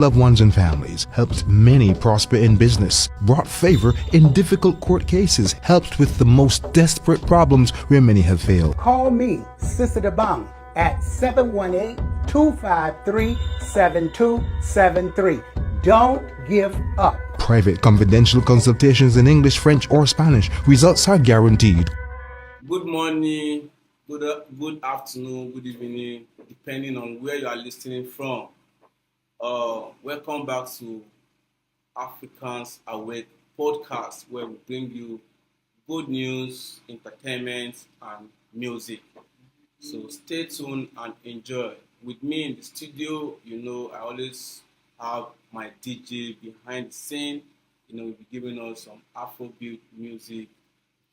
loved ones and families, helped many prosper in business, brought favor in difficult court cases, helped with the most desperate problems where many have failed. Call me, Sister DeBong, at 718-253-7273. Don't give up. Private confidential consultations in English, French, or Spanish. Results are guaranteed. Good morning, good afternoon, good evening, depending on where you are listening from. Welcome back to Africans Awake podcast, where we bring you good news, entertainment, and music. So stay tuned and enjoy. With me in the studio, I always have my DJ behind the scene. He'll be giving us some Afrobeat music,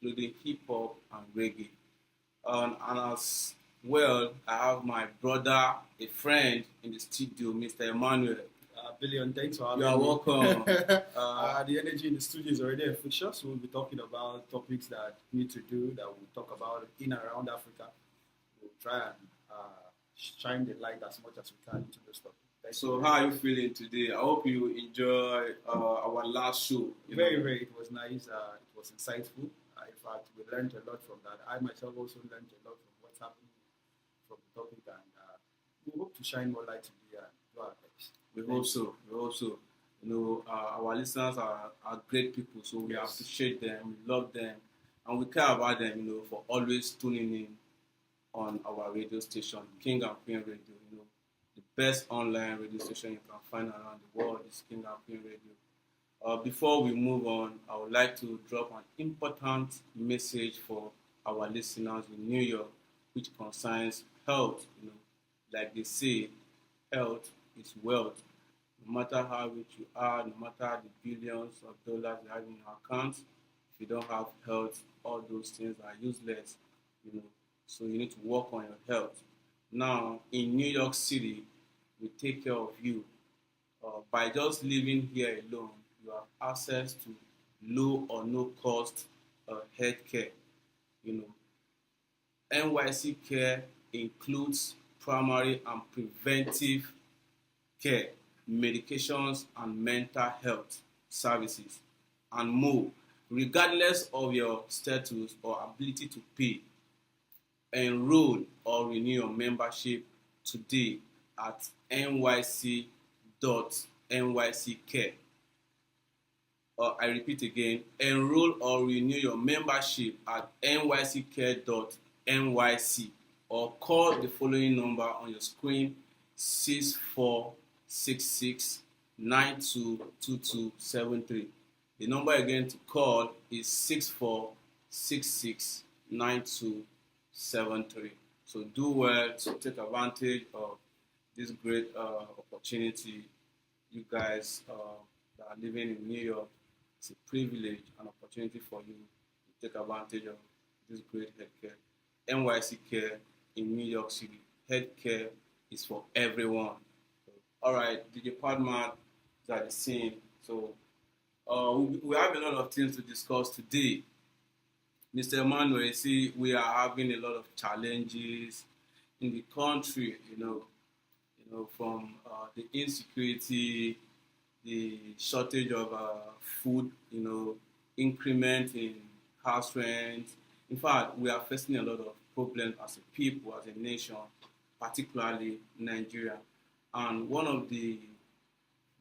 including hip hop and reggae. And as well, I have my brother, a friend in the studio, Mr. Emmanuel. Billion, thanks for having me. You are welcome. The energy in the studio is already official, so we'll be talking about topics that we need to do, that we'll talk about in and around Africa. We'll try and shine the light as much as we can into this topic. So how are you feeling today? I hope you enjoy our last show. Very. It was nice. It was insightful. In fact, we learned a lot from that. I myself also learned a lot from what's happening from the topic, and we hope to shine more light today and do our best. We hope so. Our listeners are great people, so we appreciate them, we love them, and we care about them, for always tuning in on our radio station, King and Queen Radio. The best online radio station you can find around the world is King and Queen Radio. Before we move on, I would like to drop an important message for our listeners in New York, which concerns health. Like they say, health is wealth. No matter how rich you are, no matter the billions of dollars you have in your accounts, if you don't have health, all those things are useless. So you need to work on your health. Now, in New York City, we take care of you. By just living here alone, you have access to low or no cost health care. NYC care includes primary and preventive care, medications and mental health services, and more, regardless of your status or ability to pay. Enroll or renew your membership today at nyc.nyccare. I repeat again, enroll or renew your membership at nyccare.nyc, or call the following number on your screen: 6466922273. The number again to call is 64669223. So do well to take advantage of this great opportunity. You guys that are living in New York, it's a privilege, an opportunity for you to take advantage of this great healthcare. NYC Care in New York City. Healthcare is for everyone. All right, DJ Padman is at the scene. So we have a lot of things to discuss today. Mr. Emmanuel, you see, we are having a lot of challenges in the country, from the insecurity, the shortage of food, increment in house rent. In fact, we are facing a lot of problems as a people, as a nation, particularly Nigeria. And one of the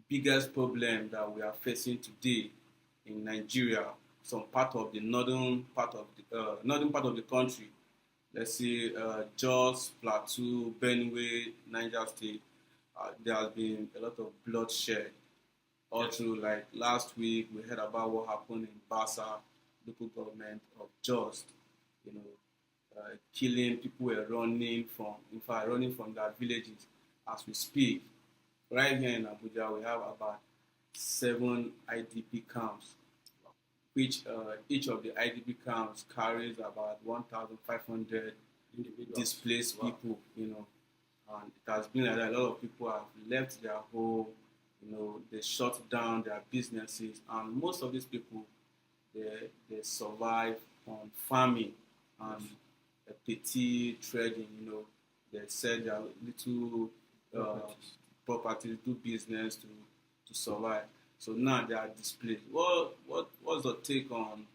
biggest problems that we are facing today in Nigeria, some part of the northern part of the country, let's say Jos, Plateau, Benue, Niger State, there has been a lot of bloodshed. All through, like last week, we heard about what happened in Basa, local government of Jos. Killing people were running from their villages. As we speak, right here in Abuja, we have about 7 IDP camps, which each of the IDP camps carries about 1,500 displaced people. And it has been like that. A lot of people have left their home. They shut down their businesses, and most of these people, they survive on farming and petty trading. They sell their little properties, do business to survive. So now they are displaced. What's the take on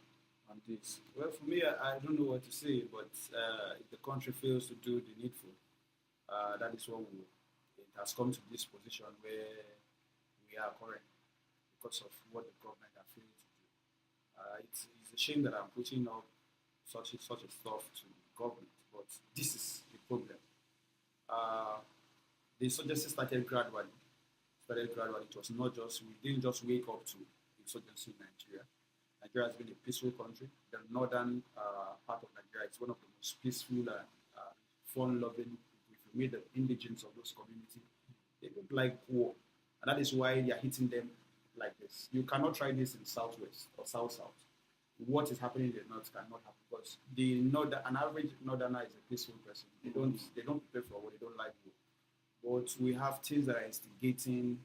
this? Well, for me, I don't know what to say, but if the country fails to do the needful, that is what it has come to this position where we are current because of what the government has failed to do. It's a shame that I'm putting up such a stuff to government, but this is the problem. Uh, the insurgency started gradually. It was not just, we didn't just wake up to insurgency in Nigeria. Nigeria has been a peaceful country. The northern part of Nigeria is one of the most peaceful and fun-loving. If you meet the indigents of those communities, they don't like war, and that is why they are hitting them like this. You cannot try this in southwest or south-south. What is happening in the north cannot happen because an average northerner is a peaceful person. They don't prepare for war. They don't like war. But we have things that are instigating.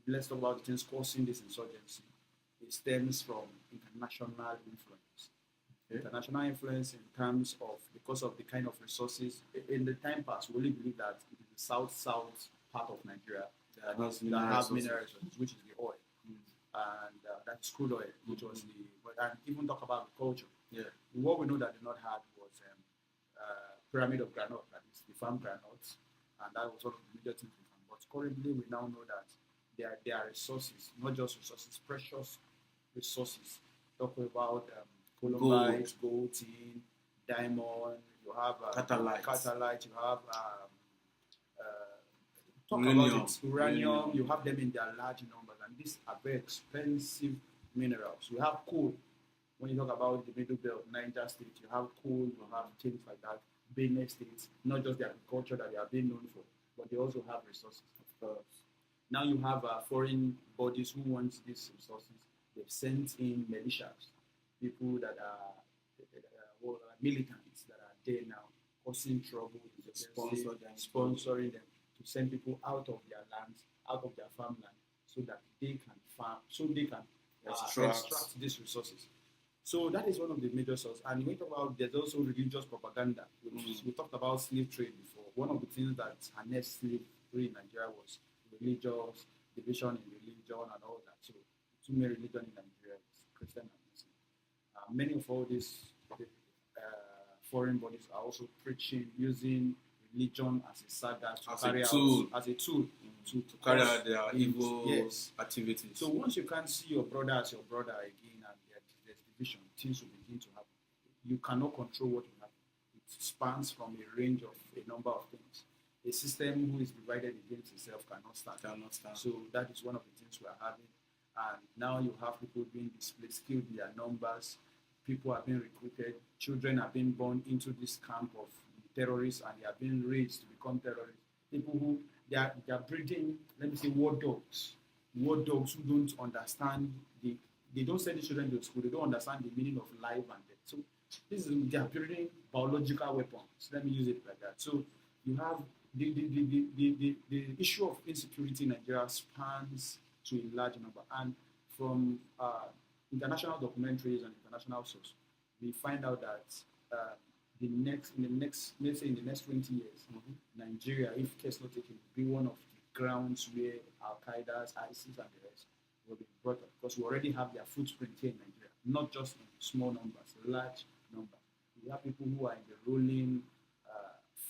Let's talk about the things causing this insurgency. It stems from international influence. Okay. International influence in terms of, because of the kind of resources. In the time past, we only believe that it is the south part of Nigeria that have mineral resources, which is the oil. And that's crude oil, which was and even talk about agriculture. Yeah. What we know that they not had was pyramid of granite, that is the farm granules, and that was one of the major things we found. But currently, we now know that there are resources, not just resources, precious resources. Talking about columbite, gold, tin, diamond. You have catalyte. You have uranium. You have them in their large numbers, and these are very expensive minerals. You have coal. When you talk about the Middle Belt, Niger State, you have coal, you have things like that. Benue State, not just the agriculture that they are being known for, but they also have resources. Now you have foreign bodies who want these resources. They've sent in militias, people that are militants that are there now, causing trouble, sponsoring them to send people out of their lands, out of their farmland, so that they can farm, so they can extract these resources. So that is one of the major sources. And we talk about, there's also religious propaganda. We talked about slave trade before. One of the things that harnessed slavery in Nigeria was religious division in religion and all that. So two main religions in Nigeria is Christian and Muslim. Many of all these foreign bodies are also preaching, using religion as a saga to carry out their evil activities. So once you can't see your brother as your brother again, and there's division, things will begin to happen. You cannot control what will happen. It spans from a range of a number of things. A system who is divided against itself cannot stand. So that is one of the things we are having. And now you have people being displaced, killed in their numbers. People are being recruited. Children are being born into this camp of terrorists, and they are being raised to become terrorists. People who they are breeding, let me say, war dogs who don't understand they don't send the children to school. They don't understand the meaning of life and death. So they are breeding biological weapons. Let me use it like that. So you have the issue of insecurity in Nigeria spans to a large number, and from international documentaries and international sources, we find out that in the next 20 years, Nigeria, if care is not taken, will be one of the grounds where Al Qaeda, ISIS, and the rest will be brought up, because we already have their footprint here in Nigeria, not just in small numbers, large numbers. We have people who are in the ruling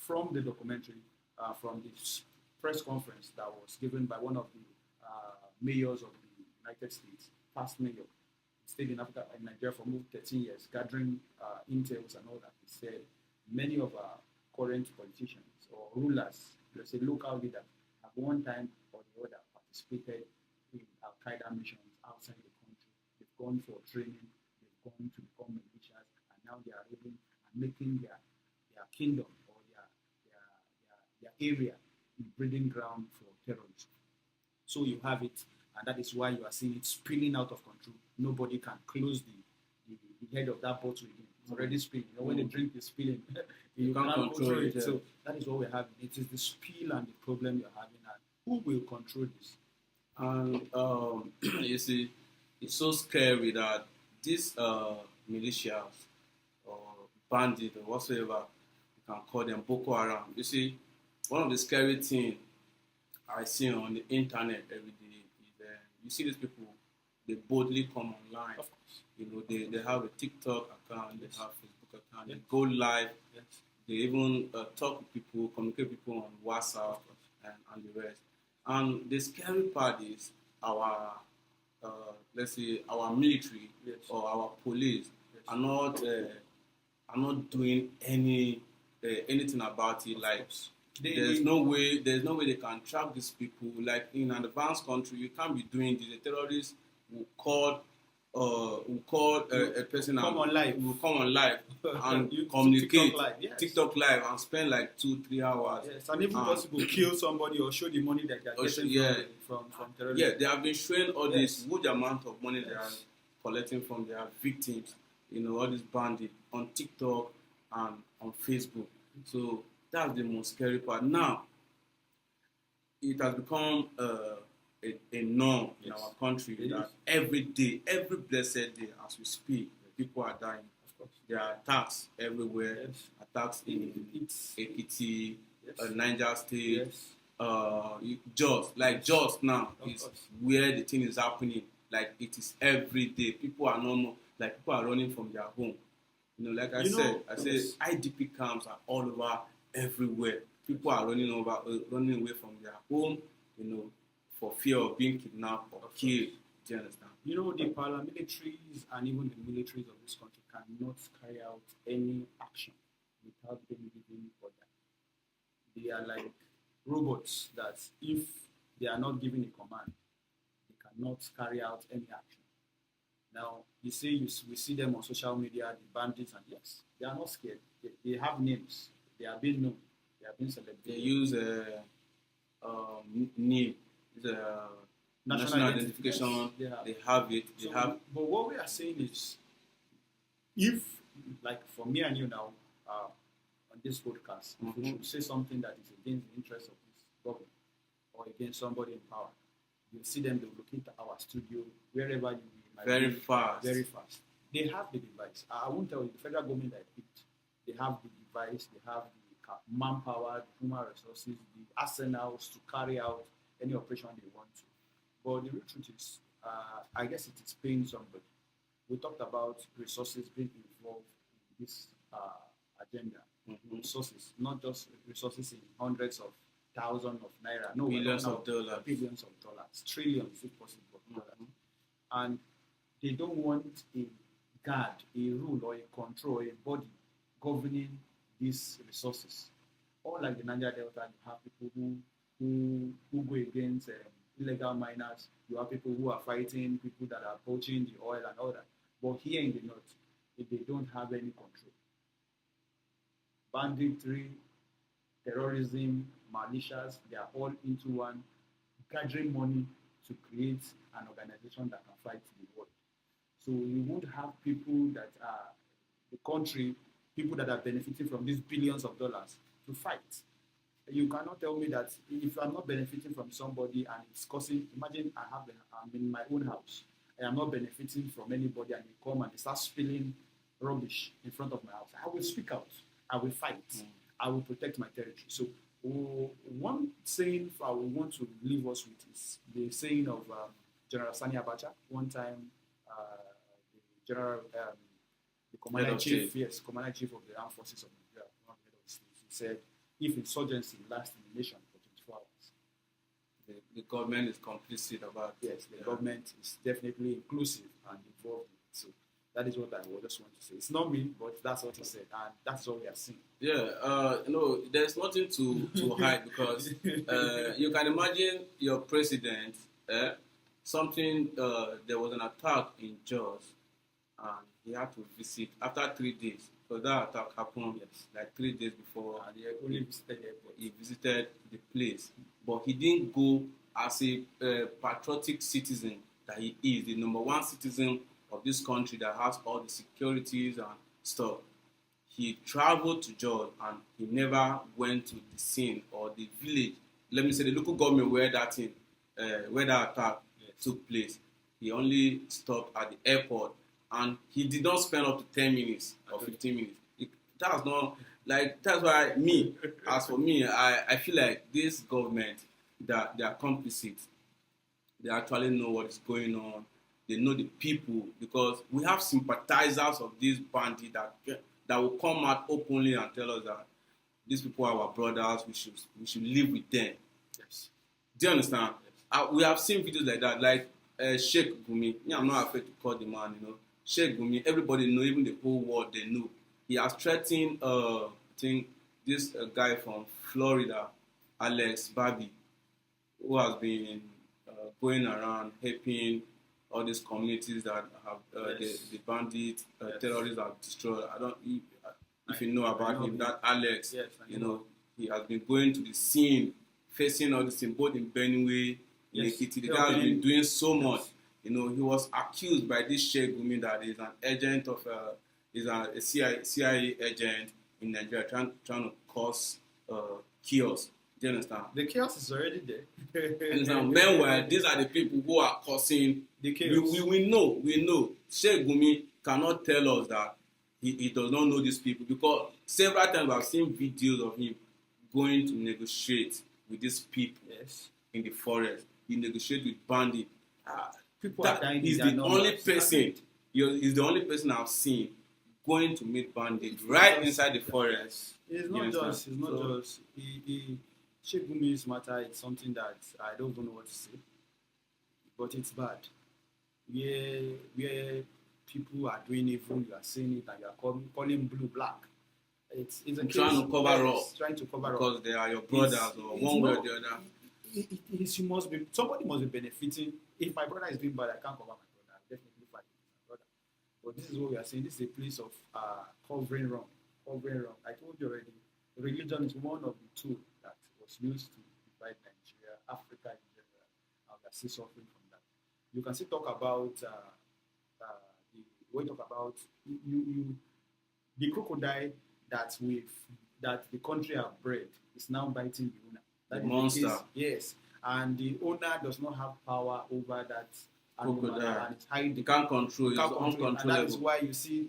from the documentary, from this press conference that was given by one of the mayors of the United States, past mayor, stayed in Africa, in Nigeria for more 13 years, gathering intels and all that. He said many of our current politicians or rulers, let's say local leaders, at one time or the other participated in Al Qaeda missions outside the country. They've gone for training, they've gone to become militias, and now they are living and making their kingdom or their area a breeding ground for terrorism. So you have it, and that is why you are seeing it spilling out of control. Nobody can close the head of that bottle again. It's already spilling. When the drink is spilling, you can't control it. Yeah. So that is what we're having. It is the spill and the problem you're having. And who will control this? And you see, it's so scary that these militias or bandits or whatsoever you can call them, Boko Haram. You see, one of the scary things I see on the internet every day is you see these people, they boldly come online. Of course. They have a TikTok account, they Yes. have Facebook account, Yes. they go live, Yes. they even talk with people, communicate with people on WhatsApp and the rest. And the scary part is our, let's say, our military Yes. or our police Yes. are not doing anything about it. Of Like course. there's no way they can track these people. Like in an advanced country, you can't be doing this. The terrorists will call a person Come on live. will come on live and You- communicate TikTok live, yes. TikTok live and spend like 2-3 hours. Yes, and even possible kill somebody or show the money that they're getting from terrorism. Yeah, they have been showing all this Yes. huge amount of money they are Yes. collecting from their victims, all these bandits on TikTok and on Facebook. So that's the most scary part. Now, it has become a norm in Yes. our country It that is. every day, every blessed day, as we speak, people are dying. Of course. There are attacks everywhere. Yes. Attacks in It's Ekiti, yes. Niger State, Yes. Just now Of is course. where the thing is happening. Like it is every day. People are normal. Like people are running from their home. Like I said, yes. IDP camps are all over everywhere. People are running away from their home. For fear of being kidnapped or killed. Do you understand? The paramilitaries and even the militaries of this country cannot carry out any action without being given order. They are like robots that if they are not given a command, they cannot carry out any action. Now, we see them on social media, the bandits, and yes, they are not scared. They have names. They are being known. They are being celebrated. They use NIM, national identification. Yes, they have it. But what we are saying is, if, like for me and you now, on this podcast, if we should say something that is against the interests of this government or against somebody in power, you see them, they will locate our studio, wherever you might Very be, fast. Very fast. They have the device. I won't tell you, the federal government that picked, they have the device, they have the manpower, the human resources, the arsenals to carry out any operation they want to. But the real truth is, I guess it is paying somebody. We talked about resources being involved in this agenda. Resources, not just resources in hundreds of thousands of naira. No, billions of dollars. Billions of dollars, trillions if possible of dollars. And they don't want a guard, a rule, or a control, a body governing these resources. Or like the Niger Delta, you have people who go against illegal miners. You have people who are fighting people that are poaching the oil and all that. But here in the north, if they don't have any control, banditry, terrorism, militias, they are all into one, gathering money to create an organization that can fight the world. So you would have people that are the country, people that are benefiting from these billions of dollars to fight. You cannot tell me that if I'm not benefiting from somebody and it's causing, imagine I'm in my own house, and I'm not benefiting from anybody, and they come and they start spilling rubbish in front of my house. I will speak out. I will fight. I will protect my territory. So one saying I would want to leave us with is the saying of General Sani Abacha. One time, the general, the commander-in-chief, commander-in-chief of the armed forces of Nigeria, one head of state, he said, if insurgency lasts in the nation for 24 hours, the government is complicit about it. Yes, the government is definitely inclusive and involved in it. So that is what I just want to say. It's not me, but that's what he said, and that's what we are seeing. Yeah, there's nothing to hide because you can imagine your president, there was an attack in Jos, and he had to visit after 3 days. So that attack happened like 3 days before. And he only visited the airport. He visited the place, but he didn't go as a patriotic citizen that he is, the number one citizen of this country that has all the securities and stuff. He traveled to Jos and he never went to the scene or the village. Let me say the local government where that attack took place. He only stopped at the airport and he did not spend up to 10 minutes or 15 minutes. That's why as for me, I feel like this government, that they are complicit. They actually know what is going on. They know the people, because we have sympathizers of these bandits that will come out openly and tell us that these people are our brothers. We should live with them. Yes. Do you understand? We have seen videos like that, like Sheikh Gumi. Yeah, I'm not afraid to call the man. Sheikh Gumi. Everybody know, even the whole world they know. He has threatened, I think, this guy from Florida, Alex Babi, who has been going around helping all these communities that have the bandits, terrorists have destroyed. I don't if you know about him, that Alex. Yes, he has been going to the scene, facing all this thing, both in Benue, in Ekiti. The guy has been doing so much. He was accused by this Sheikh Gumi that he's an agent of is a CIA agent in Nigeria, trying to cause chaos. Do you understand? The chaos is already there. Meanwhile, these are the people who are causing the chaos. We know. Sheikh Gumi cannot tell us that he does not know these people, because several times I've seen videos of him going to negotiate with these people in the forest. He negotiates with bandits. People are dying. He's the only person. He's the only person I've seen going to meet bandits right inside the forest. It's not just. Sheikh Gumi's matter, it's something that I don't even know what to say, but it's bad. Where people are doing evil, you are saying it, and you are calling blue black. It's a trying to cover up. Trying to cover because up. They are your brothers, or one way or the other. Somebody must be benefiting. If my brother is doing bad, I can't cover my brother. I definitely fight with my brother. But this is what we are saying. This is a place of covering wrong. I told you already. Religion is one of the tools that was used to divide Nigeria, Africa in general, and we are still suffering from that. You can still talk about the crocodile that the country have bred is now biting the owner. The monster. Yes, and the owner does not have power over that animal, and it's hiding. You can't control it. It's uncontrollable. And that is why you see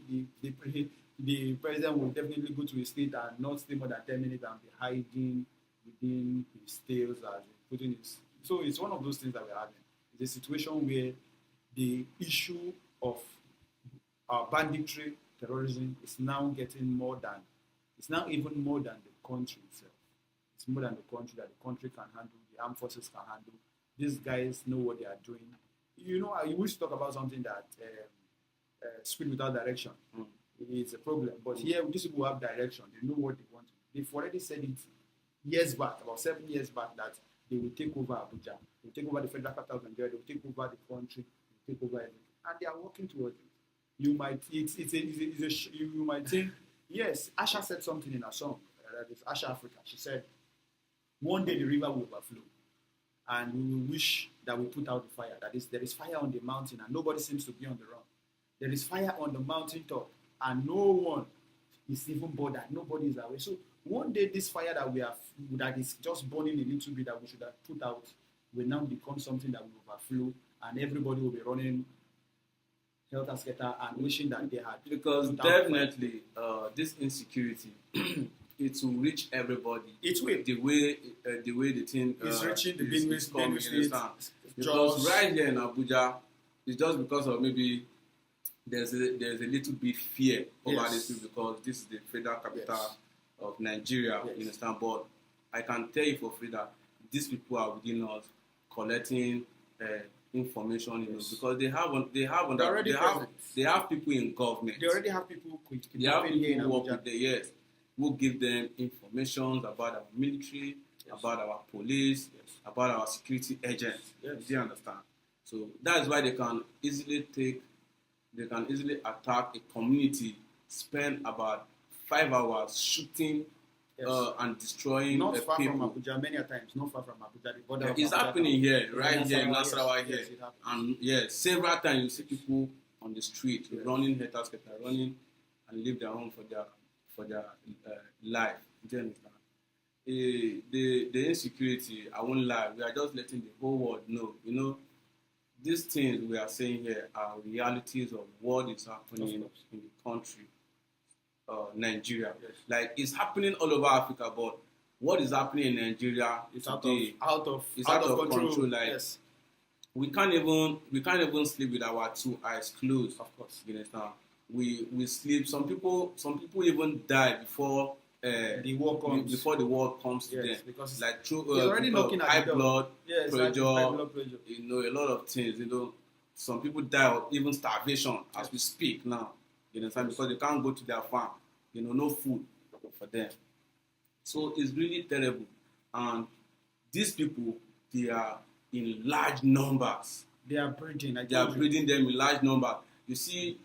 the president will definitely go to his state and not stay more than 10 minutes and be hiding within his tails as putting his. So it's one of those things that we're having. It's a situation where the issue of banditry, terrorism is now getting it's now even more than the country itself. It's more than the country that the country can handle, the armed forces can handle. These guys know what they are doing. You wish to talk about something that speed without direction. It's a problem. But here, these people have direction. They know what they want to do. They've already said it years back, about 7 years back, that they will take over Abuja. They will take over the federal capital of Nigeria. They will take over the country. They will take over everything. And they are working towards it. You might think, yes, Asha said something in her song. That is Asha Africa. She said, one day the river will overflow. And we will wish that we put out the fire. That is, there is fire on the mountain and nobody seems to be on the run. There is fire on the mountain top and no one is even bothered. Nobody is away. So one day this fire that is just burning a little bit that we should have put out will now become something that will overflow and everybody will be running helter-skelter and wishing that they had. Because definitely this insecurity, it will reach everybody. It will. The way the thing is reaching the Benue State. Because right here in Abuja, it's just because of maybe there's a little bit fear over this people because this is the federal capital of Nigeria. You understand? But I can tell you for free that these people are within us collecting information, because they have people in government. They already have people. They have people who work with the who give them information about our military, about our police, about our security agents. Do you understand? So that's why they can easily attack a community, spend about 5 hours shooting and destroying not far people. From Abuja, many times, not far from Abuja. The border it's happening here, right here in Nasarawa here. And several times you see people on the street running helter-skelter, running and leave their home for their life. Do you understand? The insecurity, I won't lie, we are just letting the whole world know. These things we are saying here are realities of what is happening in the country, Nigeria. Like, it's happening all over Africa, but what is happening in Nigeria It's today out of is out of control. control. Like Yes, we can't even sleep with our two eyes closed. of course. You understand? We sleep. Some people even die before The war comes. before the war comes to Yes, them. because Like through it's already knocking at high the door. blood Yes, pressure, high blood pressure. you know, a lot of things. You know, some people die of even starvation as we speak now. You understand? Because they can't go to their farm. You know, no food for them. So it's really terrible. And these people, they are in large numbers. They are breeding. They are breeding them in large numbers. You see,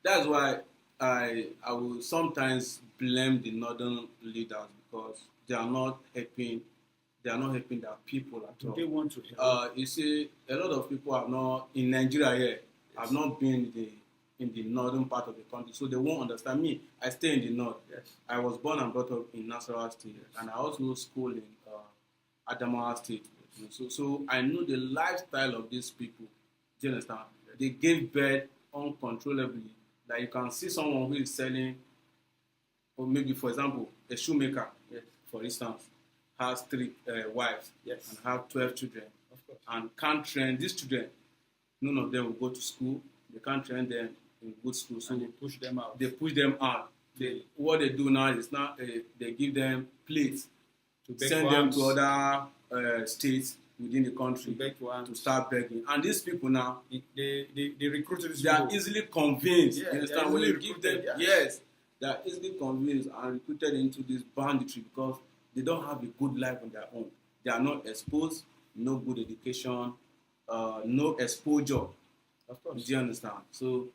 that's why I will sometimes blame the northern leaders because they are not helping. They are not helping their people at all. They want to help. You see, a lot of people have not in Nigeria here. Have not been in the northern part of the country, so they won't understand me. I stay in the north. Yes. I was born and brought up in Nasarawa State, and I also school in Adamawa State. So I know the lifestyle of these people. Do you understand? They give birth uncontrollably. Like you can see someone who is selling, or maybe for example, a shoemaker, for instance, has 3 wives and have 12 children, Of course. and can't train these children. None of them will go to school. They can't train them in good school, so And they push them out. they push them out. What they do now is now they give them plates To beg send for them arms. to other states within the country To beg for arms. to start begging. And these people now, They recruited these they are people. easily convinced. Yeah, You they are understand? When easily you give them, recruited, yes, they are easily convinced and recruited into this banditry because they don't have a good life on their own. They are not exposed, no good education, no exposure. Of course. Do you understand? So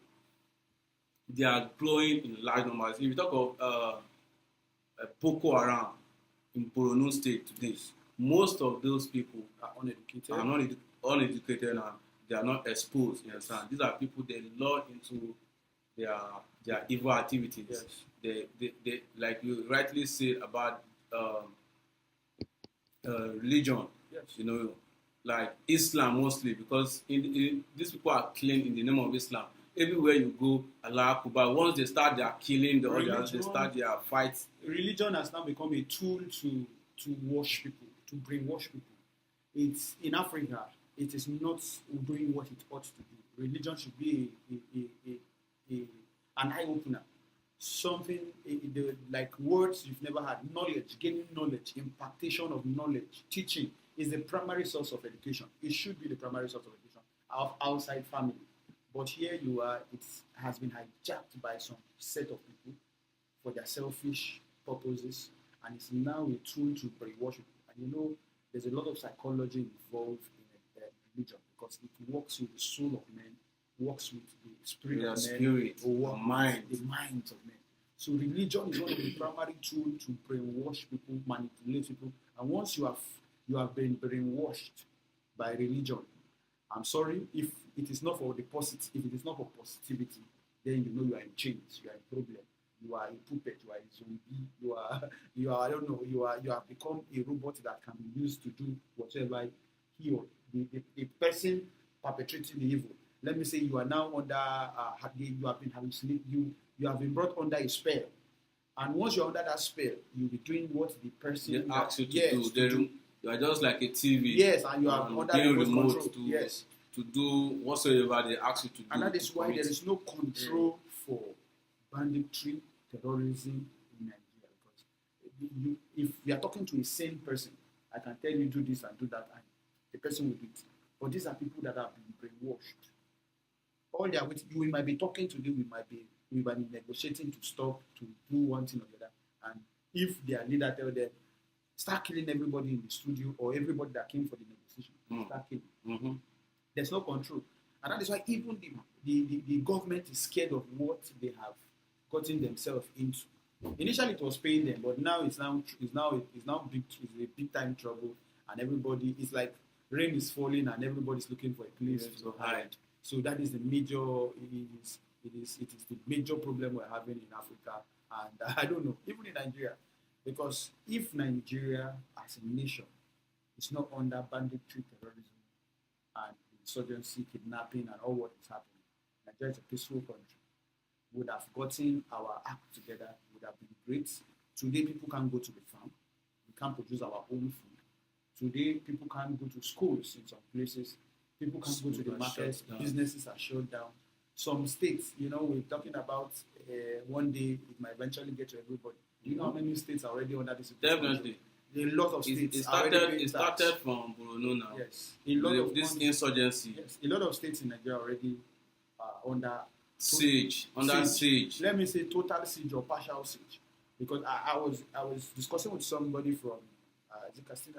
they are growing in large numbers. If you talk of Boko Haram in Borno State today, most of those people Are uneducated. are not uneducated and they are not exposed. You understand? These are people they lure into their evil activities. Yes. They like you rightly said about religion. Yes. You know, like Islam mostly because these people are killing in the name of Islam. Everywhere you go, Allah Akbar. Once they start their killing, the others they start their fights. Religion has now become a tool to wash people, to brainwash people. It's in Africa. It is not doing what it ought to do. Religion should be an eye opener. Something like words you've never had, knowledge, gaining knowledge, impartation of knowledge, teaching is the primary source of education. It should be the primary source of education outside family. But here you are, it has been hijacked by some set of people for their selfish purposes, and it's now a tool to brainwash people. And you know, there's a lot of psychology involved in religion because it works with the soul of men, works with the spirit Their of men, spirit, or works mind. with the minds of men. So religion is one of the primary tools to brainwash people, manipulate people. And once you have been brainwashed by religion, I'm sorry, if it is not for the positive, if it is not for positivity, then you know you are in chains, you are in problem, you are a puppet, you are a zombie, you are I don't know, you have become a robot that can be used to do whatever he or the person perpetrating the evil. Let me say you are now under you have been you have been brought under a spell, and once you're under that spell, you'll be doing what the person They ask you to do. You are just like a TV. Yes, and you are under the remote control. Yes. To do whatsoever they ask you to do. And that is why there is no control for banditry, terrorism in Nigeria. Because if you are talking to a sane person, I can tell you do this and do that, and the person will do it. But these are people that have been brainwashed. All they are waiting, you might be talking to them, we might be negotiating to stop, to do one thing or the other. And if their leader tell them, start killing everybody in the studio or everybody that came for the negotiation, start killing. Mm-hmm. There's no control. And that is why even the government is scared of what they have gotten themselves into. Initially it was paying them, but now it's a big time trouble, and everybody is like rain is falling and everybody's looking for a place to hide. So that is the major it is the major problem we're having in Africa, and I don't know, even in Nigeria. Because if Nigeria as a nation is not under banditry, terrorism, and insurgency, kidnapping, and all what is happening, Nigeria is a peaceful country. Would have gotten our act together, would have been great. Today, people can go to the farm We can't produce our own food. Today, people can't go to schools in some places. People can't go to the Schools are markets. shut down. Businesses are shut down. Some states, we're talking about one day it might eventually get to everybody. Do you know how many states are already under this? Definitely. A lot of states. It are already started. paying It tax. started from Borno now. Yes, a lot of This countries- insurgency, Yes, a lot of states in Nigeria already under under siege. Let me say total siege or partial siege, because I was discussing with somebody from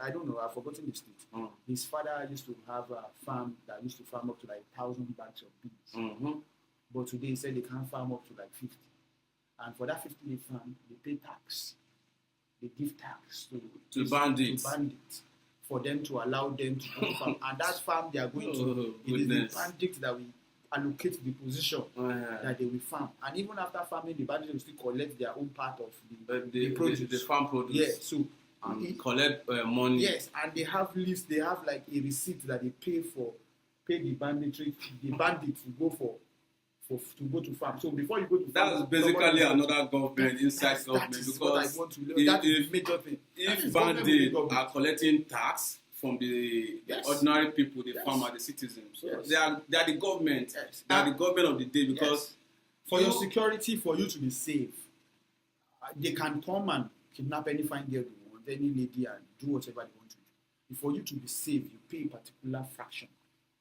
I don't know, I've forgotten the state. Mm. His father used to have a farm that used to farm up to like 1,000 bags of beans, Mm-hmm. but today he said they can't farm up to like 50, and for that 50 they farm, they pay tax, they give tax To bandits. for them to allow them to go to farm, and that farm they are going to, it is Goodness. the bandits that will allocate the position Yeah. that they will farm, and even after farming, the bandits will still collect their own part of the The produce. the farm produce. Yeah, so And collect money. yes, and they have lists. They have like a receipt that they pay the bandits to go to go to farm. So before you go to farm, That's basically somebody- another government inside that government, is what I because want to know. if- That is if- the major thing. That if is government bandits within government. are collecting tax from the Yes. ordinary people, the Yes. farmer, the citizens, so Yes. they are the government. Yes. They are the government of the day, because Yes. For your security, for you to be safe, they can come and kidnap any fine girl they want, any lady, and do whatever they want to do. For you to be safe, you pay a particular fraction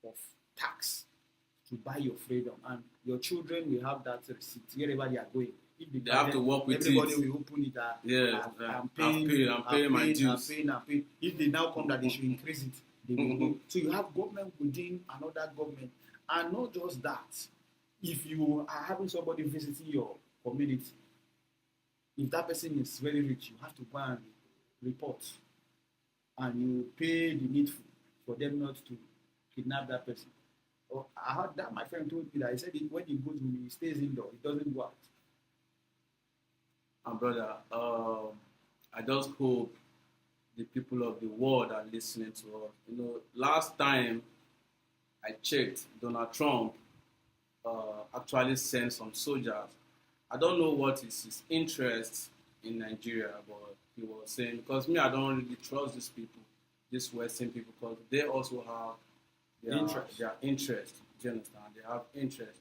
of tax to buy your freedom, and your children will have that receipt wherever they are going. If They have to work with everybody it. will open it. Yes, I'm I've paid my dues. I'm paying. If they now come that they should increase it, they will go. So you have government within another government, and not just that. If you are having somebody visiting your community, if that person is very rich, you have to go and report, and you pay the needful for them not to kidnap that person. Or I heard that my friend told me that he said when he goes, when he stays indoor, he doesn't go out. And brother, I just hope the people of the world are listening to us. Last time I checked, Donald Trump actually sent some soldiers. I don't know what is his interest in Nigeria, but he was saying, because I don't really trust these people, these Western people, because they also have their interest. Do you understand? They have interest.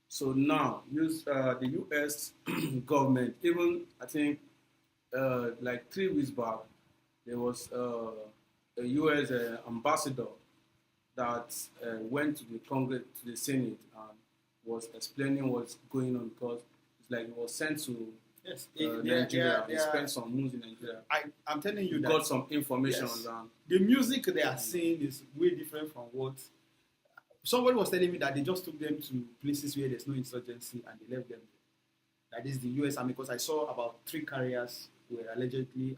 So now, the U.S. government, even I think like 3 weeks back, there was a U.S. Ambassador that went to the Congress, to the Senate, and was explaining what's going on, because it's like he was sent to Nigeria. He spent some months in Nigeria. I'm telling you that Got some information yes, on the music they are seeing is way different from what somebody was telling me, that they just took them to places where there's no insurgency and they left them there. That is the US Army, because I saw about 3 carriers were allegedly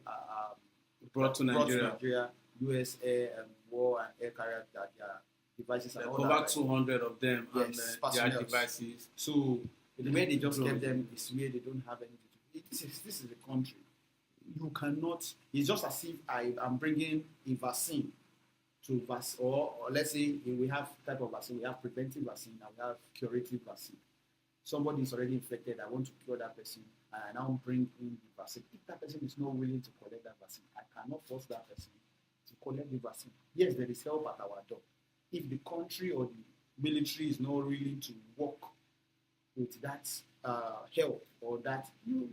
brought to Nigeria. US air war and air carriers, that their devices and all Over that. 200 of them, Yes, and their personnel. devices. So the way they just kept them is where they don't have anything to do. This is a country. You cannot. It's just as if I'm bringing a vaccine to or let's say we have type of vaccine. We have preventive vaccine and we have curative vaccine. Somebody is already infected. I want to cure that person, and I now bring in the vaccine. If that person is not willing to collect that vaccine, I cannot force that person to collect the vaccine. Yes, there is help at our door. If the country or the military is not willing to work with that help, or that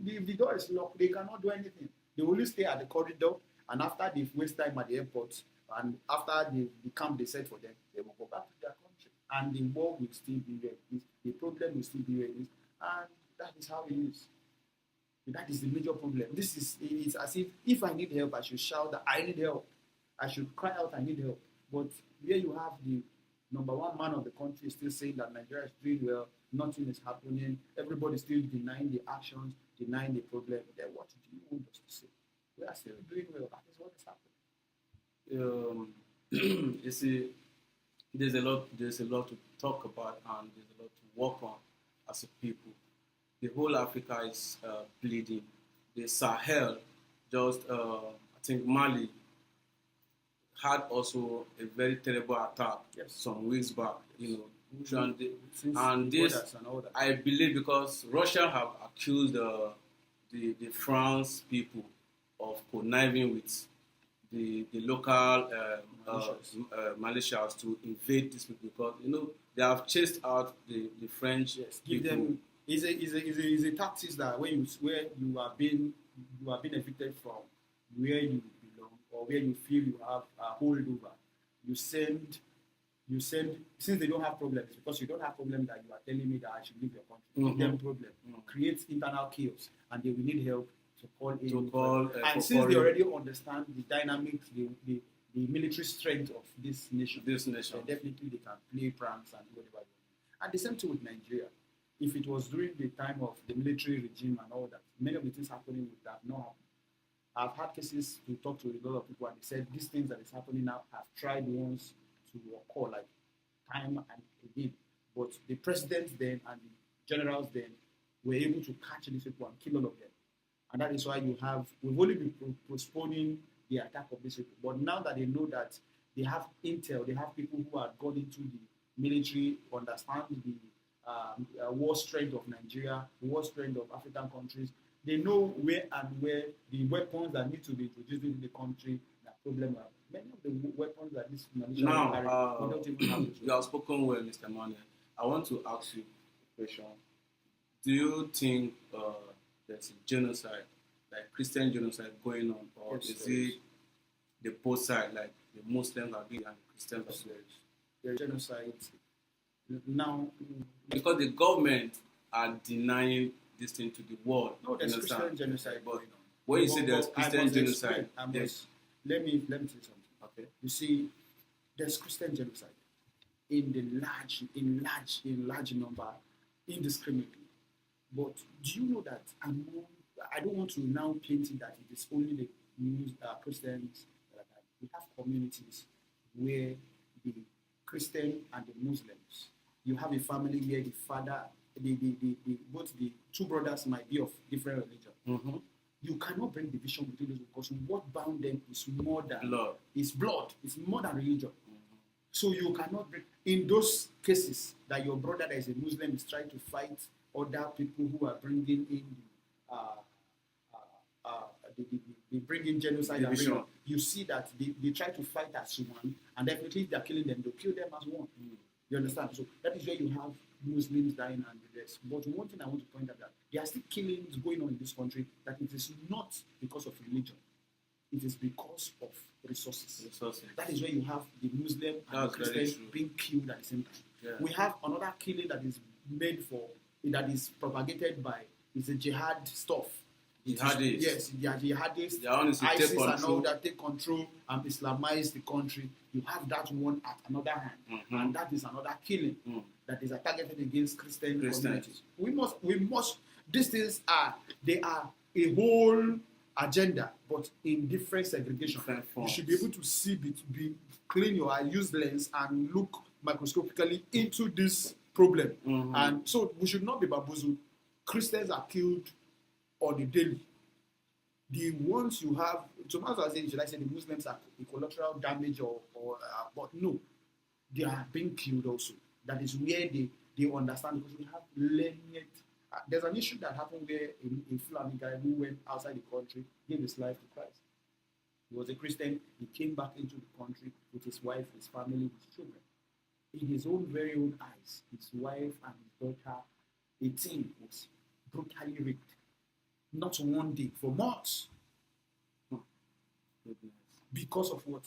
if the door is locked, they cannot do anything. They will only stay at the corridor, and after they've wasted time at the airport, and after the camp they set for them, they will go back to their country, and the war will still be where it is, the problem will still be where it is, and that is how it is. That is the major problem. It's as if I need help, I should shout that I need help. I should cry out, I need help. But where you have the number one man of the country still saying that Nigeria is doing well, nothing is happening, everybody still denying the actions, denying the problem, then what do you want us to say? We are still doing well. That is what is happening. You see, there's a lot to talk about, and there's a lot to work on as a people. The whole Africa is bleeding. The Sahel, I think Mali, had also a very terrible attack some weeks back. And this, and all that. I believe, because Russia have accused the France people of conniving with the local militias to invade these people, because they have chased out the French. Yes, give people. them is a tactics that where you are being evicted from where you belong or where you feel you have a holdover. You send since they don't have problems, because you don't have problems that you are telling me that I should leave your country. Give them problem, create internal chaos, and they will need help to call in. And since they already understand the dynamics, the military strength of this nation, definitely they can play pranks and do whatever. And the same thing with Nigeria. If it was during the time of the military regime and all that, many of the things happening would have not happened. I've had cases to talk to a lot of people, and they said these things that is happening now have tried once to occur, like time and again. But the presidents then and the generals then were able to catch these people and kill all of them. And that is why we've only been postponing the attack of these people. But now that they know that they have intel, they have people who have gone into the military, understand the war strength of Nigeria, the war strength of African countries. They know where the weapons that need to be introduced into the country, that problem are. Many of the weapons that this militias carry, they don't even have. You have spoken well, Mr. Manuel. I want to ask you a question. Do you think there's a genocide, like Christian genocide going on, or Yes, is it the both sides, like the Muslims are doing and the Christians are doing? There's genocide. Now, Because the government are denying this thing to the world. no, there's you understand? Christian genocide But going on. when you say there's I Christian must genocide, explain. yes. Let me tell you something. Okay. You see, there's Christian genocide in large number, indiscriminately. But do you know that I don't want to now paint it that it is only the Christians that are. We have communities where the Christian and the Muslims, you have a family where the father, both the two brothers might be of different religion. Mm-hmm. You cannot bring division between those, because what bound them is more than Blood. It's blood. It's more than religion. Mm-hmm. So you cannot bring in those cases that your brother that is a Muslim is trying to fight other people who are bringing in they bring in genocide. Division. You see that they try to fight as one, and definitely if they're killing them, they'll kill them as one. You understand? So that is where you have Muslims dying and the rest. But one thing I want to point out, that there are still killings going on in this country, that it is not because of religion. It is because of resources. That is where you have the Muslim and the Christian being killed at the same time. Yeah. We have another killing that is that is propagated by, it's a jihad stuff. Jihadists. Yes, they are jihadists. They are honestly ISIS take and all control. that take control and Islamize the country. You have that one at another hand, and that is another killing that is targeted against Christian communities. We must. These things are a whole agenda, but in different segregation. You should be able to see, clean your eye, use lens, and look microscopically into this problem. And so we should not be bamboozled. Christians are killed on the daily. The ones you have, so much as should I say the Muslims are a collateral damage but no, they are being killed also. That is where they understand, because we have learned. There's an issue that happened where a Fulani guy who went outside the country gave his life to Christ. He was a Christian. He came back into the country with his wife, his family, his children. In his own very own eyes, his wife and his daughter, 18, was brutally raped. Not one day, for months. Because of what?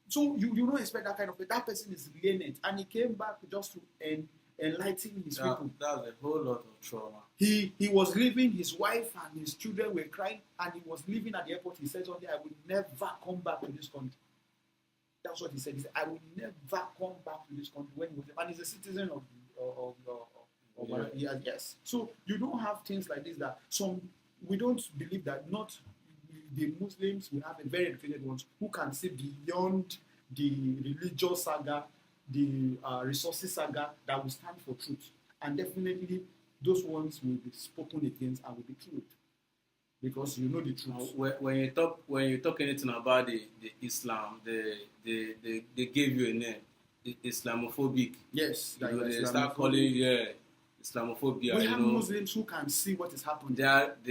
So you don't expect that kind of thing. That person is learned, and he came back just to enlighten his people. That's a whole lot of trauma. He was leaving, his wife and his children were crying, and he was leaving at the airport. He said one day, I will never come back to this country. That's what he said. He said, I will never come back to this country. When he was, and he's a citizen of yes. So you don't have things like this we don't believe that not the Muslims, we have a very educated ones who can see beyond the religious saga, the resources saga, that will stand for truth. And definitely those ones will be spoken against and will be killed. Because you know the truth. When you talk anything about the Islam, they gave you a name, Islamophobic. Yes, they start calling Islamophobia. We have Muslims who can see what is happening. They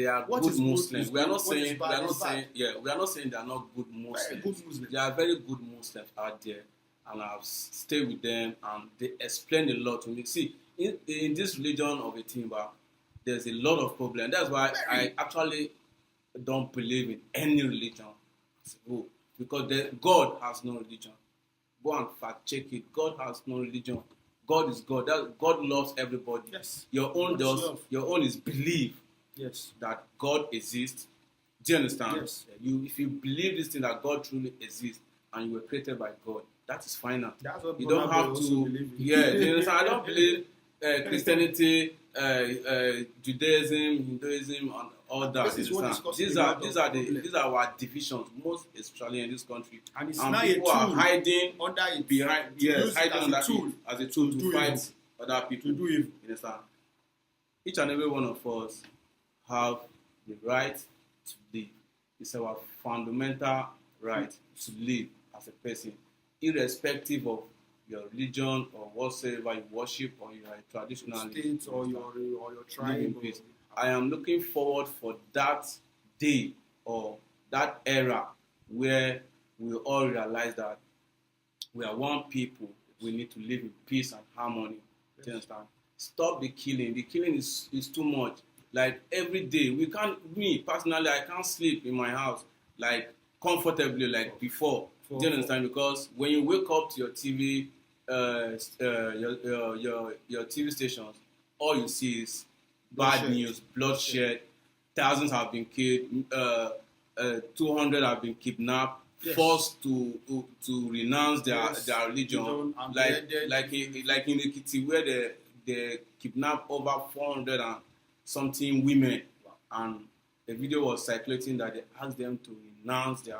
are What good is good Muslims. is We are good, not what is saying bad is bad. we are not saying they are not good Muslims. Very good Muslims. There are very good Muslims out there, and I've stayed with them, and they explain a lot to me. See, in this religion of a Timba, there's a lot of problems. That's why I actually don't believe in any religion as a whole, because God has no religion. Go and fact check it. God has no religion. God is God. God loves everybody. Yes. Your own is belief Yes. that God exists. Do you understand? Yes. If you believe this thing that God truly exists and you were created by God, that is final. That's what You don't have to. Yeah, do you understand? I don't believe Christianity, Judaism, Hinduism, and all that. This is what is causing These are our divisions, most especially in this country. And it's And now people a are tool hiding under it. behind, use it hiding as a under tool it as a tool to do fight evil. other people. To do evil. You understand? Each and every one of us have the right to live. It's our fundamental right to live as a person, irrespective of your religion or whatsoever you worship, or you are a traditionalist, State or your tribe. living peace. I am looking forward for that day or that era where we all realize that we are one people. We need to live in peace and harmony. Do you understand? Stop the killing. The killing is too much. Like every day, me personally, I can't sleep in my house like comfortably like before. Do you understand? Because when you wake up to your TV, your TV stations, all you see is bad news, bloodshed. Thousands have been killed. 200 have been kidnapped, forced to renounce their religion. Like in Ekiti, where they kidnapped over 400 and something women, and the video was circulating that they asked them to renounce their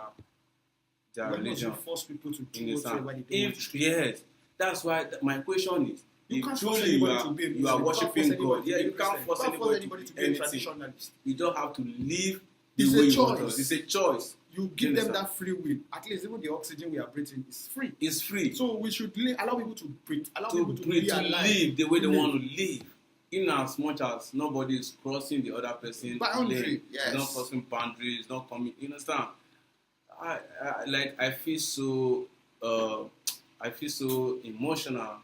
religion. Force people to do whatever they want. Yes, that's why my question is: You if can't force truly anybody to be a you are Muslim. worshiping You can't force God, anybody you to be can't force anybody to be a anything. traditionalist. You don't have to live the It's way a you want choice. to. It's a choice. You give them understand? that free will. At least even the oxygen we are breathing is free. It's free So we should allow people to breathe. Allow to people to breathe, be to alive. live the way they Live. want to live. In as much as nobody is crossing the other person's Boundary, lane, yes. not crossing boundaries, not coming. You understand? I feel so emotional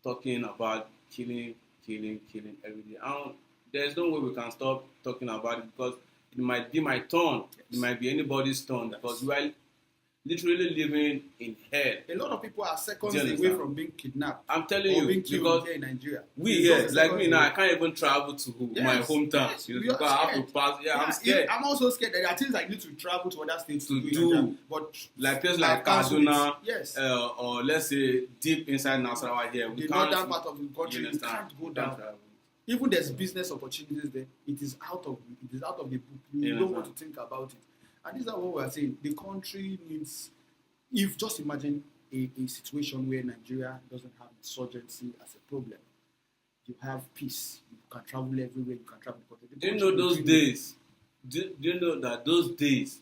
talking about killing every day. And there's no way we can stop talking about it, because it might be my turn. It might be anybody's turn, because we are literally living in hell. A lot of people are seconds Do you away understand? from being kidnapped. I'm telling or you, being killed because here in Nigeria. we It's here, just like seconds me now, I away. can't even travel to my Yes, hometown. yes, You know, we are because I have to scared. pass. Yeah, I'm scared. I'm also scared that there are things I need to travel to other states To to do. in Nigeria. But Like places I've like cancelled Kaduna, it. Yes. or let's say deep inside Nasarawa here, we The can't. northern part of the country, you understand? can't go We down. travel. Even there's business opportunities there. It is out of the book. You Yeah, don't that's want to think about it. And this is what we are saying. The country needs. If just imagine a situation where Nigeria doesn't have insurgency as a problem. You have peace. You can travel everywhere. You can travel. Do you know those days? Do you know that those days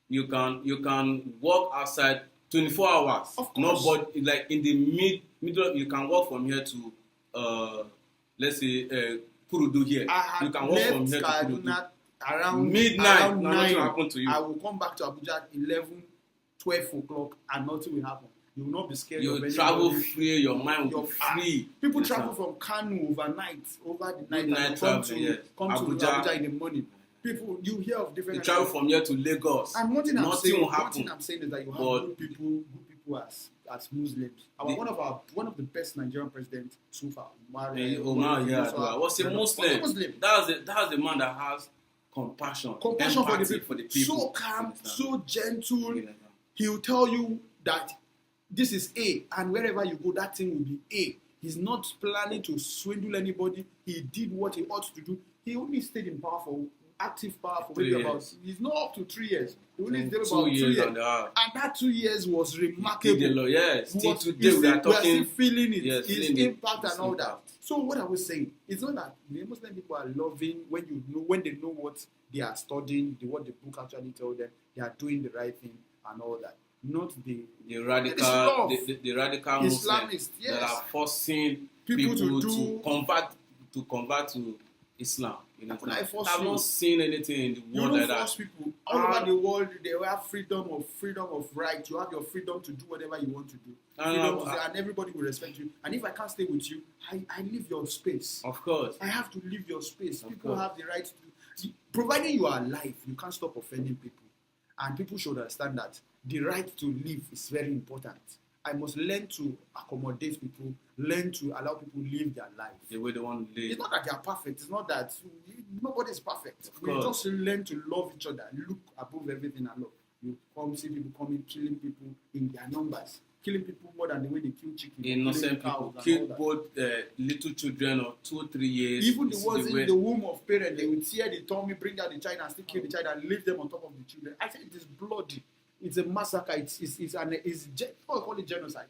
you can walk outside 24 hours? Of course. Nobody, like in the middle. You can walk from here to let's say Kurudu here. I had You can walk from left here to Kurudu. Kaduna around Midnight, around nothing 9. happened to you. I will come back to Abuja at 11, 12 o'clock, and nothing will happen. You will not be scared You of will anybody. travel free. Your mind will be free. People You travel understand? from Kano overnight, over the night, Midnight and come traveling, yes. to Abuja. Abuja in the morning. People, you hear of different. You travel from here to Lagos. And one thing I'm Nothing saying, will happen. is that you have But good people as Muslims. One of the best Nigerian presidents so far, Umar Yar'Adua was a Muslim. Muslim. That's the man that has compassion For empathy the people. So calm, so gentle. He will tell you that this is A, and wherever you go, that thing will be A. He's not planning to swindle anybody. He did what he ought to do. He only stayed in power for active power for maybe about. He's not up to 3 years. He only stayed about 2 years. And that 2 years was remarkable. Yes, Still today we are talking. still feeling it. Yes, His feeling impact it. and all that. So what I was saying, it's not that the Muslim people are loving when they know what they are studying, what the book actually tells them, they are doing the right thing and all that. Not the radical Muslims Islamists, yes. that are forcing people to convert to convert to Islam. You know, How can I force I've you? not seen anything in the You world don't like that. force people all over the world. They have freedom of right. You have your freedom to do whatever you want to do. Freedom to say, and everybody will respect you. And if I can't stay with you, I leave your space. Of course. I have to leave your space. Of People course. have the right to, providing you are alive, you can't stop offending people. And people should understand that the right to live is very important. I must learn to accommodate people, learn to allow people live their life. The way they want to live. It's not that they are perfect. It's not that nobody is perfect. Of We course. just learn to love each other, look above everything and love. You come see people coming, killing people in their numbers, killing people more than the way they kill chicken. Innocent people kill both little children of 2 3 years. Even the This is ones way- in the womb of parents, they will tear the tummy, bring out the child and still kill the child and leave them on top of the children. I think it is bloody. It's a massacre. It's not call it genocide.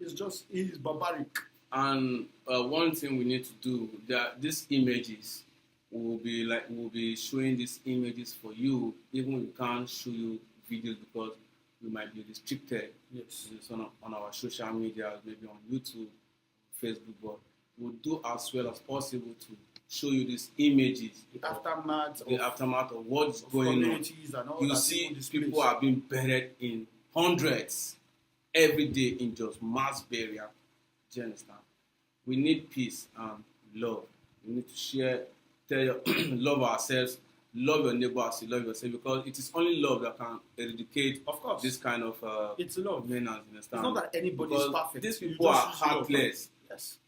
It's barbaric. And one thing we need to do, that these images will be showing these images for you, even we can't show you videos because we might be restricted. Yes. It's on our social media, maybe on YouTube, Facebook, but we'll do as well as possible to show you these images. The aftermath of what's of going on. communities and all You that see, displays. people are being buried in hundreds every day in just mass burial. Do you understand? We need peace and love. We need to share, love ourselves, love your neighbor as you love yourself, because it is only love that can eradicate Of course. this kind of It's love. menace. You It's understand? not that anybody is Because perfect. these You people just are use love. heartless. Yes.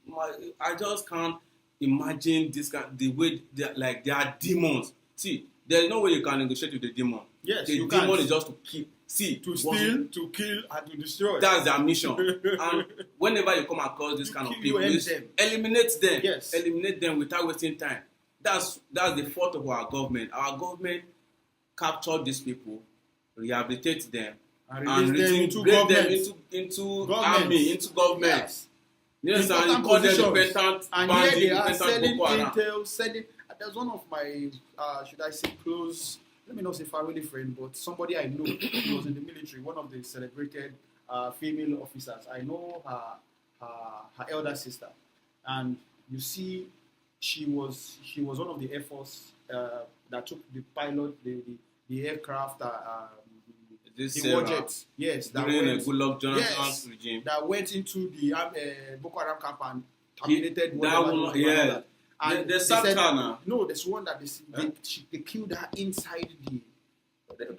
I just can't imagine the way they are demons. See, there's no way you can negotiate with the demon. Yes, the you demon can't. is just to kill. See, To steal, to kill, and to destroy. that's their mission. And whenever you come across this You kind of kill, people, you end you them. eliminate them. Yes. Eliminate them without wasting time. That's the fault of our government. Our government captured these people, rehabilitate them, And release them into bring them government. into Government. army, into government. Yes. You understand? You Important call them positions. repentant And bandit, here they are repentant selling Boko Haram. intel, selling. There's one of my, should I say, close, let me not say family friend, but somebody I know who was in the military, one of the celebrated female officers. I know her elder sister. And you see, she was one of the Air Force that took the pilot, the aircraft, This the warjets. Yes, that during went, a Goodluck Jonathan's yes, regime. that went into the Boko Haram camp and terminated that whatever woman, they were yeah. doing. And They they sacked said, her now. no, there's one that they killed her inside the.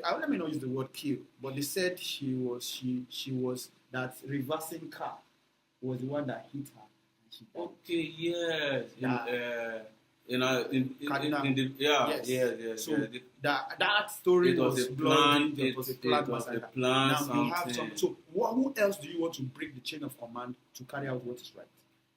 Let me not use the word kill, but they said she was that reversing car was the one that hit her. And she died. Okay, yes. Cardinal. In the, yeah, Yes. yes. So that story It was was a bloody. plan. It was a plan. It was a massacre. plan, Now you have something. some. So who else do you want to break the chain of command to carry out what is right?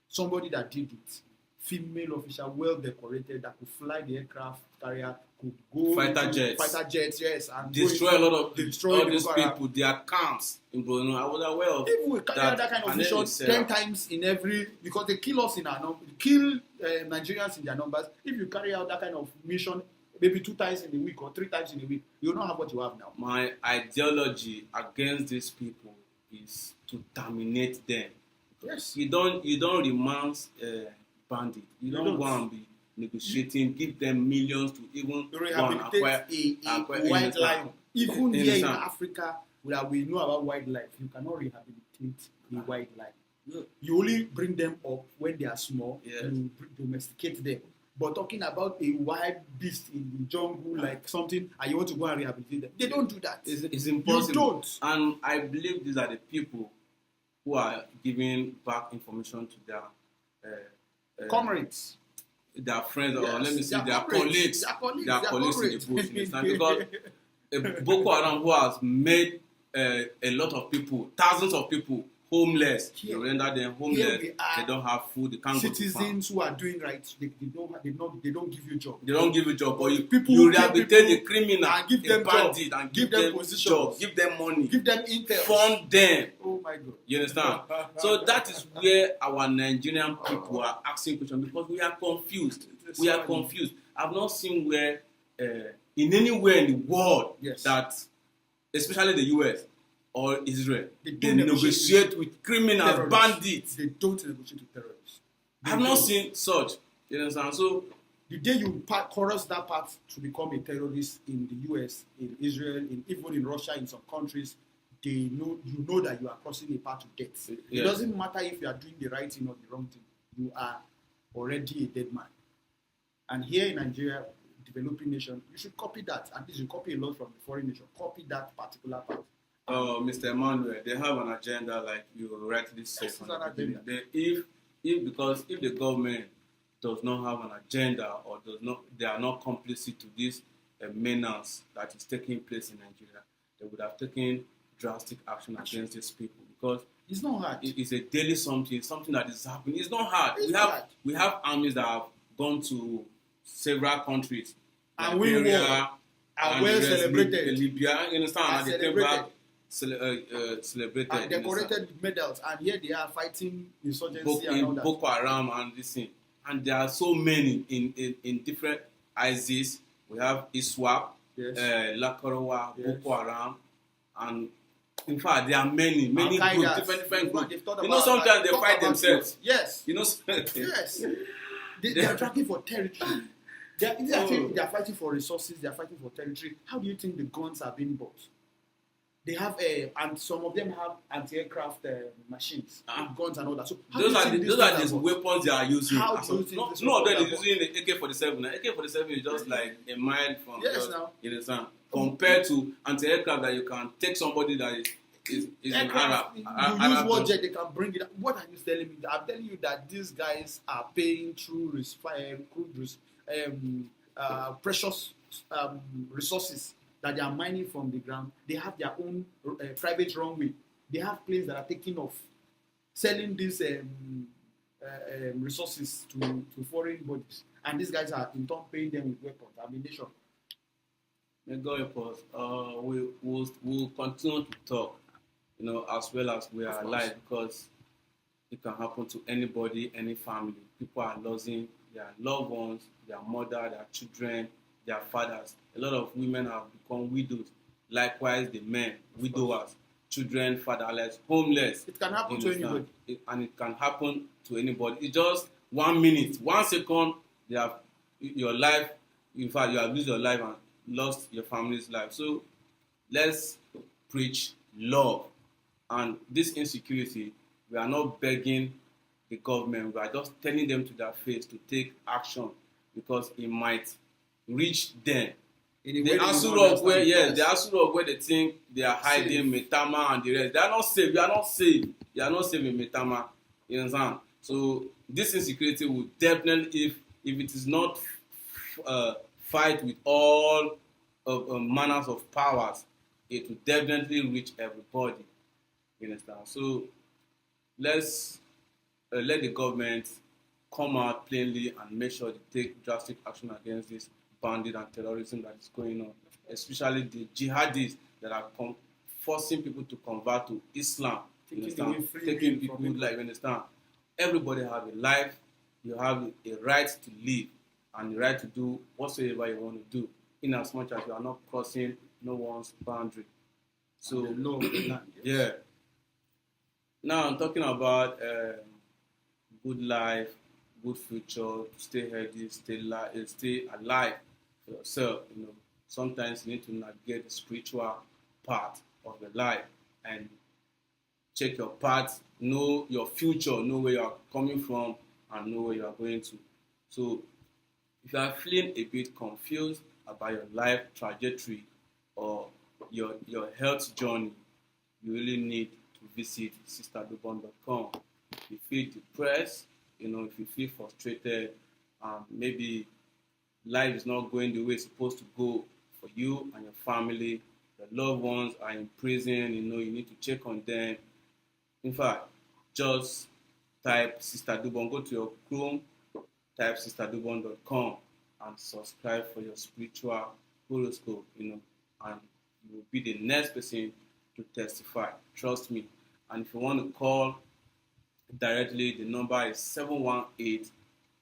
Somebody that did it. Female official, well decorated, that could fly the aircraft carrier, could go Fighter into jets. fighter jets, yes, and Destroy a lot of destroy all the these Boko Haram. people, their camps in Borno. I was aware of If we carry out that kind of and then mission it's, 10 times in every, because they kill us in our numbers, kill Nigerians in their numbers. If you carry out that kind of mission, maybe 2 times in a week or 3 times in a week, you will not have what you have now. My ideology against these people is to terminate them. Yes. You don't renounce bandit. You don't go and be negotiating, give them millions to even go and Rehabilitate acquire a white lion. Even here in understand? Africa, where we know about wildlife, you cannot rehabilitate a white lion. You only bring them up when they are small. Yes. You domesticate them. But talking about a wild beast in the jungle, like something, and you want to go and rehabilitate them, they don't do that. It's impossible. You don't. And I believe these are the people who are giving back information to their Comrades. their friends, or Yes, let me say their their comrades. colleagues, Their their colleagues. colleagues in the bush. You understand? Because Boko Haram, who has made a lot of people, thousands of people, homeless, Here- you render them here homeless. we are, They don't have food. They can't go to farm. Citizens who are doing right, they don't give you job. They don't give you job, but you People who kill rehabilitate the people criminal, and give the them bandit, job, and give them positions, job, give them money, Give them intel. fund them. Oh my God. You understand? So that is where our Nigerian people are asking questions, because we are confused. We are confused. I've not seen where, in anywhere in the world, Yes. that, especially the US or Israel, They they don't negotiate with criminals, terrorists. bandits. They don't negotiate with terrorists. I've not seen such. You understand? So the day you chorus that part to become a terrorist in the US, in Israel, even in Russia, in some countries, they know you know that you are crossing a path to death. Yeah. It doesn't matter if you are doing the right thing or the wrong thing. You are already a dead man. And here in Nigeria, developing nation, you should copy that. At least you copy a lot from the foreign nation. Copy that particular part. Mr. Emmanuel, they have an agenda like you rightly said. Yes, it's an agenda. If the government does not have an agenda or they are not complicit to this menace that is taking place in Nigeria, they would have taken drastic action against these people because it's not hard. It's a daily something that is happening. It's not hard. It's We have armies that have gone to several countries, and we were and well celebrated. Libya, you understand? And they came back celebrated and decorated with medals, and here they are fighting insurgency and all that. Boko Haram and this thing. And there are so many in different ISIS. We have ISWAP, yes. Lakorowa, yes. Boko Haram, and in fact there are many groups, different groups. You know, sometimes they fight themselves. Yes. You know. Yes. They are tracking for territory. They are fighting for resources. They are fighting for territory. How do you think the guns are being bought? They have and some of them have anti-aircraft machines, guns and all that. So those are the weapons they are using. How do you think no of them is using the AK-47. AK-47 is just like a mile from. Yes, now. You understand? Compared to anti-aircraft that you can take somebody that is in Arab. You use what jet they can bring it. What are you telling me? I'm telling you that these guys are paying through precious resources that they are mining from the ground. They have their own private runway. They have planes that are taking off, selling these resources to foreign bodies. And these guys are in turn paying them with weapons, ammunition. May God help us. We'll continue to talk, as well as we are alive, because it can happen to anybody, any family. People are losing their loved ones, their mother, their children, their fathers. A lot of women have become widows. Likewise, the men, widowers, children, fatherless, homeless. It can happen to anybody. It can happen to anybody. It's just 1 minute, 1 second, you have your life. In fact, you have lose your life and lost your family's life. So let's preach love. And this insecurity, we are not begging the government. We are just telling them to their face to take action, because it might reach them. The Asu Rock where they think they are hiding Metama and the rest. They are not safe. You are not safe. You are not safe in Metama. You understand? So this insecurity will definitely, if it is not fight with all manners of powers, it will definitely reach everybody. You understand? So let's let the government come out plainly and make sure they take drastic action against this bandit and terrorism that is going on, especially the jihadists that are forcing people to convert to Islam. Taking people's life. Understand? Everybody have a life. You have a right to live and the right to do whatsoever you want to do, in as much as you are not crossing no one's boundary. So, law of the land, yes. Yeah. Now I'm talking about good life, good future, stay healthy, stay alive for yourself. Sometimes you need to navigate the spiritual part of your life and check your path, know your future, know where you are coming from, and know where you are going to. So if you are feeling a bit confused about your life trajectory or your health journey, you really need to visit sisterdubon.com. If you feel depressed, if you feel frustrated, maybe life is not going the way it's supposed to go for you and your family, your loved ones are in prison, you need to check on them. In fact, just type Sister Dubon, go to your Chrome, type sisterdubon.com and subscribe for your spiritual horoscope, and you will be the next person to testify. Trust me. And if you want to call directly, the number is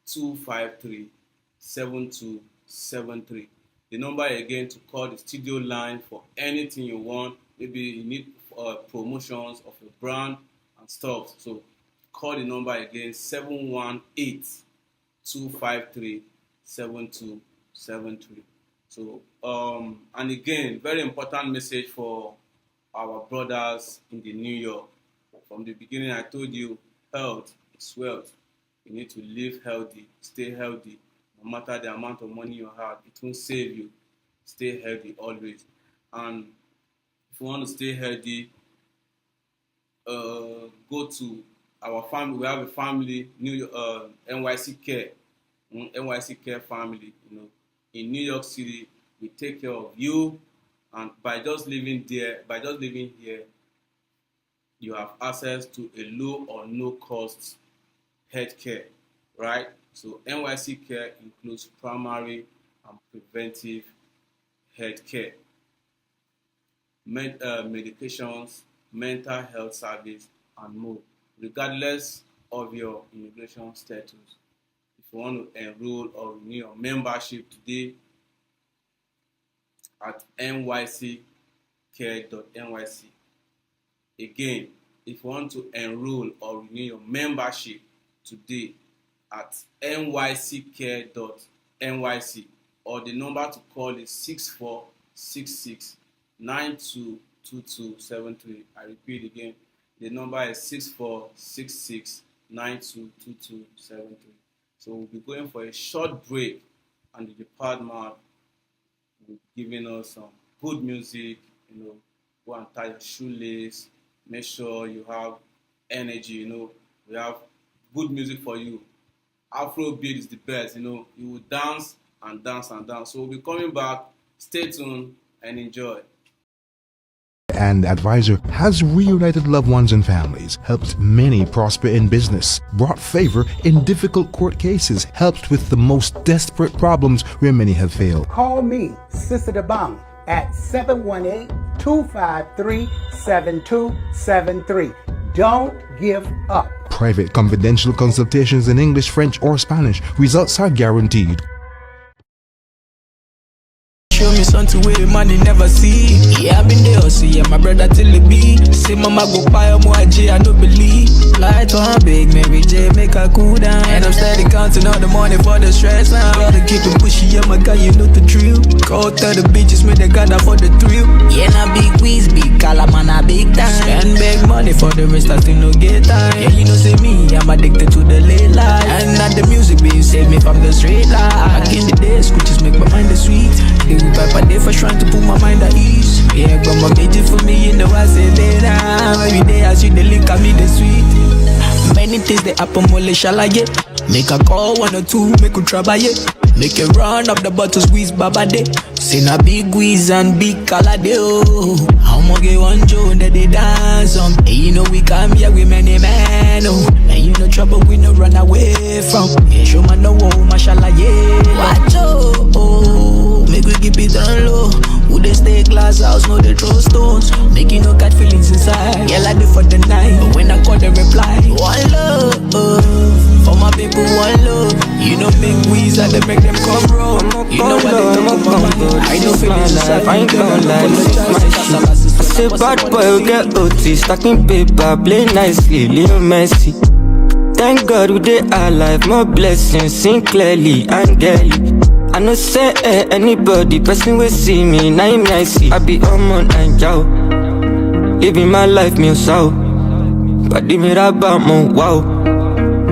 718-253-7273. The number again to call the studio line for anything you want. Maybe you need promotions of your brand and stuff. So call the number again, 253 7273. So, and again, very important message for our brothers in the New York. From the beginning, I told you, health is wealth. You need to live healthy, stay healthy. No matter the amount of money you have, it won't save you. Stay healthy always. And if you want to stay healthy, go to our family. We have a family, NYC Care, NYC Care family. In New York City, we take care of you, and by just living here, you have access to a low or no cost health care, right? So NYC Care includes primary and preventive health care, medications, mental health service, and more, regardless of your immigration status. If you want to enroll or renew your membership today at nyccare.nyc. Again, if you want to enroll or renew your membership today at nyccare.nyc, or the number to call is 6466 922273. I repeat again, the number is 6466 922273. So we'll be going for a short break, and the department will be giving us some good music. Go and tie your shoelace. Make sure you have energy. We have good music for you. Afrobeat is the best. You will dance and dance and dance. So we'll be coming back. Stay tuned and enjoy. And advisor has reunited loved ones and families, helped many prosper in business, brought favor in difficult court cases, helped with the most desperate problems where many have failed. Call me, Sister Dabang, at 718-253-7273. Don't give up. Private confidential consultations in English, French, or Spanish. Results are guaranteed. Show me something where money never see. Yeah, I've been there, see, yeah, my brother till it be. Say mama go buy a more J, I don't believe. Light on big, Mary J, make her cool down. And I'm steady counting all the money for the stress now. Gotta keep it pushy, yeah, my guy, you know the drill. Go tell the bitches, make they gather for the thrill. Yeah, na big whiz, big color, man, a big time. Spend big money for the rest, I still no get time. Yeah, you know, say me, I'm addicted to the late life. And not the music, baby, save me from the straight life. Back in the days, scooches make my mind the sweet. Papa day for trying to put my mind at ease. Yeah, but my major for me, you know I say later. Every day I see the link, I me the sweet. Many things they happen, mole shall I get. Make a call 1 or 2, make a try it. Make a run up the bottle, squeeze baba day. Say na big whiz and big color day. Oh, how much get one Joe that they dance on. Hey, you know we come here with many men. Oh, and you know trouble we no run away from. Yeah, show man no oh, mashallah yeah. Watch oh, make we keep it down low. Who they stay glass house, no they throw stones. Make you no catch feelings inside. Yeah, like for the night, but when I call they reply. One love, for my people, one love. You know big whiz and they make them come wrong. You know what they talk about. I know feelings inside. I ain't gonna lie, this is my shit. I say bad boy will get OT, stacking paper, play nicely, Leo Messi. Thank God we dey alive, more blessings, sing clearly and girly. I no say anybody, person will see me, now me I see. I be on and yow, living my life me so. But the me about my wow,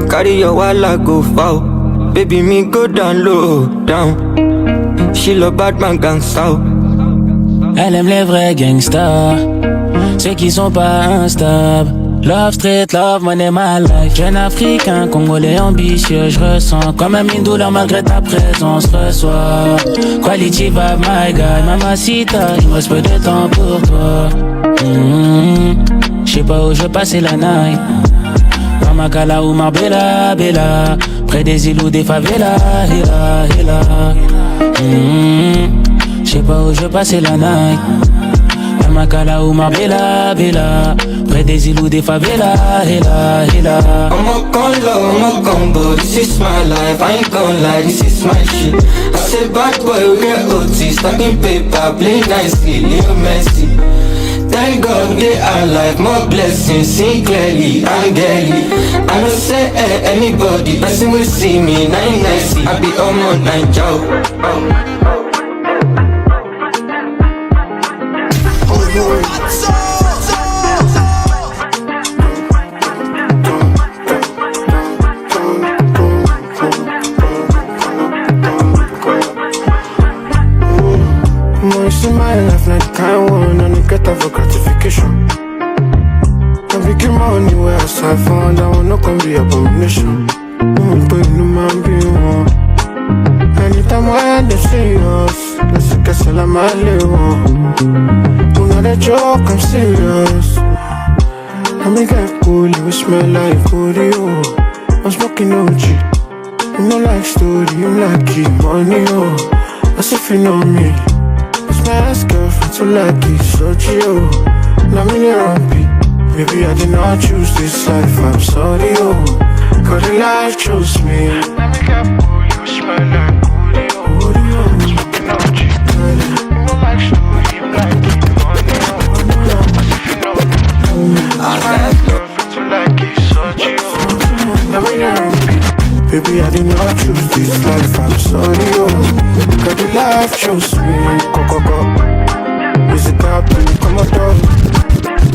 carry your walla go foul. Baby me go down low, down. She love bad man gangsta. Elle aime les vrais gangsters, ceux qui sont pas instables. Love street, love money, my life. Jeune africain, congolais ambitieux, je ressens comme un mine douleur malgré ta présence. Reçois quality vibe, my guy, mamacita, il me reste peu de temps pour toi. J'sais pas où je vais passer la night. Ramakala ou Marbella, Bella, près des îles ou des favelas, hila, hila. J'sais pas où je vais passer la night. Ramakala ou Marbella, Bella, près des îles ou des favelas, hila, hila. I'm a gun low, I'm a gumbo, this is my life, I ain't gon' lie, this is my shit. I say bad boy, we get OT, stacking paper, play nicely, Leo Messi. Thank God they are alive, more blessings, sing clearly and daily. I don't say anybody, person will see me, 990. I be on night job. In my life, like the kind one, and I get that for gratification. I be give money where I side for, that one not gonna be abomination. But you man be one. Anytime I had them serious, let's get a my little one. Not a joke, I'm serious. I make it cool, you smell like Oreo. I'm smoking OG. You know like story, you like it, money, oh. As if you know me. My ex-girlfriend too lucky, so chill. Now me near rumpy. Maybe I did not choose this life, I'm sorry, oh. Cause the life chose me. Now me get cool, you smell like Oreo. Smoking OG. You know like story, you like it, money, oh. As if you know me. My ex-girlfriend too lucky, so chill. Now me near rumpy. Baby, I did not choose this life, I'm sorry, oh. Cause the life chose me, go. Is it up and you come out of?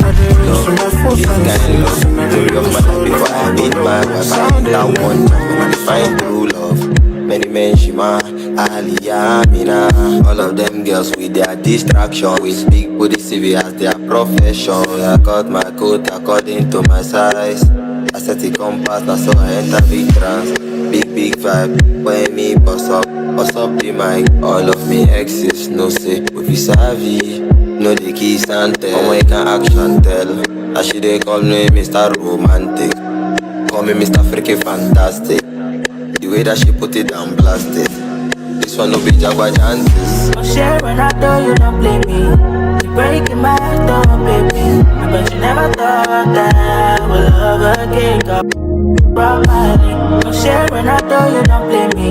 I did lose my force and six. And I did lose my before I meet my wife, I need that one when I find true love. Many men, Shima, Aliyah, Amina. All of them girls with their distraction. With big booty CV as their profession. I cut my coat according to my size. I set the compass, that's so I enter big trance. Big vibe, when me bust up the mic. All of me exes, no say, we be savvy. No the kiss and tell, when you can action tell. I should they call me Mr. Romantic. Call me Mr. Freaky Fantastic. The way that she put it down blasted. This one no be Jaguar chances. I'm sharing, I know you don't blame me. You're breaking my heart, oh baby. I bet you never thought that I would love again. Properly. I'm sharing, I know you don't blame me.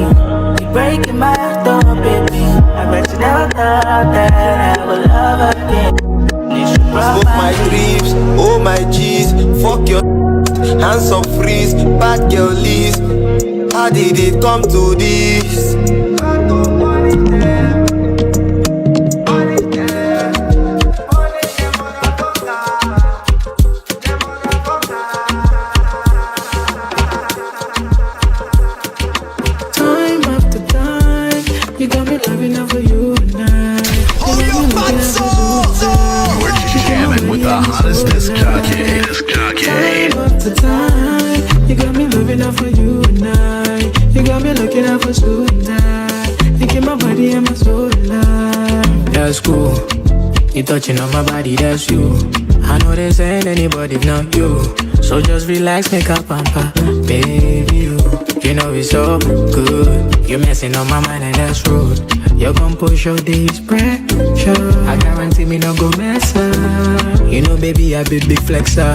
You're breaking my heart, oh baby. I bet you never thought that I would love again. Smoke my dreams, oh my G's. Fuck your hands up freeze, bad girl leaves. How did it come to this? You touching on my body, that's you. I know this ain't anybody if not you. So just relax, make up pamper, baby you know it's so good. You're messing on my mind and that's rude. Your composure days pressure. I guarantee me no go mess up. You know baby I be big flexer.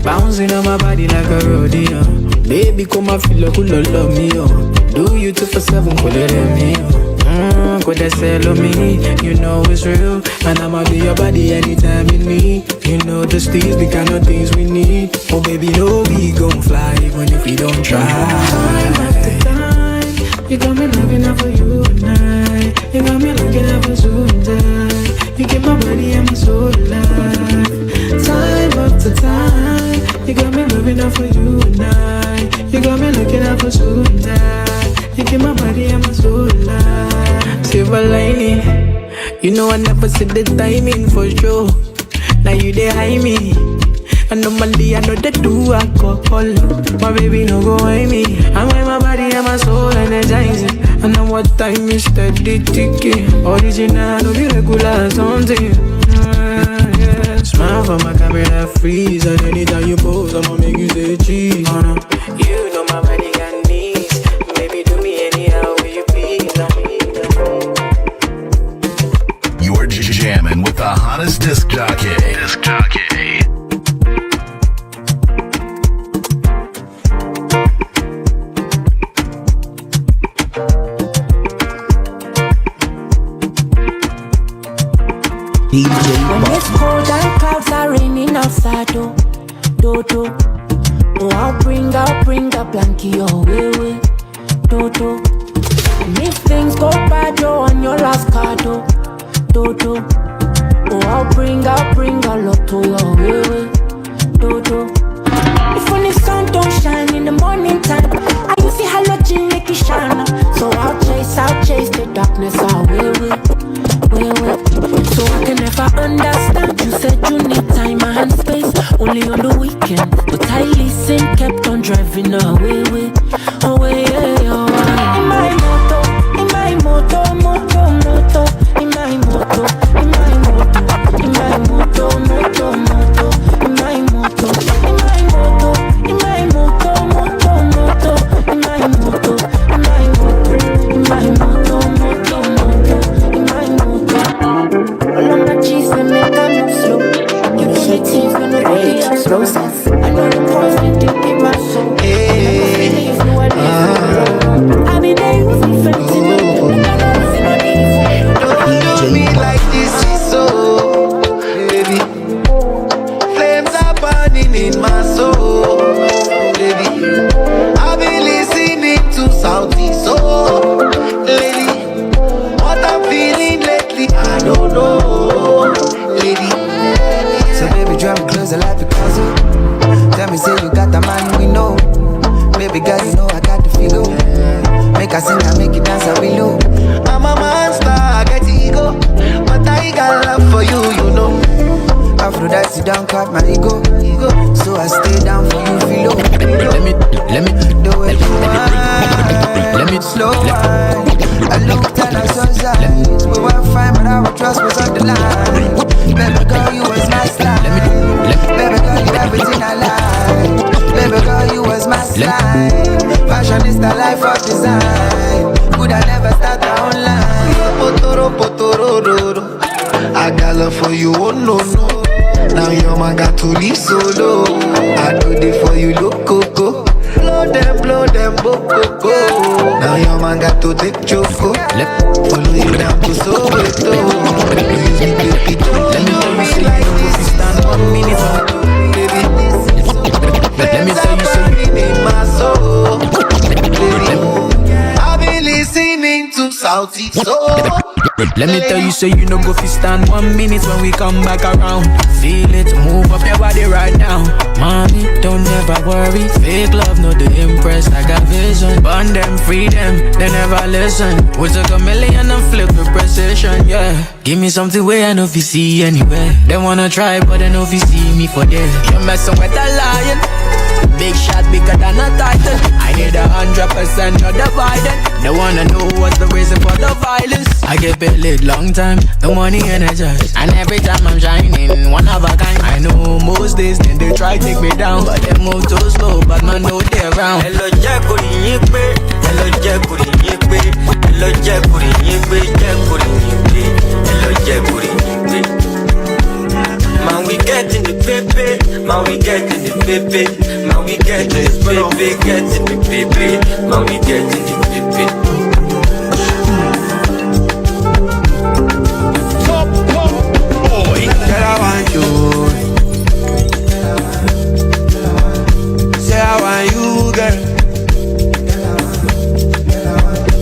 Bouncing on my body like a rodeo. Baby come and feel like you love me, oh. Do you 2-for-7, call it me, oh. Could they sell me? You know it's real. And I'ma be your body anytime you need. You know the steez, the kind of things we need. Oh baby, no, we gon' fly even if we don't try. Time after time, you got me loving up for you tonight. You got me looking up for soon time. You get my body and my soul alive. Time after time, you got me loving up for you tonight. You got me looking up for soon time. You get my body and my soul alive. Silver lining, you know I never see the timing for sure. Now you dey hide me. And normally I know they do alcohol. My baby no go hide me. I wear my body and my soul energizing. And now what time is steady ticking. Original, no be regular something. Yeah. Smile for my camera freeze. And anytime you pose, I'ma make you say cheese. Oh no, you know my body got needs. Baby do me anyhow will you please. You're jamming with the hottest disc jockey. When it's cold and clouds are raining outside, oh, oh, I'll bring a blankie your way, And if things go bad, oh, on your last card, oh, oh, I'll bring a lot to your way, If when the sun don't shine in the morning time, I use the halogen make it shine. So I'll chase the darkness away. So I can never understand. You said you need time and space, only on the weekend. But I listened, kept on driving away. In my moto, in my moto, in my moto, in my moto, in my moto, in my moto, in my moto, in my moto, in my moto, in my moto, in my moto, in my moto. All of my cheese they make a move slow. You know the team's gonna be explosive. I know the poison deep in my soul. I've been there with me fancy. Don't do me like this is so, baby. Flames are burning in my soul, baby. I've been listening to Southeast soul, lady. What I'm feeling lately, I don't know, lady. So baby, draw me closer like Picasso. Tell me, say you got the man we know. Baby girl, you know I got the feel. Make her sing and make it dance a below. I'm a monster, I get ego, but I got love for you, you know. Aphrodite don't cut my ego. So I stay down for you, feel low. Let me the way you want. Slow wine. I looked and I saw signs. We were fine, but our trust was on the line. Baby girl, you was my slime. Baby girl, you everything I like. Baby girl, you was my slime. Fashion is the life of design. Could I never start our own line? I got love for you, oh no. Now your man got to leave solo. I do it for you, look, go. Blow them, go. Now your man got to take choco. Follow you down to Soweto. Let me like this. stand 1 minute. Baby, Let me tell you something in my soul. Baby, I've been listening to Southeast soul. Let me tell you, so you know go fi stand 1 minute when we come back around. Feel it, move up your body right now. Mommy, don't ever worry. Fake love, no they impress. I got vision. Burn them, free them, they never listen. We took a million and flip the precision, yeah. Give me something where I know fi see anywhere. They wanna try, but they know fi see me for there. You're messing with a lion. Big shot bigger than a titan. I need 100%, you're divided. They wanna know what's the reason for the violence. I get paid long time, the money energized. And every time I'm shining, one of a kind. I know most days then they try to take me down, but they move too slow, but man know they're around. Hello, Jack, hello, Jack, hello, Jack, hello, Jack, man, we get in the pepe, man, we get in the pepe, man, we get in the pepe, get in the pepe, man, we get in the pepe. Girl, I want you. Say I want you, girl.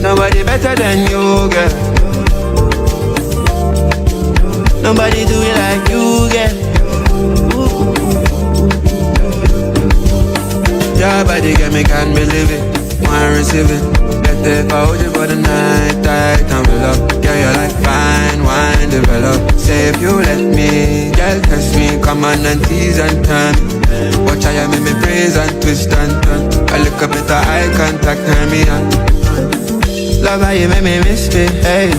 Nobody better than you, girl. Nobody do it like you, girl. Your body get me, can't believe it. Want receive it. Better if I hold you for the night, tight and fill up. Girl, you like fine wine, develop. Say if you let me, girl, test me. Come on and tease and turn. Watch how you make me praise and twist and turn. A little bit of eye contact, turn me on. Love how you make me miss me, hey.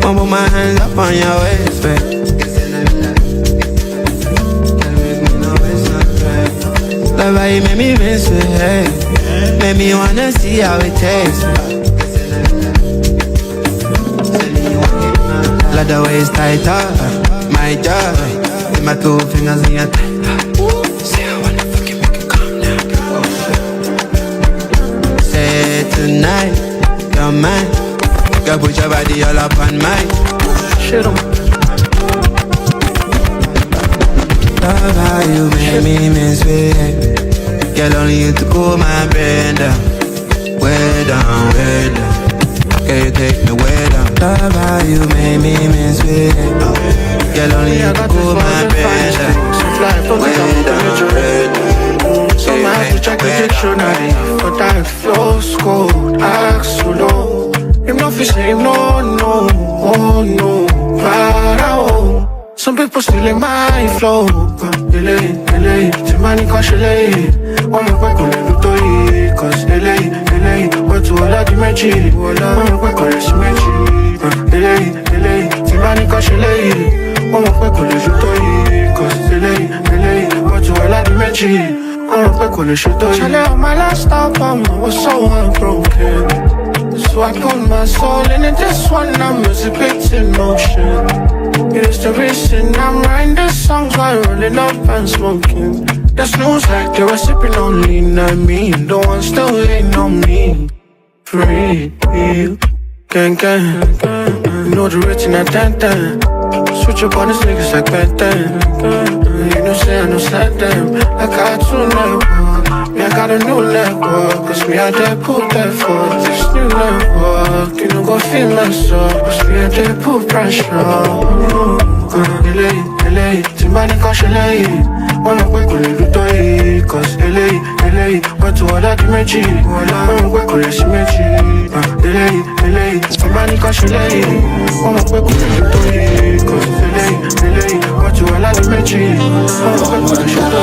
One put my hands up on your waist, babe. Love how you make me miss me, hey. Make me wanna see how it tastes. Love the way it's tighter, my jaw. With my 2 fingers in your thigh. Say I wanna fucking make it calm down. Say tonight, you're mine. Girl, put your body all up on mine. Shit on. Love how you make me misbehave. Girl, only you to cool my brain down. Way down, way down. Can you take me way down? Love how you make me misbehave. Girl, only you to cool my brain down. Way down, way down. So I have to check the dictionary for that flows cold. Ask so low. Him not fi say no, no, oh no, para. Some people still in my flow. Delay, the money can delay. One more quick on the toy, cause delay. What to all that dimension? One more quick on the symmetry. Delay, the money can delay. One more quick on the toy, cause delay. What to all that dimension? One more quick on the toy. Charlie, on my last album, I was so heartbroken. So I put my soul in it, this one I'm anticipating motion. It is the reason I'm writing these songs while rolling up and smoking. The snooze like they were sipping on lean, I mean, the ones still waiting on me. Free, gang. You know the written at 10. Switch up on these niggas like Ben 10. You know say I know slide them, like I too never. Me, I got a new network, cause me, I did put that for this new network. You know, go feel myself, cause me, I did put pressure. LA, Timbani can delay. One more quick, we do it, cause LA, what to all that dimension? One more quick, we symmetry. LA, Timbani can delay. One more quick, we do it, cause LA, what to all that dimension? One more quick, we do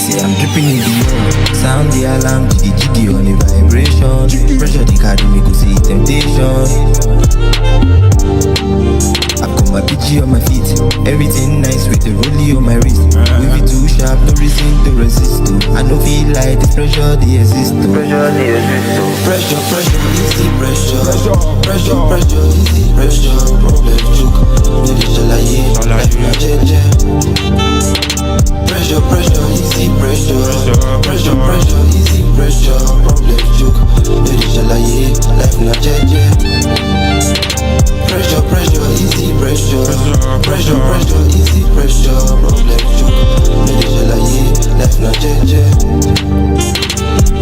See, I'm dripping in the air. Sound the alarm, jiggy on the vibration. Pressure the carry me go see temptation. I've got my PG on my feet. Everything nice with the rollie on my wrist. We be too sharp, no reason to resist. I don't feel like this pressure they exist. Pressure, easy pressure. Pressure, easy pressure. Problem joke. Need it shall I life my jeje. Pressure, easy pressure. Pressure, easy pressure. Problem joke. Need it shall I life my jeje. Pressure, easy pressure. Pressure, easy pressure. Problem joke. Need it shall I life my jeje.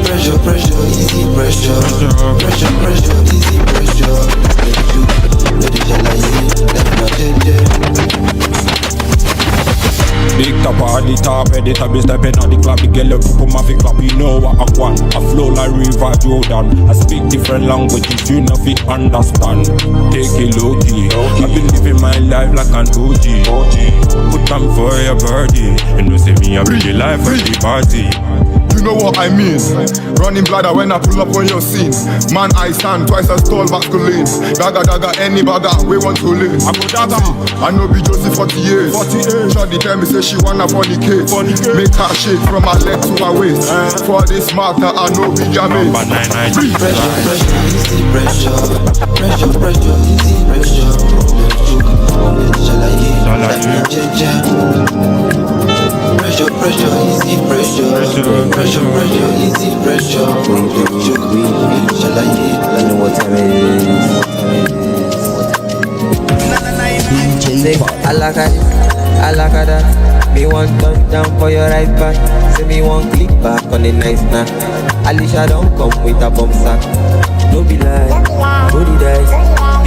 Pressure, easy pressure. Pressure, easy pressure. Problem joke. Need it shall I life my jeje. Big top on the top, edit I be stepping on the club. The girl up put my feet clap, you know what I want. I flow like River Jordan. I speak different languages, you know fit understand. Take it low key. I've been living my life like an OG. Put time for your birdie. You know say me I bring the life for the party. You know what I mean? Running bladder when I pull up on your scene. Man, I stand twice as tall, masculine. Dagger, any bagger, we want to live. I go dagger. I know be Josie 40 years. Shorty tell me say she wanna fornicate. Make her shake from her leg to her waist. For this matter, I know be jamming. Pressure, easy pressure. Pressure, easy pressure. Shall I get Pressure, easy pressure. Pressure, easy pressure. Shall I get? I know what time it is. Say, Alakada, me want touch down for your right back. Say me want click back on the nice snack. Alicia don't come with a bump sack. No be lie, no the dice.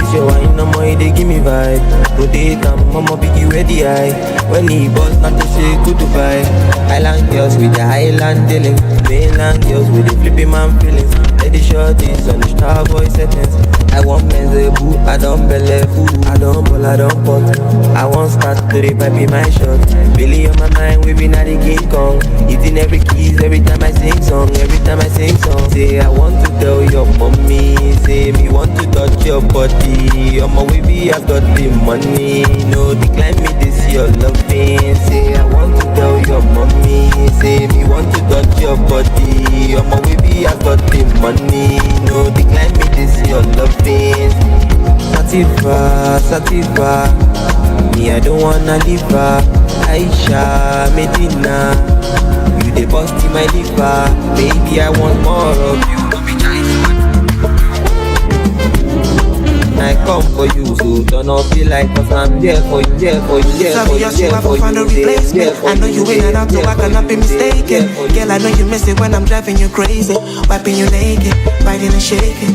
If you wine no more, they give me vibe. Rotate and mama biggie where the eye. When he bust not to say goodbye. Island girls with the highland dealing. Mainland girls with the flipping man feelings. Lady shorties on the star boy settings. I want men's boo, I don't believe fool. I don't ball, I don't pot. I want start to the pipe in my shot. Billy on my mind, we been at the King Kong. Eating every keys every time I sing song. Every time I sing song. Say I want to tell your mommy. Say me want to touch your body. On my way be I got the money. No decline me this your loving. Say I want to tell your mommy. Say me want to touch your body. On my way be I got the money. No decline me this your loving. Sativa, me I don't wanna leave her. Aisha, Medina, you they bust in my liver. Baby, I want more of you. Don't be trying I come for you, so don't not feel like cause I'm there for you, there for you, there for you, there for you, find a replacement. I know you in and out, so I cannot be mistaken. Girl, I know you miss it when I'm driving you crazy, wiping you naked, biting and shaking.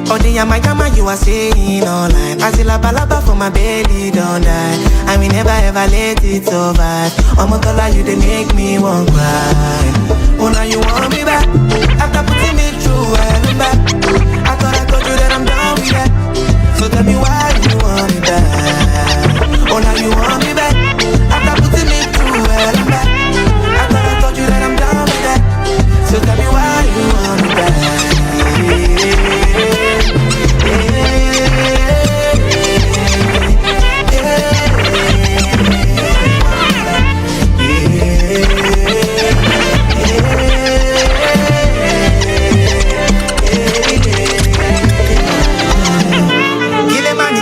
Oh, the yama you are saying online. I see la balaba for my belly, don't die. I will never ever let it survive. I'm gonna lie, you they make me want cry. Oh, now you want me back after putting me through hell and back. I thought I told you that I'm done with that. So tell me why you want me back. Oh, now you want me back after putting me through hell and back. I thought I told you that I'm done with that. So tell me why you want me back.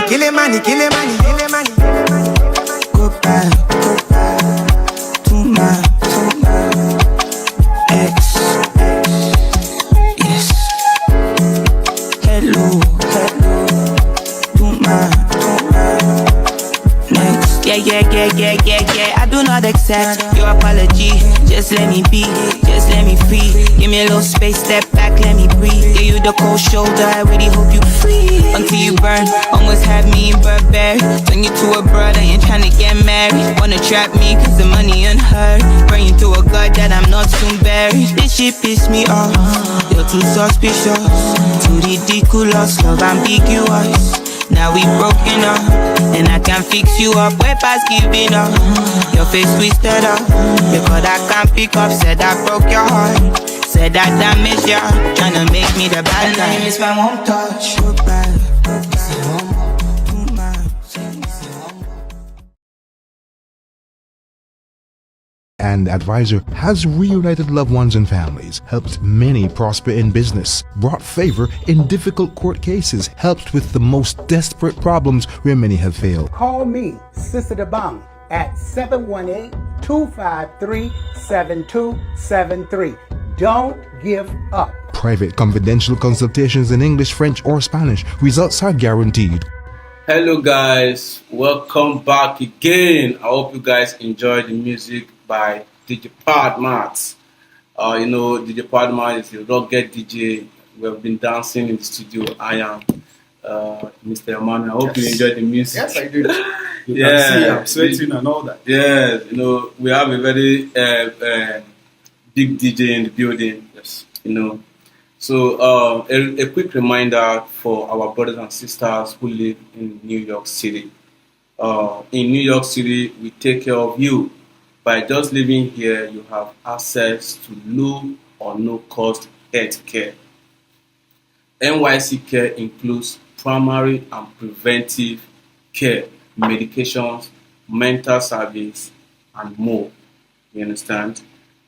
Kill it, money, kill it, money, kill it, money. Goodbye to my ex. Yes. Hello to my next. Yeah. I do not accept your apology. Just let me be, just let me free. Give me a little space, step back, let me breathe. Give you the cold shoulder, I really hope you free. Until you burn, almost had me in Burberry. Turn you to a brother, ain't tryna get married. Wanna trap me, cause the money unheard. Bring you to a god that I'm not soon buried. This shit piss me off, you're too suspicious. Too ridiculous, love ambiguous. Now we broken up, and I can fix you up. Way past giving up, your face twisted up. Because I can't pick up, said I broke your heart. Said I damaged you, tryna make me the bad guy. And it's my one touch. Goodbye. And advisor has reunited loved ones and families, helped many prosper in business, brought favor in difficult court cases, helped with the most desperate problems where many have failed. Call me, Sister Dabang, at 718-253-7273. Don't give up. Private confidential consultations in English, French, or Spanish. Results are guaranteed. Hello guys, welcome back again. I hope you guys enjoyed the music by DJ Padmat. DJ Padmat is a rugged DJ. We have been dancing in the studio. I am Mr. Emmanuel. I hope you enjoyed the music. Yes, I did. You can see I'm sweating and all that. Yes, we have a very big DJ in the building. Yes, So a quick reminder for our brothers and sisters who live in New York City. In New York City, we take care of you. By just living here, you have access to low or no cost health care. NYC care includes primary and preventive care, medications, mental service, and more. You understand?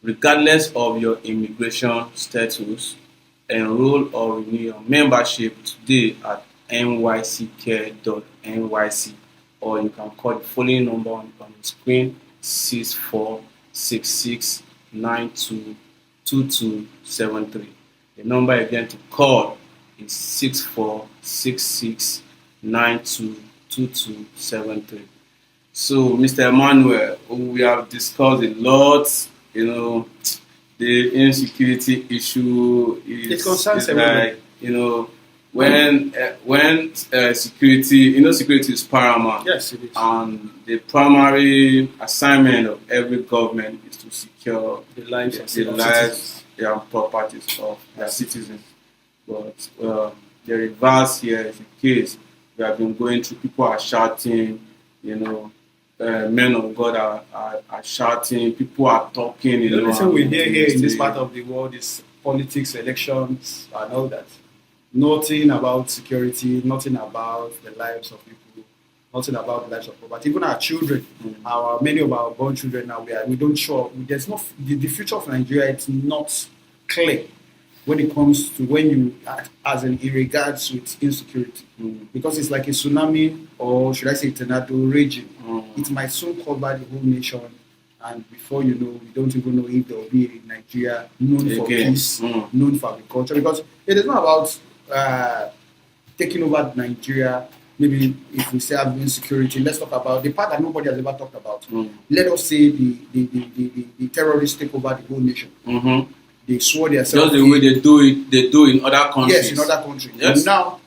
Regardless of your immigration status, enroll or renew your membership today at nyccare.nyc, or you can call the following number on the screen: 6466922273. The number again to call is 6466922273. So, Mr. Emmanuel, we have discussed a lot. The insecurity issue is, it concerns like, when security, security is paramount. Yes, it is. And the primary assignment of every government is to secure the lives and properties of their citizens. But the reverse here is the case. We have been going through, people are shouting, men of God are shouting, people are talking. The only thing we hear here in this part of the world is politics, elections, and all that. Nothing about security, nothing about the lives of people, nothing about the lives of property. Even our children, many of our born children now, we don't show. There's no the future of Nigeria. It's not clear when it comes to in regards with insecurity, because it's like a tsunami, or should I say tornado raging. It might soon cover the whole nation, and before you know, we don't even know if there will be a Nigeria known for Again. peace, known for agriculture, because it is not about taking over Nigeria. Maybe if we say have insecurity, let's talk about the part that nobody has ever talked about. Let us say the terrorists take over the whole nation. They swore themselves. Just the way they do in other countries. Yes, in other countries. Yes. And now,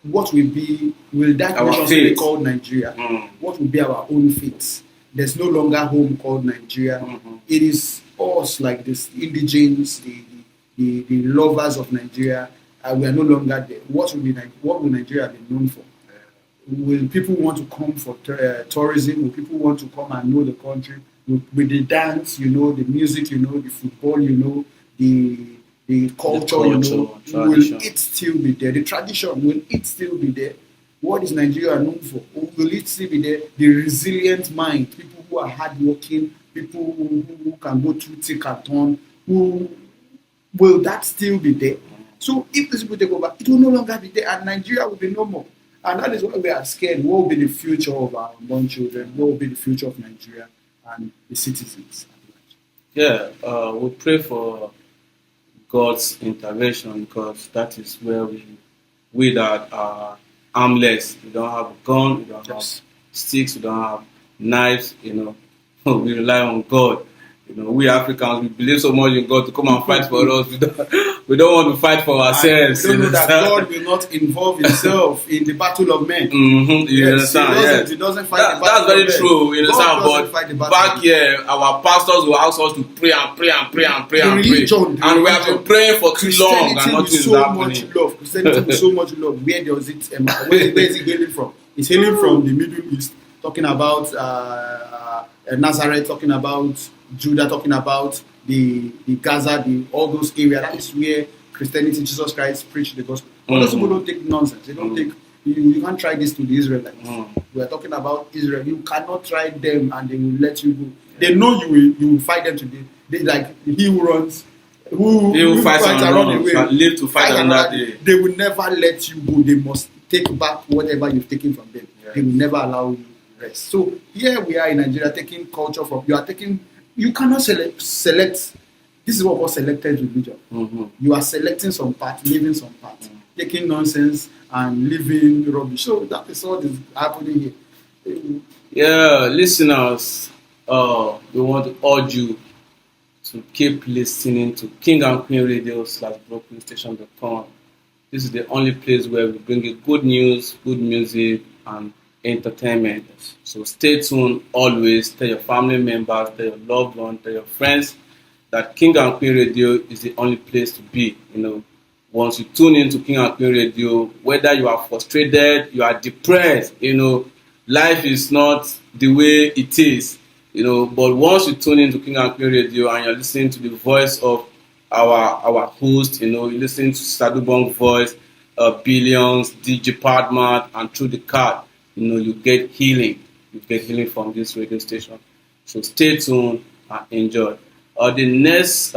what will that Our nation fate. be called Nigeria? What will be our own fate? There's no longer home called Nigeria. It is us, like this indigenes, the lovers of Nigeria. We are no longer there. What will Nigeria be known for? Will people want to come for tourism? Will people want to come and know the country? With the dance, the music, the football, the culture, tradition. will it still be there? The tradition, will it still be there? What is Nigeria known for? Will it still be there? The resilient mind, people who are hardworking, people who can go through thick and thin, will that still be there? So if these people take over, it will no longer be there, and Nigeria will be no more. And that is why we are scared. What will be the future of our unborn children? What will be the future of Nigeria and the citizens? Yeah, we pray for God's intervention, because that is where we that are armless. We don't have a gun, we don't have sticks, we don't have knives. We rely on God. We Africans, we believe so much in God to come and fight for us. We don't want to fight for ourselves. We don't know that God will not involve himself in the battle of men. You understand? He doesn't fight the battle That's very of men. true. You understand? God fight the But battle back here, our pastors will ask us to pray and pray and pray and pray and pray. Religion, And we have been praying for too long, and Christianity nothing with is so happening. much love. Christianity with so much love. Where is it hailing from? It's hailing from the Middle East, talking about Nazareth, talking about Judah, talking about the Gaza, all those areas. That is where Christianity, Jesus Christ preached the gospel. But those people don't take nonsense. They don't take. You can't try this to the Israelites. We are talking about Israel. You cannot try them, and they will let you go. They know you will fight them today. They like he who runs. Who fights and run away, live to fight another day. They will never let you go. They must take back whatever you've taken from them. Yes. They will never allow you rest. So here we are in Nigeria taking culture from you cannot select. This is what was selected religion. You are selecting some part, leaving some part, taking nonsense and leaving rubbish. So that is what is happening here. Yeah, listeners, we want to urge you to keep listening to King and Queen Radio /BrokenStation.com. This is the only place where we bring you good news, good music, and entertainment. So stay tuned always. Tell your family members, tell your loved ones, tell your friends that King and Queen Radio is the only place to be. Once you tune into King and Queen Radio, whether you are frustrated, you are depressed, life is not the way it is. But once you tune into King and Queen Radio and you're listening to the voice of our host, you listen to Sadubong's voice, Billions, DJ Padman, and through the card, you get healing. You get healing from this radio station. So stay tuned and enjoy. The next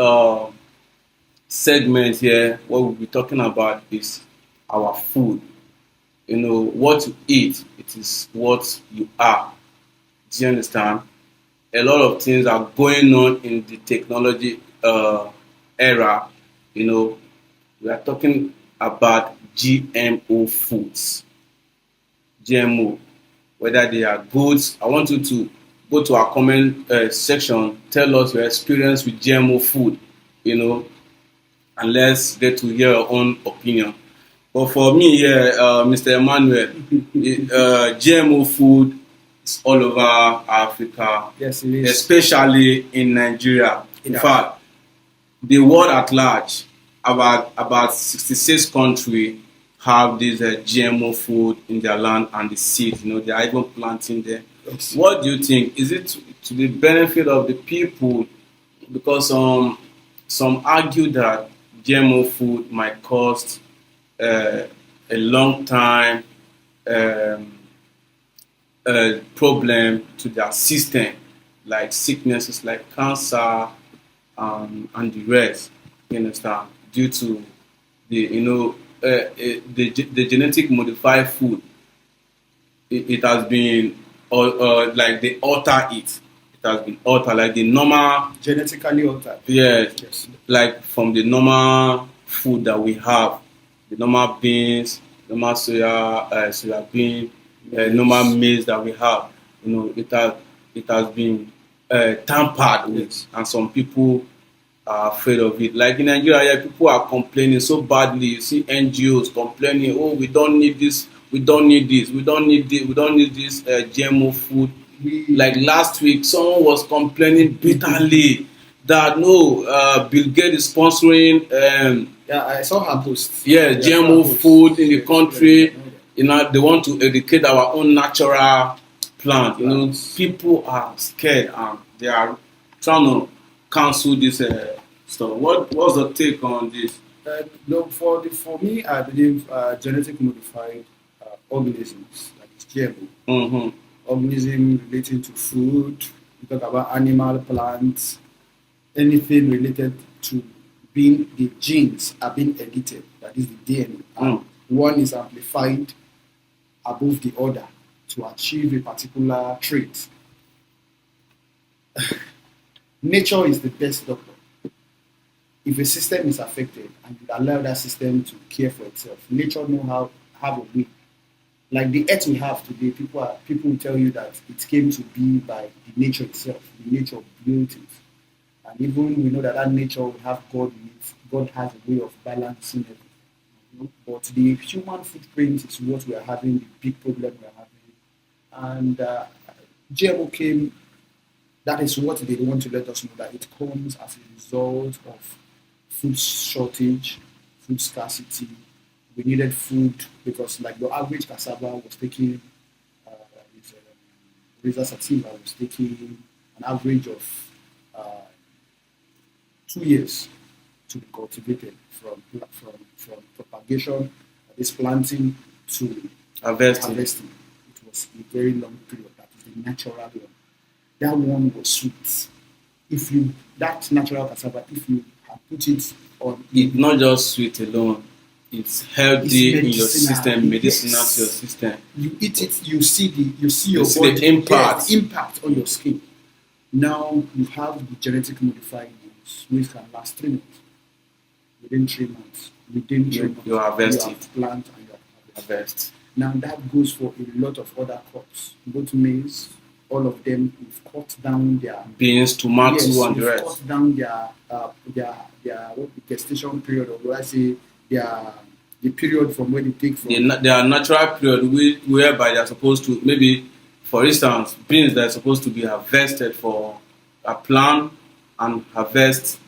segment here, what we'll be talking about is our food. What you eat, it is what you are. Do you understand? A lot of things are going on in the technology era. We are talking about GMO foods. GMO, whether they are goods. I want you to go to our comment section, tell us your experience with GMO food, and let's get to hear your own opinion. But for me here, Mr. Emmanuel, GMO food is all over Africa, yes, it is. Especially in Nigeria. In fact, the world at large, about 66 countries have this GMO food in their land and the seeds. They are even planting there. Yes. What do you think? Is it to the benefit of the people? Because some argue that GMO food might cost a long time problem to their system, like sicknesses like cancer and the rest. You understand? Due to the genetic modified food, it has been like they alter it. has been altered, like the normal, genetically altered. yes, like from the normal food that we have, the normal beans, normal soya bean, normal maize that we have. You know, it has been tampered with, and some people are afraid of it. Like in Nigeria, yeah, people are complaining so badly. You see NGOs complaining, oh, we don't need this, we don't need this, we don't need this, we don't need this GMO food. Like last week, someone was complaining bitterly that no, Bill Gates is sponsoring. Yeah, I saw her post. Yeah, GMO food in the country. You know, they want to educate our own natural plant. You know, people are scared and they are trying to cancel this stuff. What's the take on this? No, for me, I believe genetic modified organisms, like GMO, organism relating to food. We talk about animal, plants, anything related to being the genes are being edited. That is the DNA. And one is amplified above the other to achieve a particular trait. Nature is the best doctor. If a system is affected and you allow that system to care for itself, nature know how have a way. Like the earth we have today, people will tell you that it came to be by the nature itself. The nature built it. And even we know that nature will have God in it. God has a way of balancing everything. But the human footprint is what we are having, the big problem we are having. And GMO came, that is what they want to let us know, that it comes as a result of food shortage, food scarcity. We needed food because like the average cassava was taking, Reza Sativa was taking an average of 2 years to be cultivated from propagation, this planting to harvesting. It was a very long period. That is the natural one. That one was sweet. That natural cassava, if you have put it on, it's not just sweet alone. It's healthy in your system, medicinal to your system. You eat it, you see your body, the impact. The impact on your skin. Now you have the genetic modified ones, which can last 3 months. Within 3 months, you harvest you it. have plant and you have harvest. Now that goes for a lot of other crops, both maize. All of them, we've cut down their beans, tomato, and the rest. Cut down their gestation period, or do I say the period from when they take from their natural period, whereby they are supposed to, maybe for instance, beans that are supposed to be harvested for a plant and harvest.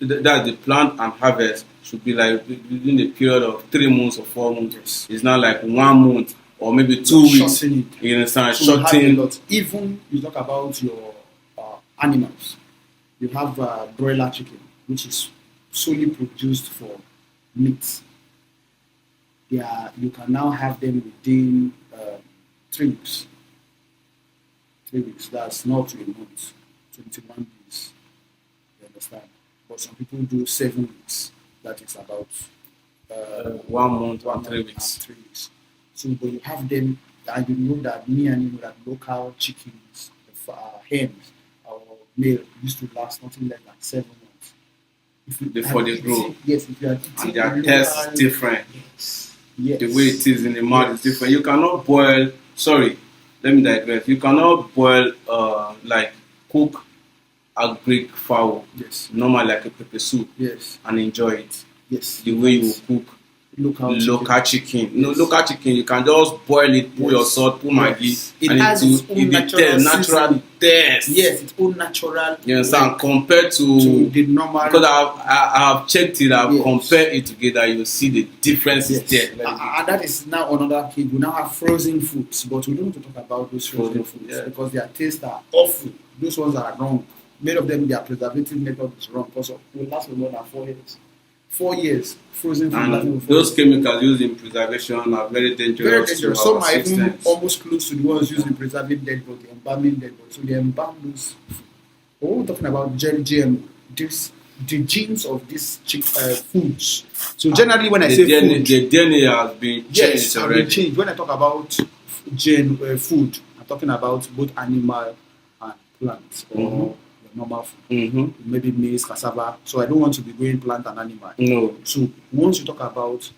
That the plant and harvest should be like within a period of 3 months or 4 months. Yes. It's not like 1 month or maybe 2 weeks. You understand? So shorting. Even you talk about your animals, you have broiler chicken, which is solely produced for meat. You can now have them within 3 weeks. 3 weeks. That's not 2 months. 21 days. You understand? But some people do 7 weeks. That is about 1 month and 3 weeks. 3 weeks. So, but you have them, and you know that local chickens, hens, or male used to last nothing less than 7 months. Before they grow. Yes, if you are eating, and their taste is different. Yes. The way it is in the mouth is different. You cannot boil. Sorry, let me digress. You cannot boil cook a Greek fowl. Yes. Normal like a pepper soup. Yes. And enjoy it. Yes. The way you cook local chicken. Yes. No, local chicken, you can just boil it, put your salt, put Maggi, it and has its own natural taste. Yes, its own natural. You understand? Compared to the normal. Because I have checked it, I've compared it together, you see the differences there. And that is now another thing. We now have frozen foods, but we don't want to talk about those frozen foods because their tastes are awful. Those ones are wrong. Many of them, their preservative method is wrong because it will last for more than 4 years. 4 years frozen food. And those chemicals used in preservation are very dangerous. Very dangerous. Some are even systems. almost close to the ones used in preserving dead body, embalming dead body. So they embalm those. But when we're talking about GMO, the genes of these foods. So generally, when I say DNA, food, the DNA has been changed already. Changed. When I talk about food, I'm talking about both animal and plant or your normal food. Maybe maize, cassava. So I don't want to be going plant and animal. No. So once you talk about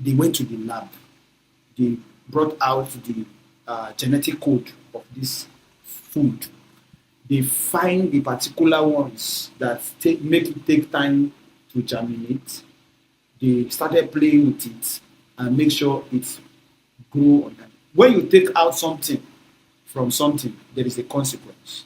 they went to the lab, they brought out the genetic code of this food. They find the particular ones that make it take time to germinate. They started playing with it and make sure it grow on them. When you take out something from something, there is a consequence.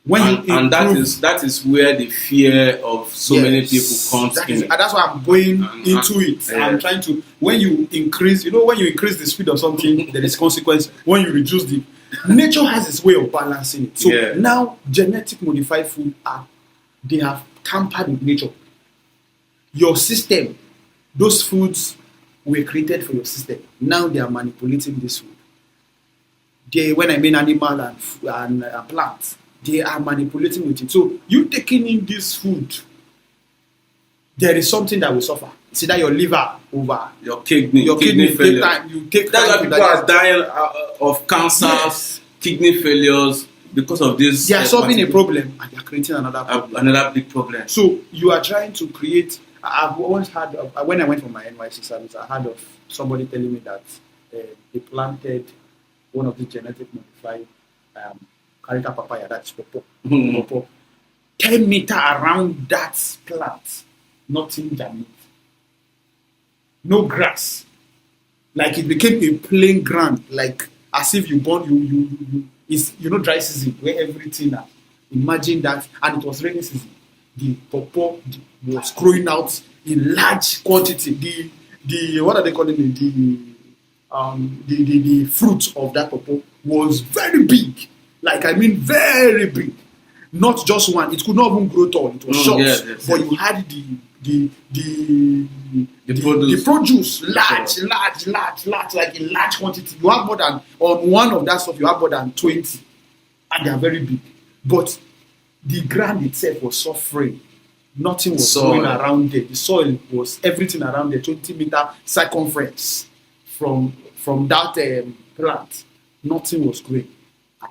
That is where the fear of so many people comes in. And that's why I'm going into it. Yeah. I'm trying to, when you increase the speed of something, there is consequence. When you reduce the, nature has its way of balancing it. So now genetic modified food they have tampered with nature. Your system, those foods were created for your system. Now they are manipulating this food. When I mean animal and plants, they are manipulating with it. So you taking in this food, there is something that will suffer. It's either your liver over your kidney failure. That's why people are dying of cancer, kidney failures because of this. They are solving a problem and they are creating another problem. Another big problem. So you are trying to create. I've always had, when I went for my NYC service, I heard of somebody telling me that they planted one of the genetic modified Carica papaya, that's pawpaw. 10 meters around that plant, nothing germinated. No grass. Like it became a plain ground, like as if you it's dry season where everything imagine that, and it was rainy season. The pawpaw was growing out in large quantity. The what are they calling it? The fruit of that pawpaw was very big. Like I mean very big. Not just one. It could not even grow tall. It was short. But you had the produce large, like in large quantity. You have more than, on one of that stuff, you have more than 20. And they are very big. But the ground itself was suffering. Nothing was growing around there. The soil was everything around there, 20-meter circumference from that plant. Nothing was growing.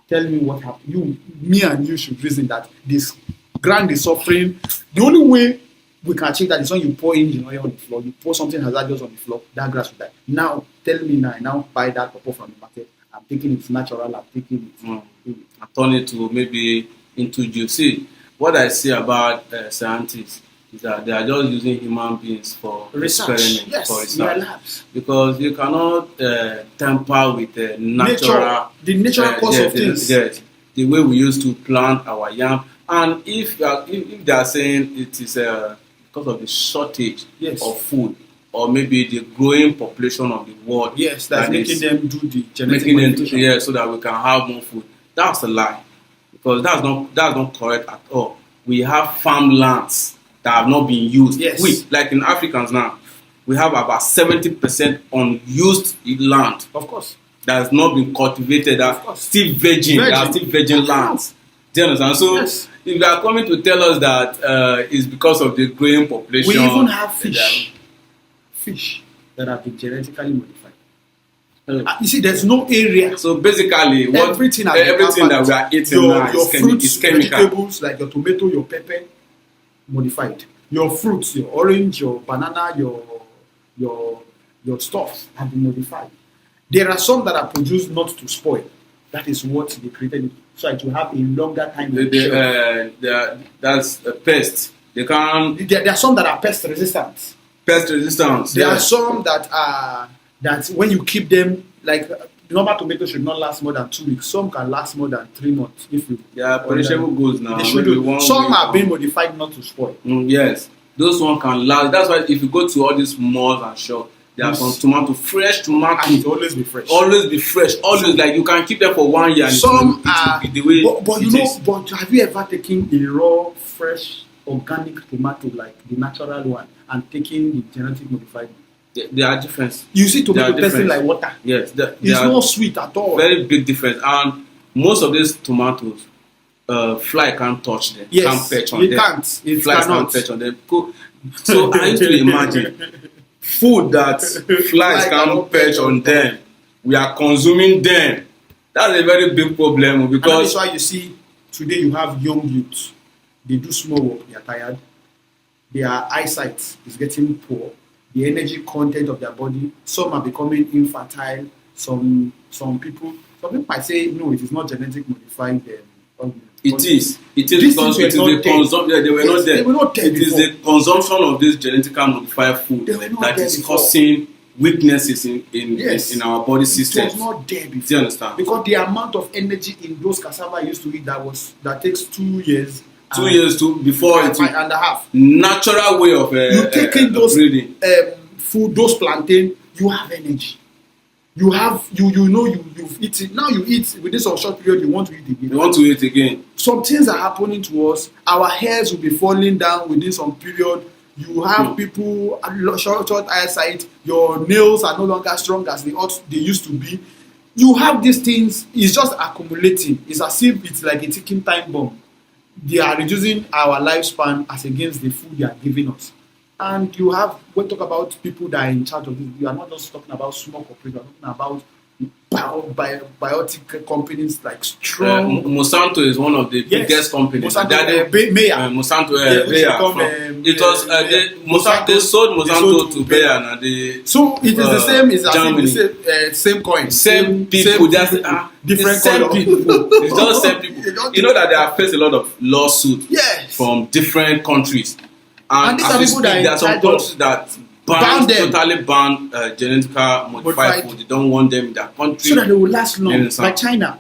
Tell me what happened. Me and you should reason that this ground is suffering. The only way we can achieve that is when you pour engine oil on the floor. You pour something hazardous on the floor, that grass will die. Now, tell me now, I now buy that pawpaw from the market. I'm taking it natural. I'm taking it. I turn it to maybe into juice. See, what I see about scientists is that they are just using human beings for research. For research. Because you cannot tamper with the natural, the natural cause of things. Yes, the way we used to plant our yam. And if they are saying it is because of the shortage of food, or maybe the growing population of the world, that's making them do the genetic modification. So that we can have more food. That's a lie, because that's not correct at all. We have farmlands that have not been used. Like in Africans now, we have about 70% unused land. Of course. That has not been cultivated. That's still virgin. They are still virgin lands. Do you understand? So if they are coming to tell us that it's because of the growing population. We even have fish that have been genetically modified. You see, there's no area. So basically, everything that we are eating now your fruits, vegetables like your tomato, your pepper, modified. Your fruits, your orange, your banana, your stuff have been modified. There are some that are produced not to spoil. That is what they created, so it will have a longer time. That's a pest. There are some that are pest resistant. There are some that when you keep them, like normal tomatoes should not last more than 2 weeks. Some can last more than 3 months. Perishable goods now. Some are being modified not to spoil. Yes, those ones can last. That's why if you go to all these malls and shops, there are some fresh tomato. And it will always be fresh. Always, like you can keep them for 1 year. And some are the way. But have you ever taken a raw, fresh, organic tomato like the natural one and taking the genetic modified one? They are different. You see tomato tasting like water. Yes, it's not sweet at all. Very big difference. And most of these tomatoes, fly can't touch them. Can't perch on them. Flies can't perch on them. So I used to imagine food that flies can't perch on them. We are consuming them. That's a very big problem And that because is why you see today you have young youths. They do small work, they are tired. Their eyesight is getting poor. The energy content of their body, some are becoming infertile. Some people might say no, it is not genetic modified. it is These because things it were is not the there. consumption. Yeah, they were Yes, not there. they were not there It is before. the consumption of this genetically modified food They were not that there is before. causing weaknesses in Yes. in our body It systems. was not there before. Do you understand? Because the amount of energy in those cassava I used to eat that takes 2 years. 2 years before it and a half. natural way of You take in those breathing. food, those plantain, you have energy. You have you've eaten. Now you eat within some short period. You want to eat again. You want to eat again. Some things are happening to us. Our hairs will be falling down within some period. You have people short eyesight. Your nails are no longer strong as they used to be. You have these things. It's just accumulating. It's as if it's like a ticking time bomb. They are reducing our lifespan as against the food they are giving us. And you have, when we talk about people that are in charge of this, we are not just talking about small corporations, we are talking about biotic companies like strong. Monsanto is one of the biggest companies. Monsanto, they sold Monsanto to Bayer. So it is the same. It's the same coin. Same people. Different same people. It's just same people. You know that they have faced a lot of lawsuits from different countries. And these are people that there are some countries that totally ban genetically modified food. They don't want them in their country. So that they will last long. Like China.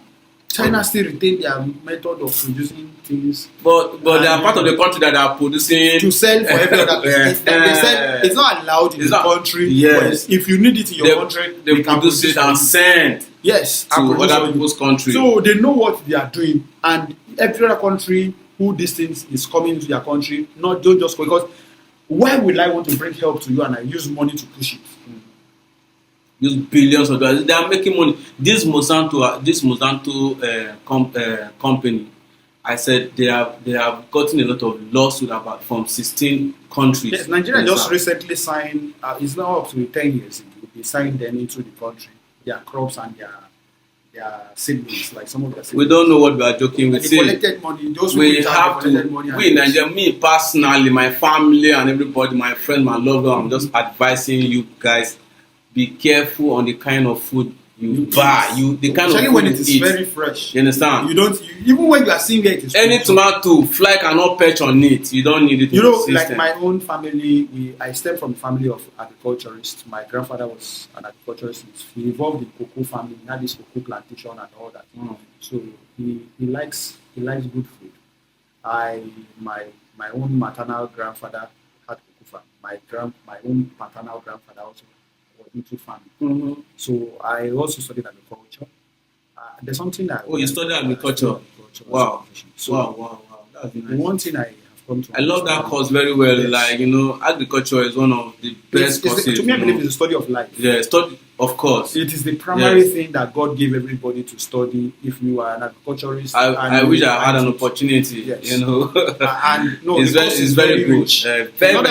China still retain their method of producing things. But they are part of the country that are producing to sell for every other place. It's not allowed in the country. Yes. If you need it in your country, they can produce it and send to other people's country. So they know what they are doing, and every other country who this thing is coming into their country, don't just because why would I want to bring help to you and I use money to push it? Use billions of dollars. They are making money. This Monsanto company, I said they have gotten a lot of lawsuits from 16 countries. Yes, Nigeria just recently signed. It's now up to 10 years ago. They signed them into the country, their crops and their seedlings, like some of their seedlings. We don't know what we are joking with. They collected money. Those we have to. We in Nigeria, me personally, my family and everybody, my friend, my loved one, I'm just advising you guys. Be careful on the kind of food you buy. The kind of food when it is eat. Very fresh. You understand? Even when you are seeing it is any tomato, fly cannot perch on it. You don't need it. Like my own family, I stem from a family of agriculturists. My grandfather was an agriculturist. He involved in cocoa farming. He had this cocoa plantation and all that. So he likes good food. My own maternal grandfather had cocoa farm. My own paternal grandfather also into farming. So I also studied agriculture. There's something that you studied agriculture. Wow. So Wow. That's nice. One thing I have come to I love that course very well. Yes. Like agriculture is one of the best courses. To me, I believe it's the study of life. Yeah, study, of course. It is the primary thing that God gave everybody to study. If you are an agriculturist, I wish I had an opportunity. Yes. And no, it's very good. Very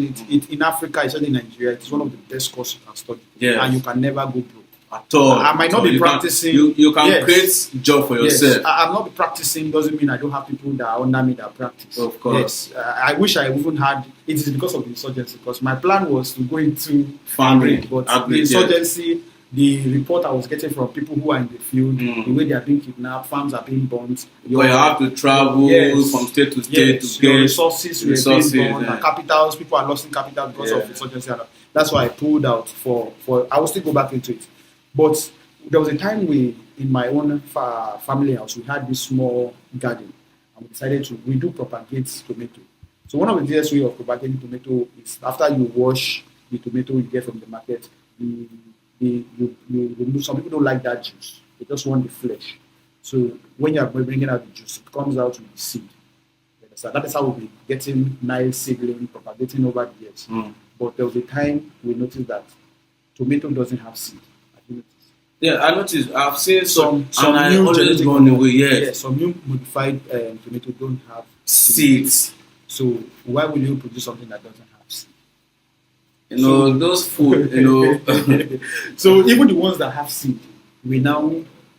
rich. In Africa, especially in Nigeria, it's one of the best courses you can study. Yes. And you can never go broke. At all. I might not be practicing. You can create job for yourself. I'm not practicing doesn't mean I don't have people that are under me that practice. Of course. Yes. I wish I even had. It is because of the insurgency. Because my plan was to go into farming, but the insurgency, the report I was getting from people who are in the field, the way they are being kidnapped, farms are being burnt. You have to travel from state to state to get resources were being burnt. And capitals, people are losing capital because of insurgency. That's why I pulled out for. I will still go back into it. But there was a time in my own family house, we had this small garden, and we decided we do propagate tomato. So one of the easiest way of propagating tomato is after you wash the tomato you get from the market, you remove. Some people don't like that juice; they just want the flesh. So when you are bringing out the juice, it comes out with the seed. So that is how we'll be getting nice seedling propagating over the years. But there was a time we noticed that tomato doesn't have seed. Yeah, I noticed. I've seen some new always gone away. Yes, some new modified tomato don't have seeds. So why will you produce something that doesn't have seeds? Those food. So even the ones that have seed, we now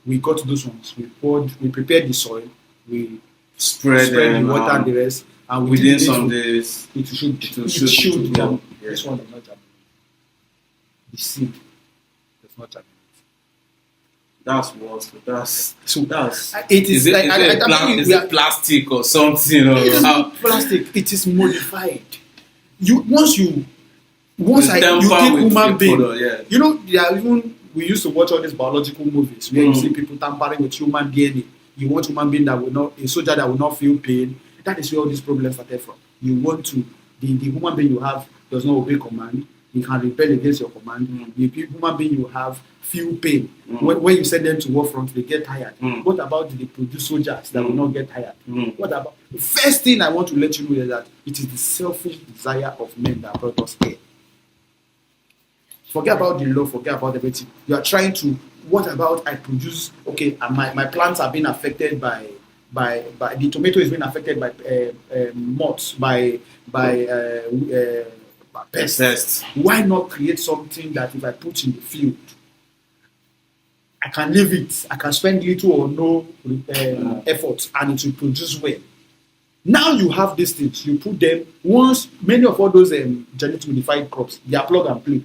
We got those ones. We prepared the soil. We Spread the them, water and the rest. And within some days, it should grow. germinate. Yeah. This one does not germinate. The seed does not germinate. That's what. That's it is like is it plastic or something? Or it is not plastic. It is modified. You take human being. Yeah. You know, we used to watch all these biological movies where you see people tampering with human DNA. You want human being a soldier that will not feel pain. That is where all these problems started from. You want to the human being you have does not obey command. He can rebel against your command. The human being you have feel pain. When you send them to war front, they get tired. What about the produced soldiers that will not get tired? What about the first thing I want to let you know is that it is the selfish desire of men that brought us here. Forget about the law, forget about everything. You are trying to, what about I produce, okay, and my plants are being affected by the tomato is being affected by moths, by pests. Why not create something that if I put in the field, I can leave it, I can spend little or no effort and it will produce well. Now you have these things, you put them, once many of all those genetically modified crops, they are plug and play.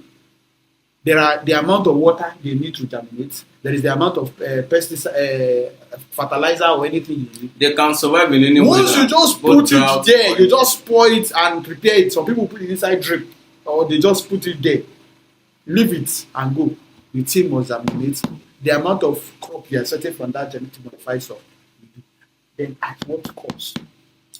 There are the amount of water they need to germinate. There is the amount of pesticide, fertilizer or anything you need. They can survive in any way. Once you just put it there, you just pour it and prepare it. Some people put it inside drip or they just put it there. Leave it and go. The thing must germinate. The amount of crop you are setting from that genetically modified stuff. Then at what cost?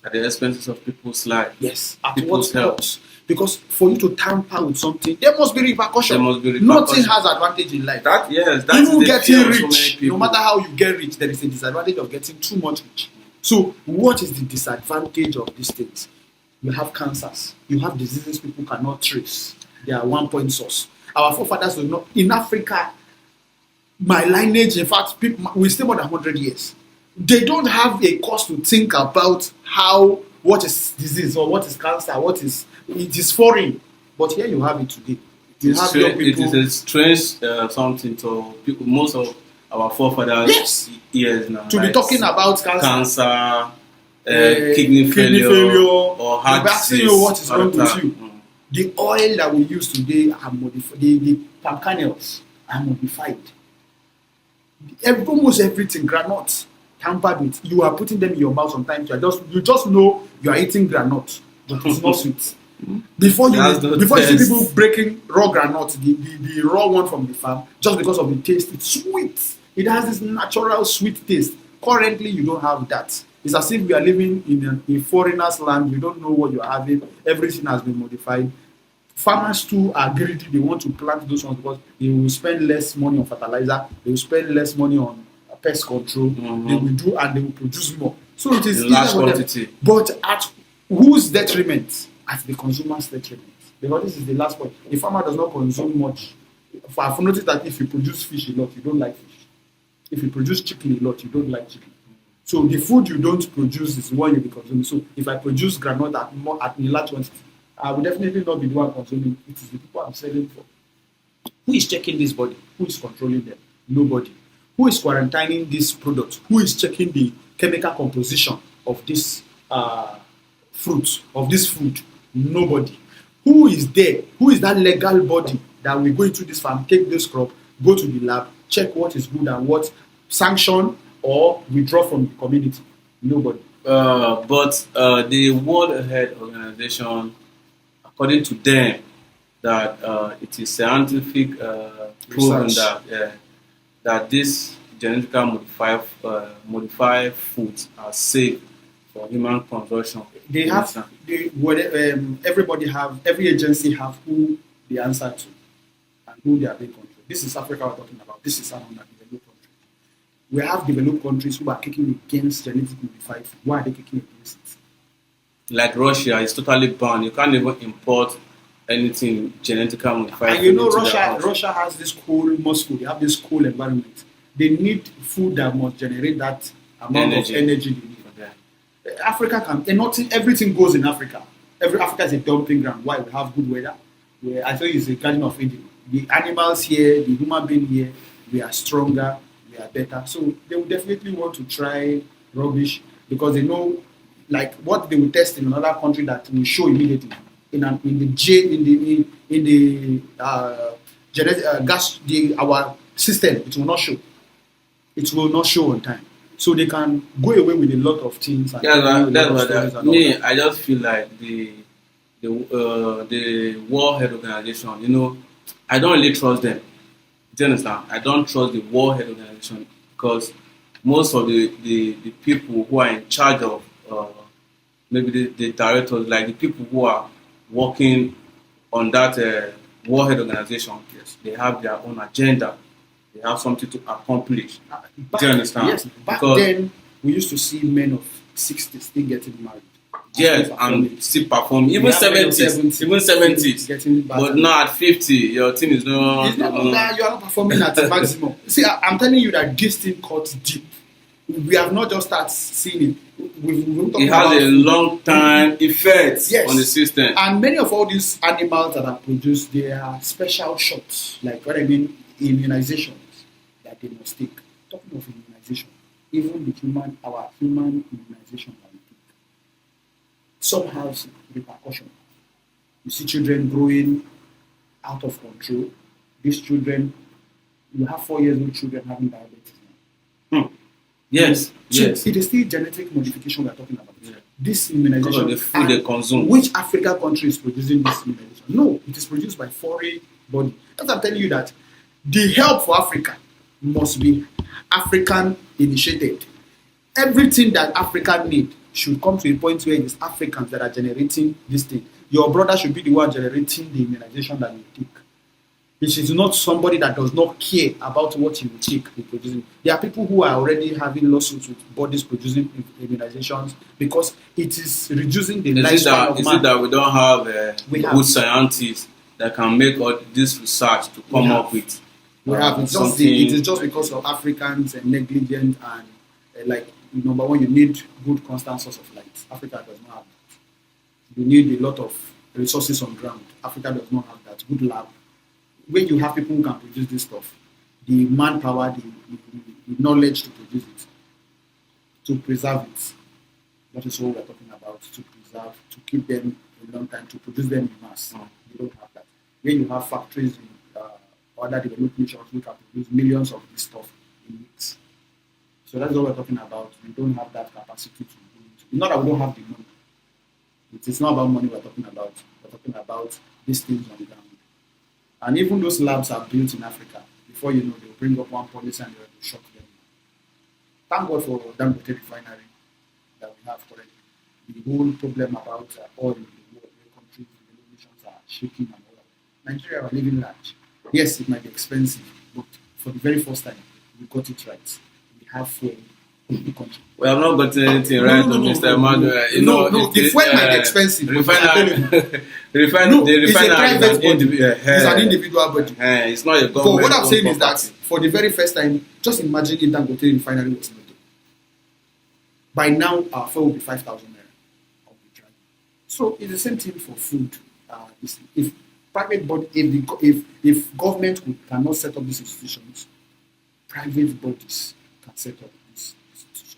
At the expenses of people's life. Yes, at what cost? Because for you to tamper with something, there must be repercussion. Nothing has advantage in life. Even getting rich, no matter how you get rich, there is a disadvantage of getting too much rich. So, what is the disadvantage of these things? You have cancers, you have diseases people cannot trace. They are one-point source. Our forefathers will not. In Africa, my lineage, in fact, we stay more than 100 years. They don't have a cause to think about what is disease or what is cancer, it is foreign. But here you have it today. It is a strange something to people. Most of our forefathers years now. To be talking about cancer, kidney failure or heart disease. You what is wrong with you. The oil that we use today are modified. The palm kernels are modified. Almost everything, granules, tampered with. You are putting them in your mouth sometimes. You just know you are eating granite, but it's not sweet. Before you see people breaking raw granite, the raw one from the farm, just because of the taste, it's sweet. It has this natural sweet taste. Currently, you don't have that. It's as if we are living in a foreigner's land. You don't know what you're having. Everything has been modified. Farmers too are greedy. They want to plant those ones because they will spend less money on fertilizer. They will spend less money on pest control. They will do and they will produce more. So it is large quantity. But at whose detriment? At the consumer's detriment. Because this is the last point. The farmer does not consume much. I've noticed that if you produce fish a lot, you don't like fish. If you produce chicken a lot, you don't like chicken. So the food you don't produce is what you'll be consuming. So if I produce granite at large quantity, I will definitely not be the one consuming. It is the people I'm selling for. Who is checking this body? Who is controlling them? Nobody. Who is quarantining this product? Who is checking the chemical composition of this fruit, of this food? Nobody. Who is there? Who is that legal body that will go into this farm, take this crop, go to the lab, check what is good and what, sanction or withdraw from the community? Nobody. But the World Health Organization, according to them, that it is scientific proven that this genetically modified foods are safe for human consumption. They have every agency have who they answer to and who they are being controlled. This is Africa we're talking about. This is an underdeveloped country. We have developed countries who are kicking against genetically modified food. Why are they kicking against it? Like Russia, it's totally banned. You can't even import anything genetically modified. And you know, Russia has this cool Moscow. They have this cool environment. They need food that must generate that amount of energy they need. Africa everything goes in Africa. Africa is a dumping ground. Why? We have good weather. I think it's a garden of Eden. The animals here, the human being here, we are stronger, we are better. So they will definitely want to try rubbish because they know like what they will test in another country that will show immediately in the gene in the gas our system, it will not show. It will not show on time. So they can go away with a lot of things. And that's what me. I just feel like the World Health Organization. You know, I don't really trust them. Do you understand? I don't trust the World Health Organization because most of the people who are in charge of maybe the directors, like the people who are working on that World Health Organization, yes, they have their own agenda. They have something to accomplish. Do you understand? Yes, back then we used to see men of 60 still getting married. Yes, and still perform. Even 70s, even 70s. But now at 50, your team is no. It's not that you are not performing at the maximum. See, I'm telling you that this thing cuts deep. We have not just started seeing it. It has a long time effect on the system. And many of all these animals that are produced, they are special shots. Like what I mean, immunizations that they must take. Talking of immunization, even our human immunization that we take, some have repercussions. You see children growing out of control. These children, you have 4-year-old children having diabetes now. Yes, so yes. It is still genetic modification we are talking about. Yeah. This immunization, the food they consume. Which African country is producing this immunization? No, it is produced by foreign body. Because I'm telling you that the help for Africa must be African initiated. Everything that Africa need should come to a point where it is Africans that are generating this thing. Your brother should be the one generating the immunization that you take. It is not somebody that does not care about what you will take producing. There are people who are already having lawsuits with bodies producing immunizations because it is reducing the lifespan of man. Is it that we don't have good scientists that can make all this research to come up with? We have. It is just because of Africans and negligent and like number one, you need good constant source of light. Africa does not have that. You need a lot of resources on ground. Africa does not have that. Good lab. When you have people who can produce this stuff, the manpower, the knowledge to produce it, to preserve it, that is what we are talking about, to preserve, to keep them a long time, to produce them in mass. You don't have that. When you have factories in other developed nations who can produce millions of this stuff in weeks. So that's what we're talking about. We don't have that capacity to do it. Not that we don't have the money. It's not about money we're talking about. We're talking about these things on the ground. And even those labs are built in Africa. Before you know, they'll bring up one policy and they'll shock them. Thank God for Dangote refinery that we have currently. The whole problem about oil in the world, where countries, the nations are shaking and all that. Nigeria are living large. Yes, it might be expensive, but for the very first time, we got it right. We have fuel in the country. We have not gotten anything right, Mr. Emmanuel. The fuel might be expensive. The refiner it's a private body. It's an individual body. It's not a government. But what I'm saying is that for the very first time, just imagine if Dangote refinery was not there. By now, our fuel will be 5,000 naira. So it's the same thing for food. If private body, if government cannot set up these institutions, private bodies can set up these institutions,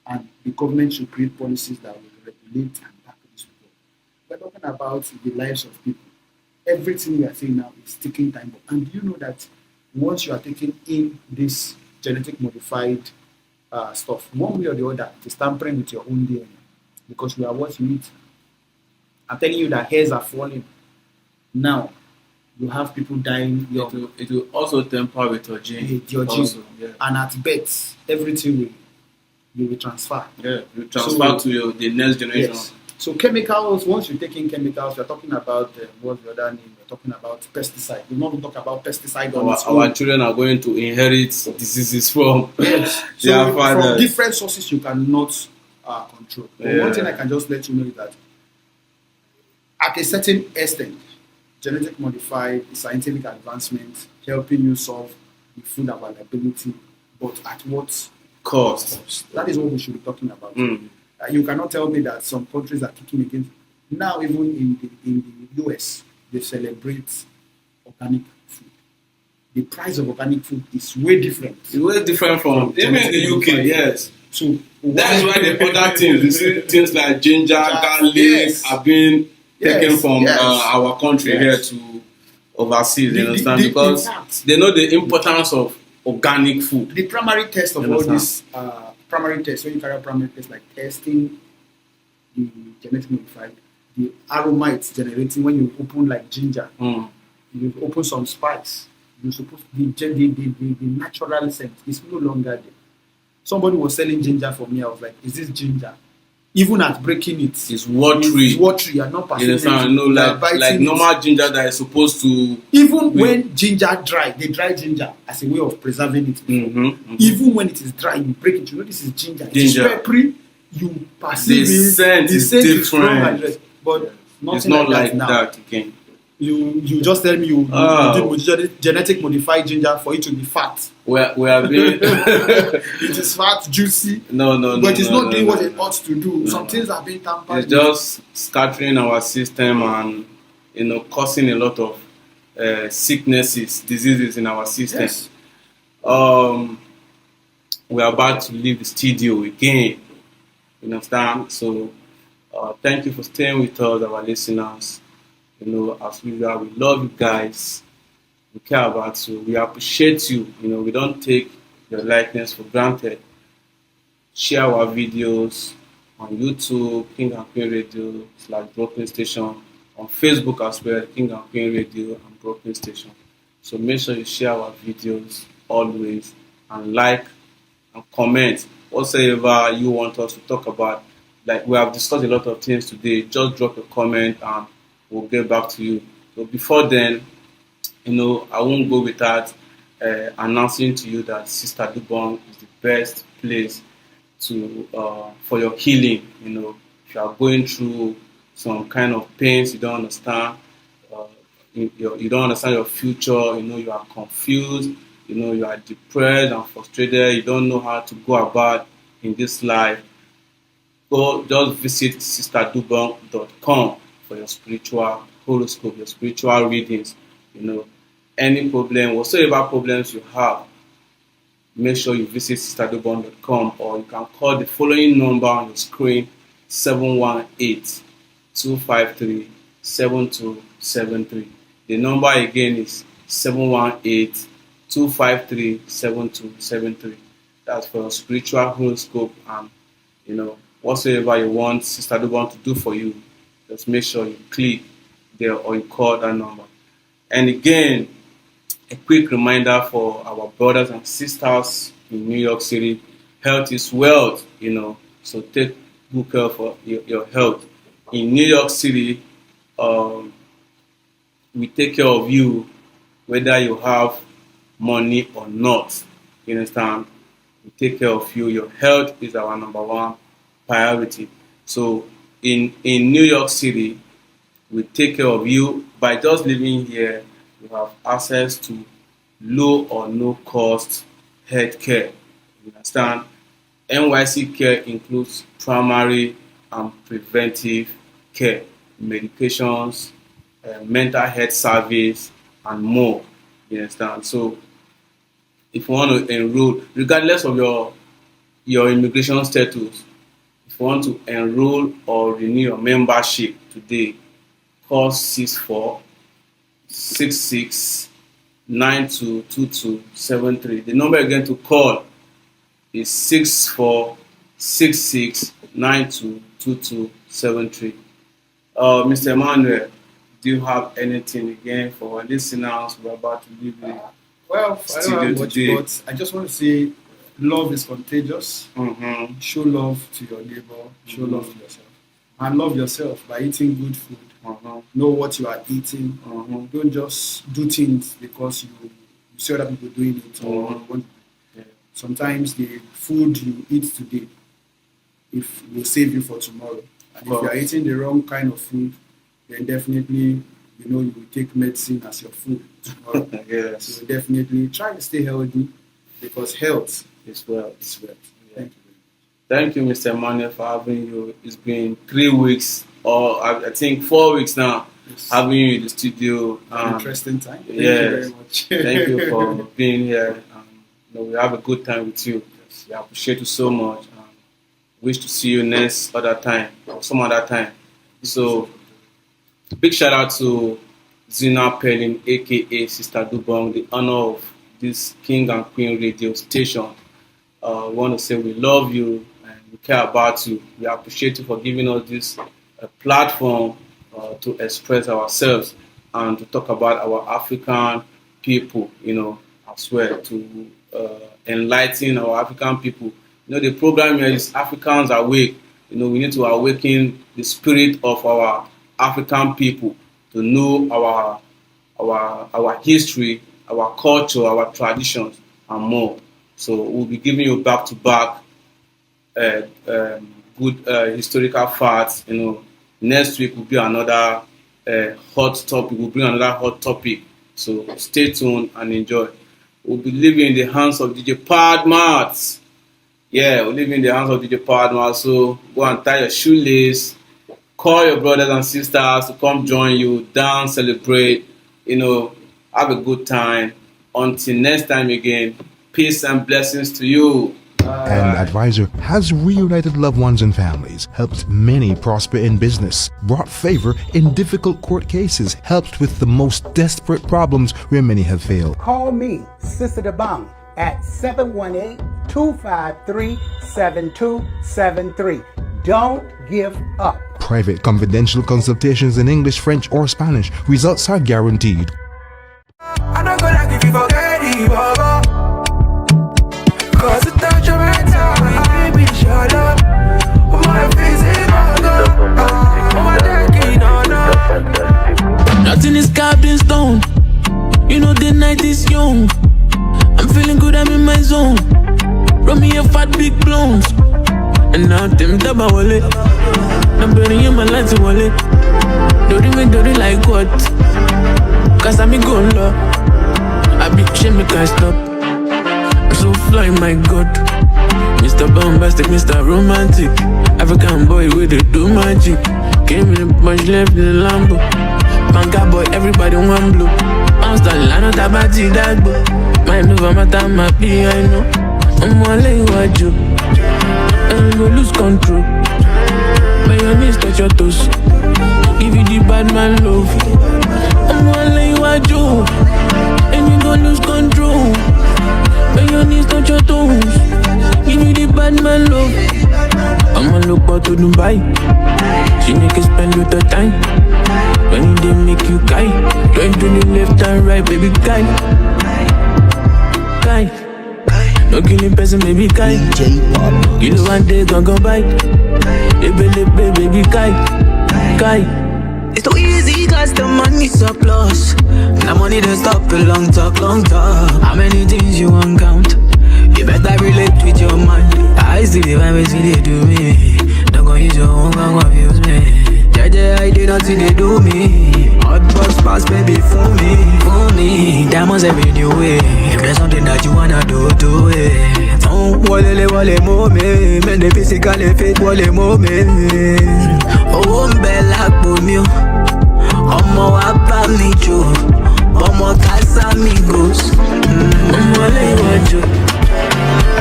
and the government should create policies that will regulate and tackle this problem. We're talking about the lives of people. Everything we are saying now is taking time. And do you know that once you are taking in this genetic modified stuff, one way or the other, it is tampering with your own DNA because we are what you eat. I'm telling you that hairs are falling. Now, you have people dying young. It will also temper with your gene. And at birth, everything will transfer. Yeah, you transfer to the next generation. Yes. So chemicals, once you take in chemicals, we're talking about, what's the other name? We're talking about pesticide. We're not talk about pesticide on its own. Our children are going to inherit diseases from yes. So from different sources you cannot control. But one thing I can just let you know is that at a certain extent, genetic modified scientific advancement helping you solve the food availability, but at what cost? That is what we should be talking about. You cannot tell me that some countries are kicking against. Now, even in the US, they celebrate organic food. the price of organic food is way different. It's way different from even in the UK. Yes. So that is why the other things, you see things like ginger, garlic, are being taken from our country here to overseas. You understand? Because they know the importance of organic food. The primary test of all this primary tests, when you carry out primary tests like testing the genetic modified, the aroma it's generating when you open like ginger, you open some spice, you're supposed the natural scent is no longer there. Somebody was selling ginger for me. I was like, is this ginger? Even at breaking it, it's watery. It's watery and not perceiving. No, like normal ginger that is supposed to. Even when ginger dry, they dry ginger as a way of preserving it. Even when it is dry, you break it. You know this is ginger. It is peppery. You perceive the scent is different. But it's not like that again. You just tell me you did genetic modified ginger for it to be fat. We are being it is fat, juicy. No. But it's not doing what it ought to do. Some things are being tampered. It's just scattering our system and causing a lot of sicknesses, diseases in our system. Yes. We are about to leave the studio again. You understand? So thank you for staying with us, our listeners. As usual, we love you guys. We care about you. We appreciate you. We don't take your likeness for granted. Share our videos on YouTube, King and Queen Radio / Brooklyn Station. On Facebook as well, King and Queen Radio and Brooklyn Station. So make sure you share our videos always and like and comment whatsoever you want us to talk about. Like we have discussed a lot of things today. Just drop a comment and we'll get back to you. So before then, I won't go without announcing to you that Sister Dubon is the best place for your healing. If you are going through some kind of pains you don't understand, you don't understand your future, you are confused, you are depressed and frustrated, you don't know how to go about in this life, just visit sisterdubon.com for your spiritual horoscope, your spiritual readings. Any problem, whatsoever problems you have, make sure you visit sisterdubon.com, or you can call the following number on the screen: 718-253-7273. The number again is 718-253-7273. That's for your spiritual horoscope, and whatsoever you want Sister Dubon to do for you, just make sure you click there or you call that number. And again, a quick reminder for our brothers and sisters in New York City: health is wealth, so take good care for your health. In New York City, we take care of you whether you have money or not. You understand? We take care of you. Your health is our number one priority. So in New York City, we take care of you. By just living here, you have access to low or no cost health care. You understand? NYC care includes primary and preventive care, medications, mental health service, and more. You understand? So if you want to enroll, regardless of your immigration status, if you want to enroll or renew your membership today, call 6466922273. The number again to call is 6466922273. Mr. Emmanuel, do you have anything again for our listeners? We're about to leave the Well, I don't have much, today. but I just want to say love is contagious. Show love to your neighbor. Show love to yourself. And love yourself by eating good food. Know what you are eating. Don't just do things because you see other people doing it. Or sometimes the food you eat today will save you for tomorrow. And if you are eating the wrong kind of food, then definitely you will take medicine as your food tomorrow. Yes. So definitely try to stay healthy, because health is wealth. It's wealth. Yeah. Thank you, Mr. Emmanuel, for having you. It's been 3 weeks, or I think 4 weeks now, having you in the studio. Interesting time. Thank yes, you very much. Thank you for being here. We have a good time with you. We appreciate you so much. Wish to see you next other time or some other time. So, big shout out to Zina Pelin, aka Sister Dubong, the honor of this King and Queen radio station. We want to say we love you and we care about you. We appreciate you for giving us this platform to express ourselves and to talk about our African people, as well, to enlighten our African people. The program here is Africans Awake. We need to awaken the spirit of our African people to know our history, our culture, our traditions, and more. So we'll be giving you back-to-back good historical facts. Next week will be another hot topic. We'll bring another hot topic. So stay tuned and enjoy. We'll be living in the hands of DJ Padmat. Yeah, we'll live in the hands of DJ Padmat. So go and tie your shoelace. Call your brothers and sisters to come join you, dance, celebrate, have a good time. Until next time again, peace and blessings to you. An advisor has reunited loved ones and families, helped many prosper in business, brought favor in difficult court cases, helped with the most desperate problems where many have failed. Call me, Sister Dabang, at 718-253-7273. Don't give up. Private confidential consultations in English, French, or Spanish. Results are guaranteed. I'm not gonna give you forget it, Baba. Cause the touch of my time, baby, shut up. My face is my decking on up. Nothing is carved in stone. The night is young. I'm feeling good, I'm in my zone. Roll me a fat big blonde. And now them taba wallet. I'm burning in my lights wallet. Dirty like what? Cause I'm in good love. I be shame me can't stop. I'm so fly, my God. Mr. Bombastic, Mr. Romantic. African boy with the do magic. Came in a bunch, left in the Lambo. Banka boy, everybody want blue. I'm still I know tabati that boy. My never matter, my P, I know. I'm gonna lay what you. And you go lose control. By your knees, touch your toes. Give you the bad man love. I'm gonna lay what you. And you go lose control. By your knees, touch your toes. Give you the bad man love. I'ma look out to Dubai. She make you spend with the time. When they make you guy. Going to the left and right, baby guy. Guy. No killing person, baby guy. You know one day gon' go by. Baby guy. Guy. It's too easy cause the money surplus. The money don't stop a long talk. How many things you won't count? You better relate with your mind. I see the vibe, see they do me. Don't go use your own, gon' confuse me. Yeah, I did not see they do me. Hot box pass, baby, fool me. Diamonds every new way. If there's something that you wanna do it. Don't wale mo me. Men the physically fit wale mo me. Oh, bella boom. Omo wapa mi jo. Omo casa amigos. Omo le wajo.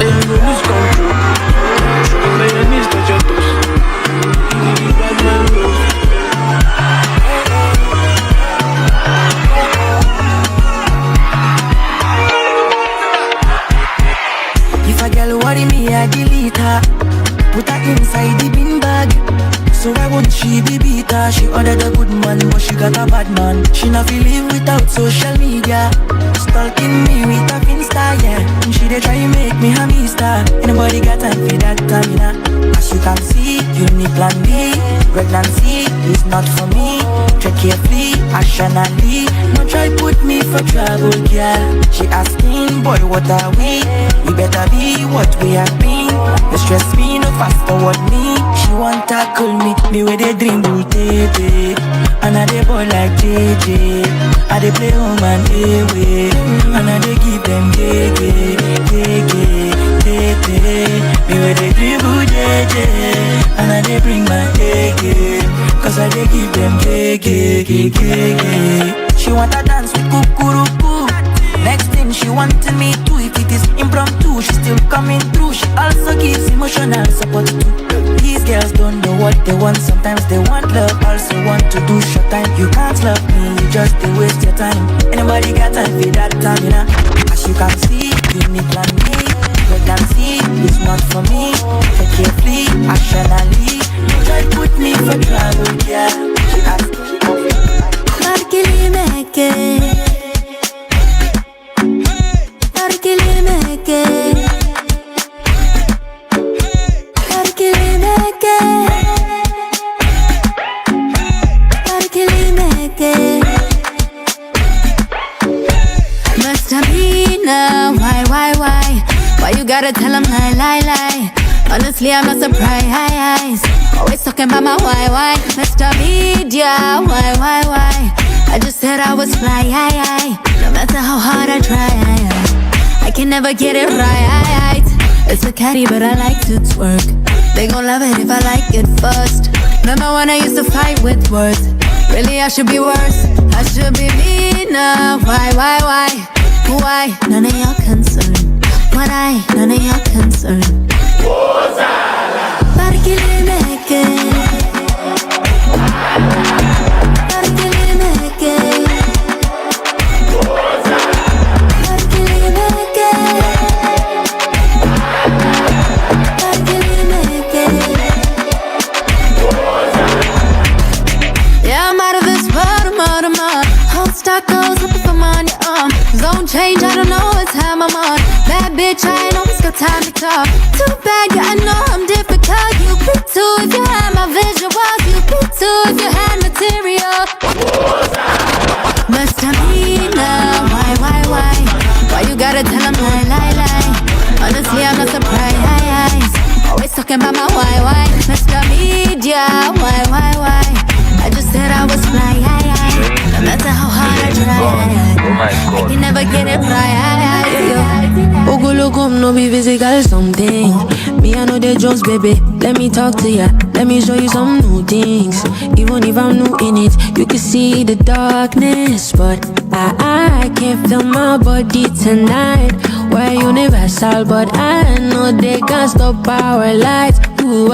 And you lose control. May your knees touch your toes. You bad man love. If a girl worry me, I delete her. Put her inside the bin bag. So why won't she be beater? She ordered a good man, but she got a bad man. She not feel live without social media. Stalking me with a Finsta, yeah. And she dey try make me a mister. Anybody got time for that stamina? As you can see, you need plan B. Pregnancy is not for me. Tread carefully, rationally. No try put me for trouble, girl. She asking, boy, what are we? We better be what we have been. They stress me, no fast forward me. She want tackle me with a dream bull baby. And I dey boy like JJ. I dey play home and away. And I dey give them gege. Me with a dream bull JJ. And I dey bring my gege. Cause I dey give them gege. She want to dance with kukuruku. Next thing she wanted me to, if it is impromptu, she still coming through. She also gives emotional support too. These girls don't know what they want. Sometimes they want love, also want to do short time. You can't love me, you just they waste your time. Anybody got time for that time, you know? As you can see, you need plan B. Pregnancy is not for me. Take carefully, actionally. You try put me for trouble, yeah. She asked Why you gotta tell him lie? Honestly, I'm not surprised. Always talking about my why. Mr. Media, why? I just said I was fly, no matter how hard I try, I can never get it right. It's a caddy, but I like to twerk. They gon' love it if I like it first. Remember when I used to fight with words? Really, I should be worse. I should be meaner. Why? Why? None of your concern. What none of your concern. Yeah, I'm out of this world, I'm out. Hold stock goes up if I'm on your arm. Zone change, I don't know what time I'm on. Bad bitch, I ain't always got time to talk. Too bad, yeah, I know I'm difficult. You be too if you had my visuals. You be too if you had material. Must I be now? Why you gotta tell him lie? Honestly, I'm not surprised. Always talking about my why. Mr. Media, why? I just said I was fly, no matter how hard I try, I can never get it right. Ogolokum no be physical something. Me I know the Jones, baby. Let me talk to ya. Let me show you some new things. Even if I'm new in it, you can see the darkness, but I can't feel my body tonight. We're universal, but I know they can't stop our lights. Ooh,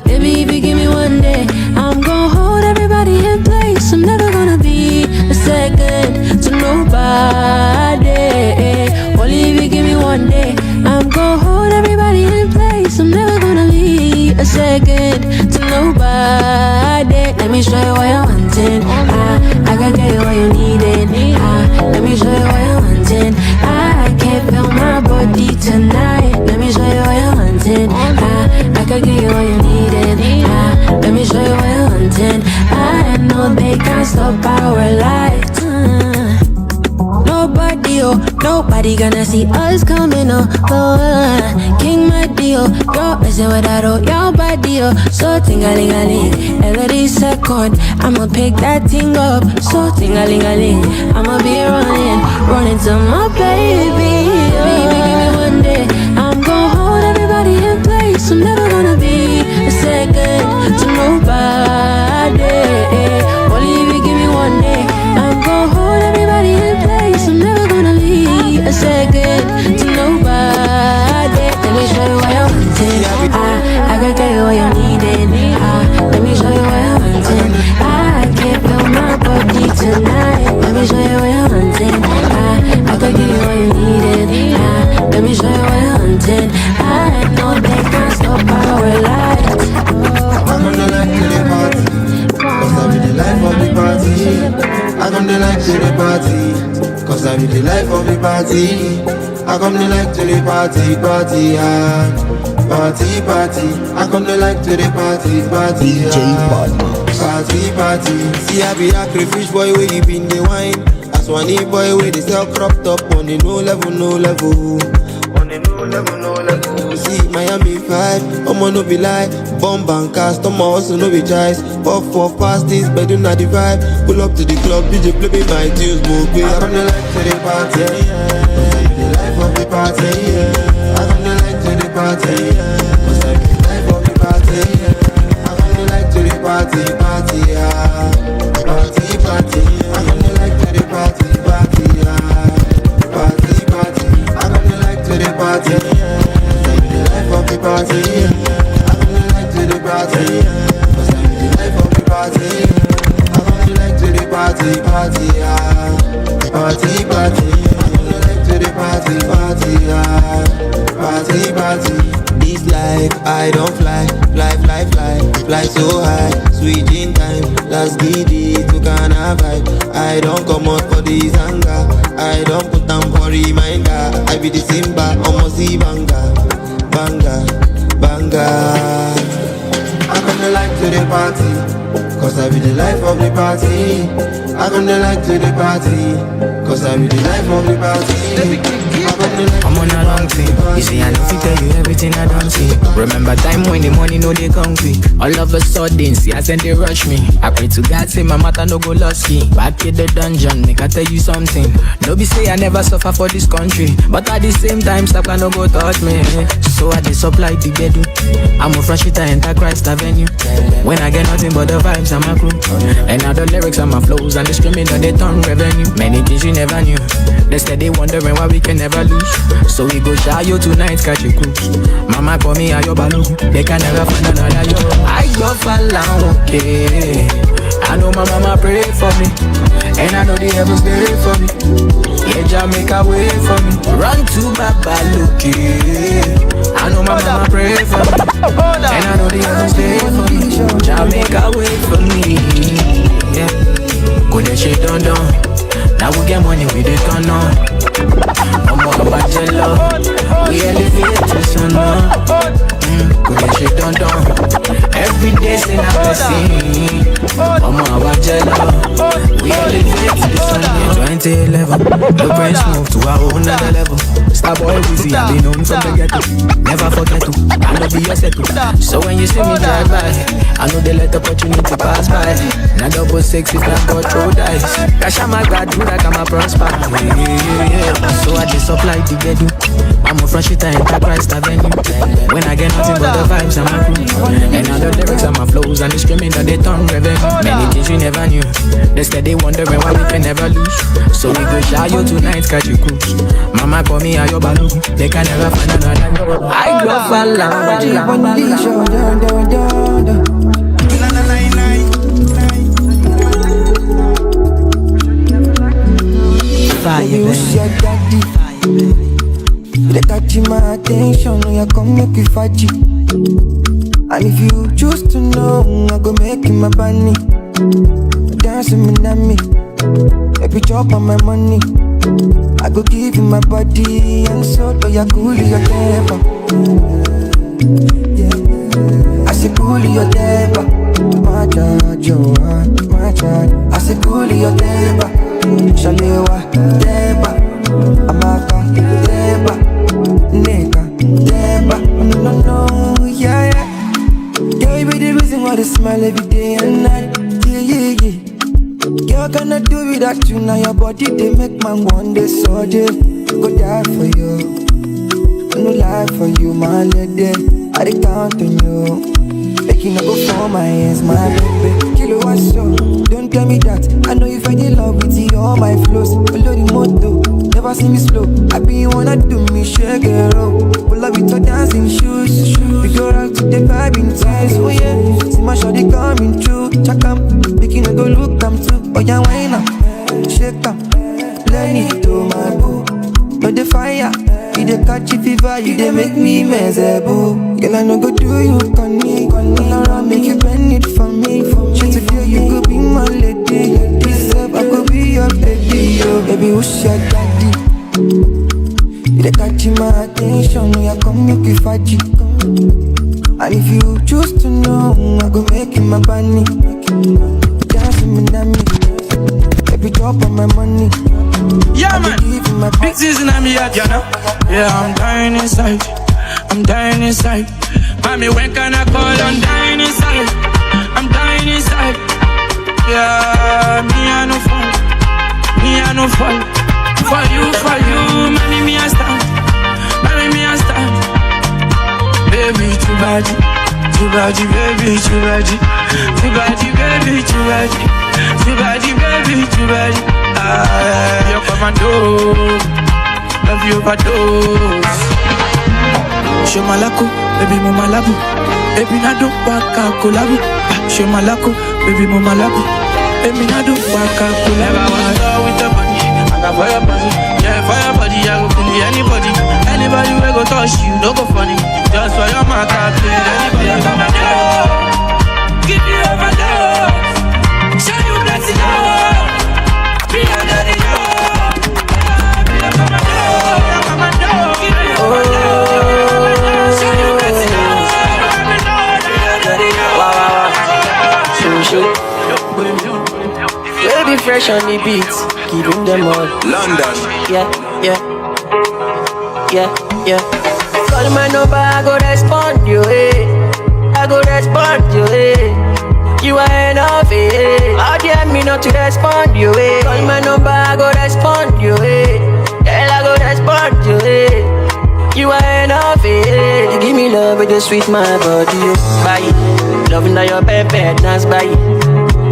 baby, if you give me one day, I'm gonna hold everybody in place. I'm never gonna be a second to nobody. Only if you give me one day, I'm gonna hold everybody in place. I'm never gonna be a second to nobody. Let me show you what you're wanting. I can get you what you needed. Let me show you what you're wanting. I can't feel my body tonight. Let me show you what you're wanting. I can get you what you needed. Let me show you what you're wanting. I know they can't stop our lives. Nobody gonna see us coming up. King Madio, yo, messing with that your body, so ting-a-ling-a-ling. Every second, I'ma pick that thing up, so ting-a-ling-a-ling. I'ma be running to my baby. Baby, give me one day, I'm gonna hold everybody in place. I'm never gonna be a second to nobody. Only if you give me one day, I'm gonna hold everybody in place. I'm never gonna be a second to nobody. Let me show you what you're wanting. I can get you what you needed. Let me show you what you're wanting. I can't feel my body tonight. Let me show you what you're wanting. I can get you what you needed. Let me show you what you're wanting. I know they can't stop our lives. I'm gonna like to the party, cause I be the life of the party. I come to like to the party, cause I be the life of the party. I come to like to the party, party. I come to like to the party, party. See I be a crayfish boy where you been the wine. As one boy where they sell cropped up on the no level. See Miami 5, I'ma no be lie. Bomb and cast, I'ma also no be choice. Puff past this, but do not the vibe. Pull up to the club, DJ play me my tunes, move me. I come to like to the party, the life of the party. I come to like to the party, cause I be the life of the party. I come to like to the party, party. the party. I gonna like to the party. Cause I'm the life of the party. I gonna like to the party, party, party, party. I gonna like to the party, party, party, party. This life, I don't fly, fly so high. Sweet in time, last giddy to Ghana vibe. I don't come out for this anger, I don't put down for reminder. I be the Simba, almost the banga, banga, banga. I'm gonna like to the party, cause I be the life of the party. I'm gonna like to the party, cause I be the life of the party. I'm on a long thing. You see, I know if tell you everything I don't see. Remember time when the money no they come quick. All of a sudden, see, I send they rush me. I pray to God, say my matter no go lost me. Back in the dungeon, make I tell you something. No be say I never suffer for this country, but at the same time, stop can no go touch me. So I dey supply the bedu. I'm a fresh hitter, enter Christ Avenue. When I get nothing but the vibes and my crew, and now the lyrics and my flows and the screaming on they turn revenue. Many things you never knew. They said they wondering why we can never lose. So we go shy you tonight, catch a cruise. Mama call me a yo baloo. They can never find another yo. I go fall okay. I know my mama pray for me, and I know the heavens pray for me. Yeah, Jamaica wait for me. Run to Baba Luki. I know my mama pray for me, and I know the heavens pray for me. Jamaica wait for me. Yeah, go that shit down. Now we get money, we dey turn on. I'm more about jello. We elevate to sun up. Go that shit down. Every day say na blessing. I'm more about jello. We elevate to the sun up. 2011, the brains move to a whole nother level. Starboy Wizzy, I be known from the ghetto. Never forget to, I know be your settle. So when you see me drive by, I know they let the opportunity pass by. Now 666 if I go through dice. Cash my God, do like I'm a prosper. Yeah. So I just supply the bedu. I'm a fresh hitter, enter Christ Avenue. When I get nothing but the vibes and my crew, and now the lyrics and my flows and the screaming that they turn revenue. Many things you never knew. They said they wondering why we can never lose. So we go shy you tonight, catch you cruise. Mama call me a yo baloo. They can never find another. I go for They catching my attention, oh yeah, come make you fight you. And if you choose to know, I go make you my bunny. Dancing with me, every chop on my money. I go give you my body and soul, oh yeah, cool your temper. Yeah, I say cool your temper. My charge, my charge. I say cool your temper. Shalewa temper. Amaka temper. Nigga, temper. No, yeah. Girl, you be the reason why they smile every day and night. Yeah. Girl, cannot do without you. Now your body, they make man one day so they go die for you. No lie for you, my lady. I dey count on you. Making up go for my hands, my baby. Kilo what's up? Don't tell me that. I know you find in love with you, all my flows. Follow the motto, never see me slow. I be wanna do me shake it up. Pull up with your dancing shoes. We go out to the vibe in ties, oh yeah. See my shawty coming through. Check 'em, making a go look them too. Oh yeah, wine up, shake 'em, let it to my boo. But the fire, you dey catch a fever, you dey make me miserable. Girl, I no go do you conny, around make you bend it for me. She today you go be my lady. This up I go be your baby, oh baby, who's your daddy? You dey catch my attention, oh yeah, come make you fight it. And if you choose to know, I go make you my bunny. Dancing with me, every drop of my money. Yeah, man. Big season, I'm here, you know. Yeah, I'm dying inside. Mommy, when can I call? I'm dying inside. Yeah, me I no fall. For you, money me I stand. Baby, too bad, baby, too bad. Baby, too bad. Baby, too bad. You're commando, love you overdose. Shomalako, baby mama labu. Baby nado waka kolabu. Show malako, baby mama labu. Baby nado waka kolabu. Never wanna go with your body. I got fire body, yeah fire body. I go kill anybody. Anybody we go touch you, no go funny. Just for your mouth, I play anybody. Give you overdose. Show you plenty love. Be under the love. Be a commando. Give you overdose. Show you plenty love. Be under the love. Shoot. Baby fresh on the beats, giving them all. London. Yeah. Call my number, I go respond you, I go respond you, You are enough, How dare me not to respond you, Call my number, I go respond you, Girl, I go respond you, You are enough, You give me love with the sweet my body, Bye. Loving that your pepper dance, bye.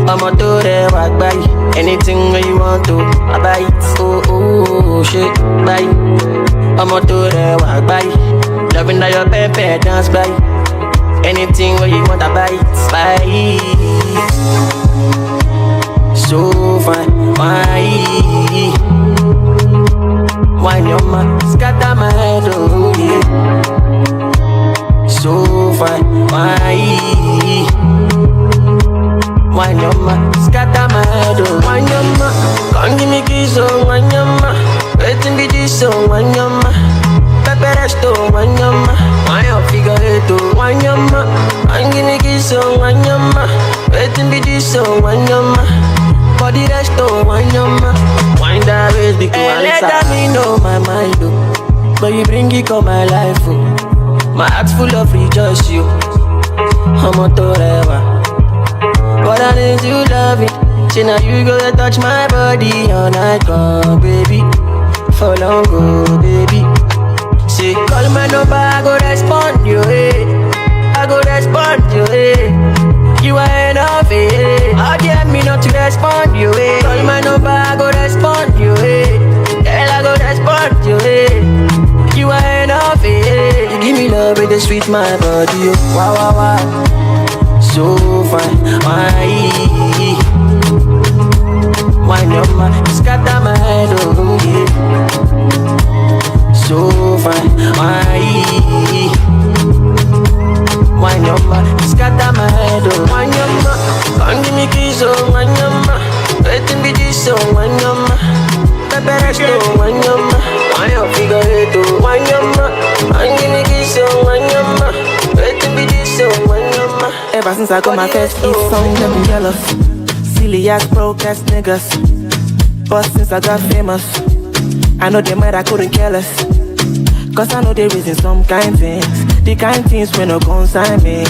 I'ma do that, walk by. Anything that you want to, I buy it. Oh, shit, buy. I'ma do that, walk by. Loving that your pepper dance, by. Anything that you want, I buy it, buy. So fine, why? Wine your man, scatter my head, oh yeah. So fine, why? Wine your ma, scatter my head, oh. Wine your ma, come give me kiss, oh. Wine your ma, waiting be this, oh. Wine your ma, pepper rest, oh. Wine your ma, wine your figure eight, oh. Wine your ma, come give me kiss, oh. Wine your ma, waiting be this, oh. Wine your ma, body rest, oh. Wine your ma, wine that waist, big one. Let me know my mind, oh. But you bring it on my life, oh. My heart's full of rejoice, you. I'm a forever. But I need you love it. Say now you go touch my body all night long, baby. For long go, baby. Say call my number, I go respond you, I go respond you, You are enough, How dare me not to respond you, Call my number, I go respond you, Girl, I go respond you, You are enough, You give me love with the sweet my body, wow, wow, wow. So fine, why no man, scatter my head, oh yeah. So fine, why no man, scatter my head, oh. Why no man, come give me kiss, oh. Why no man, waiting be this, oh. Why no man, pepper rest, oh. Why no man, why your figure eight, oh. Why no man, come give me kiss, oh. Why no man, waiting be this, oh. Why no man. Ever since I got my first hit song, them been jealous. Silly ass broke ass niggas. But since I got famous, I know they mad I couldn't care less. Cause I know they reason some kind things. The kind things when no consign me.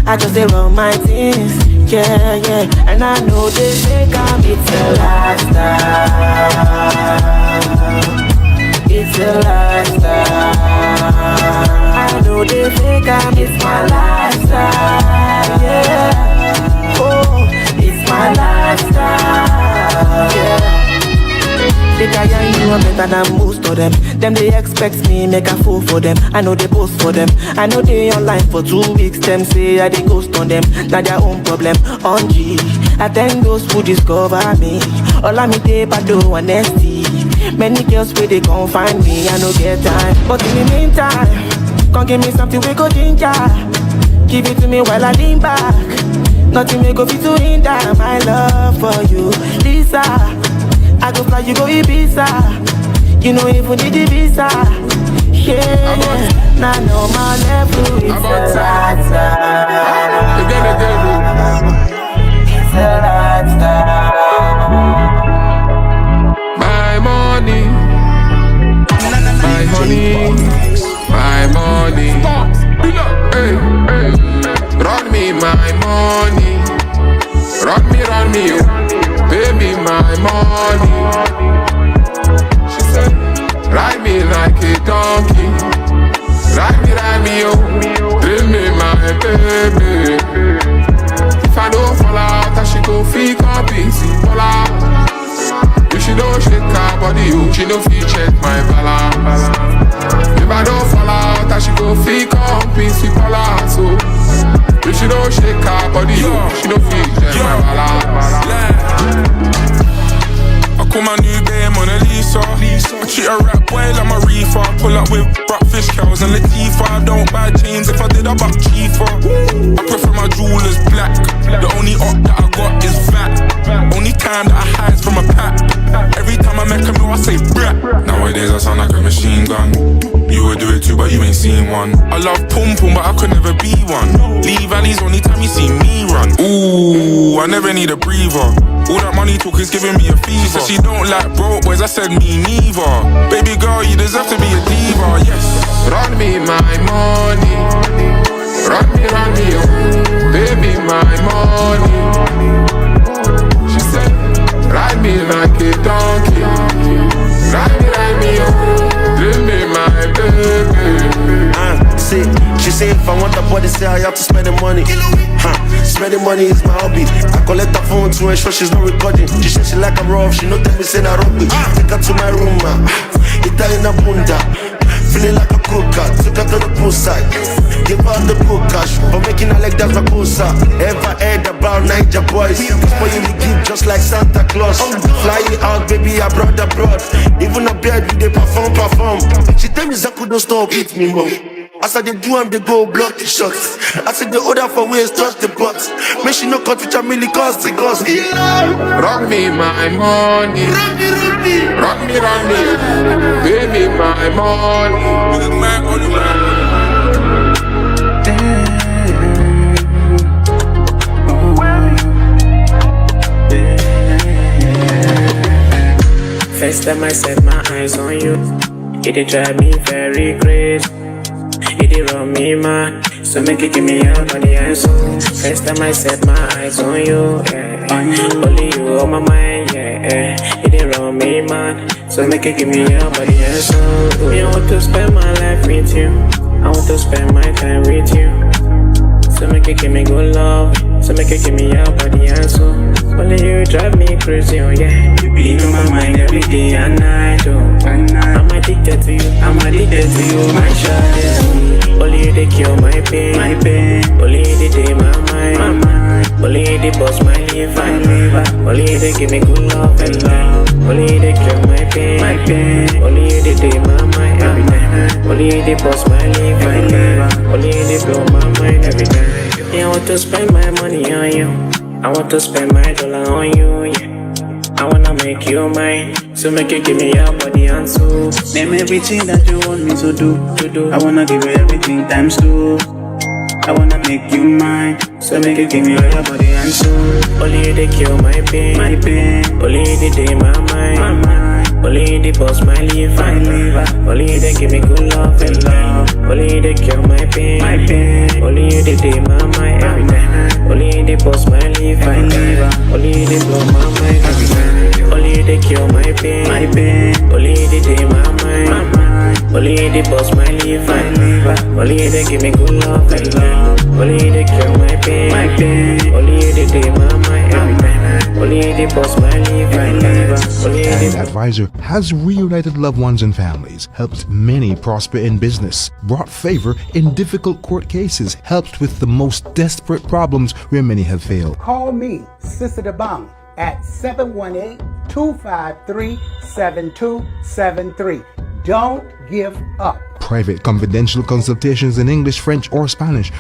I just they run my things, yeah. And I know they think I'm it's a lifestyle. It's a lifestyle. I know they think it's my lifestyle, yeah. Oh, it's my lifestyle, yeah. They can't you know better than most of them. Them they expect me make a fool for them. I know they post for them. I know they online for 2 weeks. Them say I they ghost on them. Not their own problem. On G, I thank those who discover me. All I me take I do honesty. Many girls where they can't find me. I no get time, but in the meantime, come give me something we go ginger. Give it to me while I lean back. Nothing may go fit to hinder my love for you, Lisa. I go fly, you go Ibiza. You know if we need the visa. Yeah, now know my level is a lifestyle. It's a lifestyle. My money, my honey, my money. Hey, hey. Run me my money. Run me, you. Baby, my money. She said, ride me like a donkey. Ride me, yo. Give me my baby. If I don't fall out, I should go feel busy. Fall out. You should don't shake her body, you. She don't feel check my balance. If I don't fall out, I should go feel busy. no shake her body, she no feel my balance. I call my new babe Mona Lisa. I treat a rap boy like my reefer. Pull up with Rockfish, Cows and Latifah. I don't buy chains, if I did I buck cheaper. I prefer my jewelers black. The only op that I got is VAT. Only time that I hide from a pack. Every time I make a meal I say brat. Nowadays I sound like a machine gun. You would do it too but you ain't seen one. I love pum pum but I could never be one. Lee Valley's only time you see me run. Ooh, I never need a breather. All that money talk is giving me a fever. She said she don't like broke boys, I said me neither. Baby girl, you deserve to be a diva, yes. Run me my money. Run me, oh. Baby, my money. She said, ride me like a donkey. Ride me, oh. Give me my baby. See, she say if I want the body, say I have to spend the money. Spending money is my hobby. I collect her phone to ensure she's not recording. She said she like I'm rough, she no tell me say na rugby. Take her to my room, Italian bunda. Feeling like a cooker, took her to the poolside. Give her the pool cash, for making her like that's my cosa. Ever heard about Niger boys? Spoiling the gift just like Santa Claus. Flying out, baby, I brought abroad. Even a bed, we they perform. She tell me Zaku don't stop, hit me more. As I they do, they go block the shots. I said the order for ways, touch the box. Make she no cut which I really cost the cost. Run me my money. Run me. Baby, my money. First time I set my eyes on you, it did drive me very crazy. It did run me mad, so make it give me your body and soul. First time I set my eyes on you, only you on my mind, It did run me mad, so make it give me your body and soul. Me, I want to spend my life with you. I want to spend my time with you. So make it give me good love. So make it give me your body and soul. Only you drive me crazy, oh yeah. You be on my mind every day and night, oh. I'm addicted to you, my shawty. Only you they cure my pain, Only you they take my mind, Only you they bust my liver, Only you they give me good love and love. Only you they cure my pain, Only you they take my mind every night. Only you they bust my liver, Only you they blow my mind every night. Yeah, I want to spend my money on you. I want to spend my dollar on you, yeah. I wanna make you mine, so make you give me your body and soul. Name everything that you want me to do. I wanna give you everything times two. I wanna make you mine, so make you give me your body and soul. Only you they cure my pain, Only you they take my mind, Only you they bust my liver, Only you they give me good love and love. Only you they cure my pain, Only you they take my mind every night. Only you they bust my liver, Only you they blow my mind every night. Only you they cure my pain, Only you they take my mind, Only you they bust my liver, Only you they give me good love and love. Only you they cure my pain, Only you they take my mind every night. Only you they bust my liver, Only you they Advisor has reunited loved ones and families, helped many prosper in business, brought favor in difficult court cases, helped with the most desperate problems where many have failed. Call me, Sister Dabang, at 718-253-7273. Don't give up. Private confidential consultations in English, French, or Spanish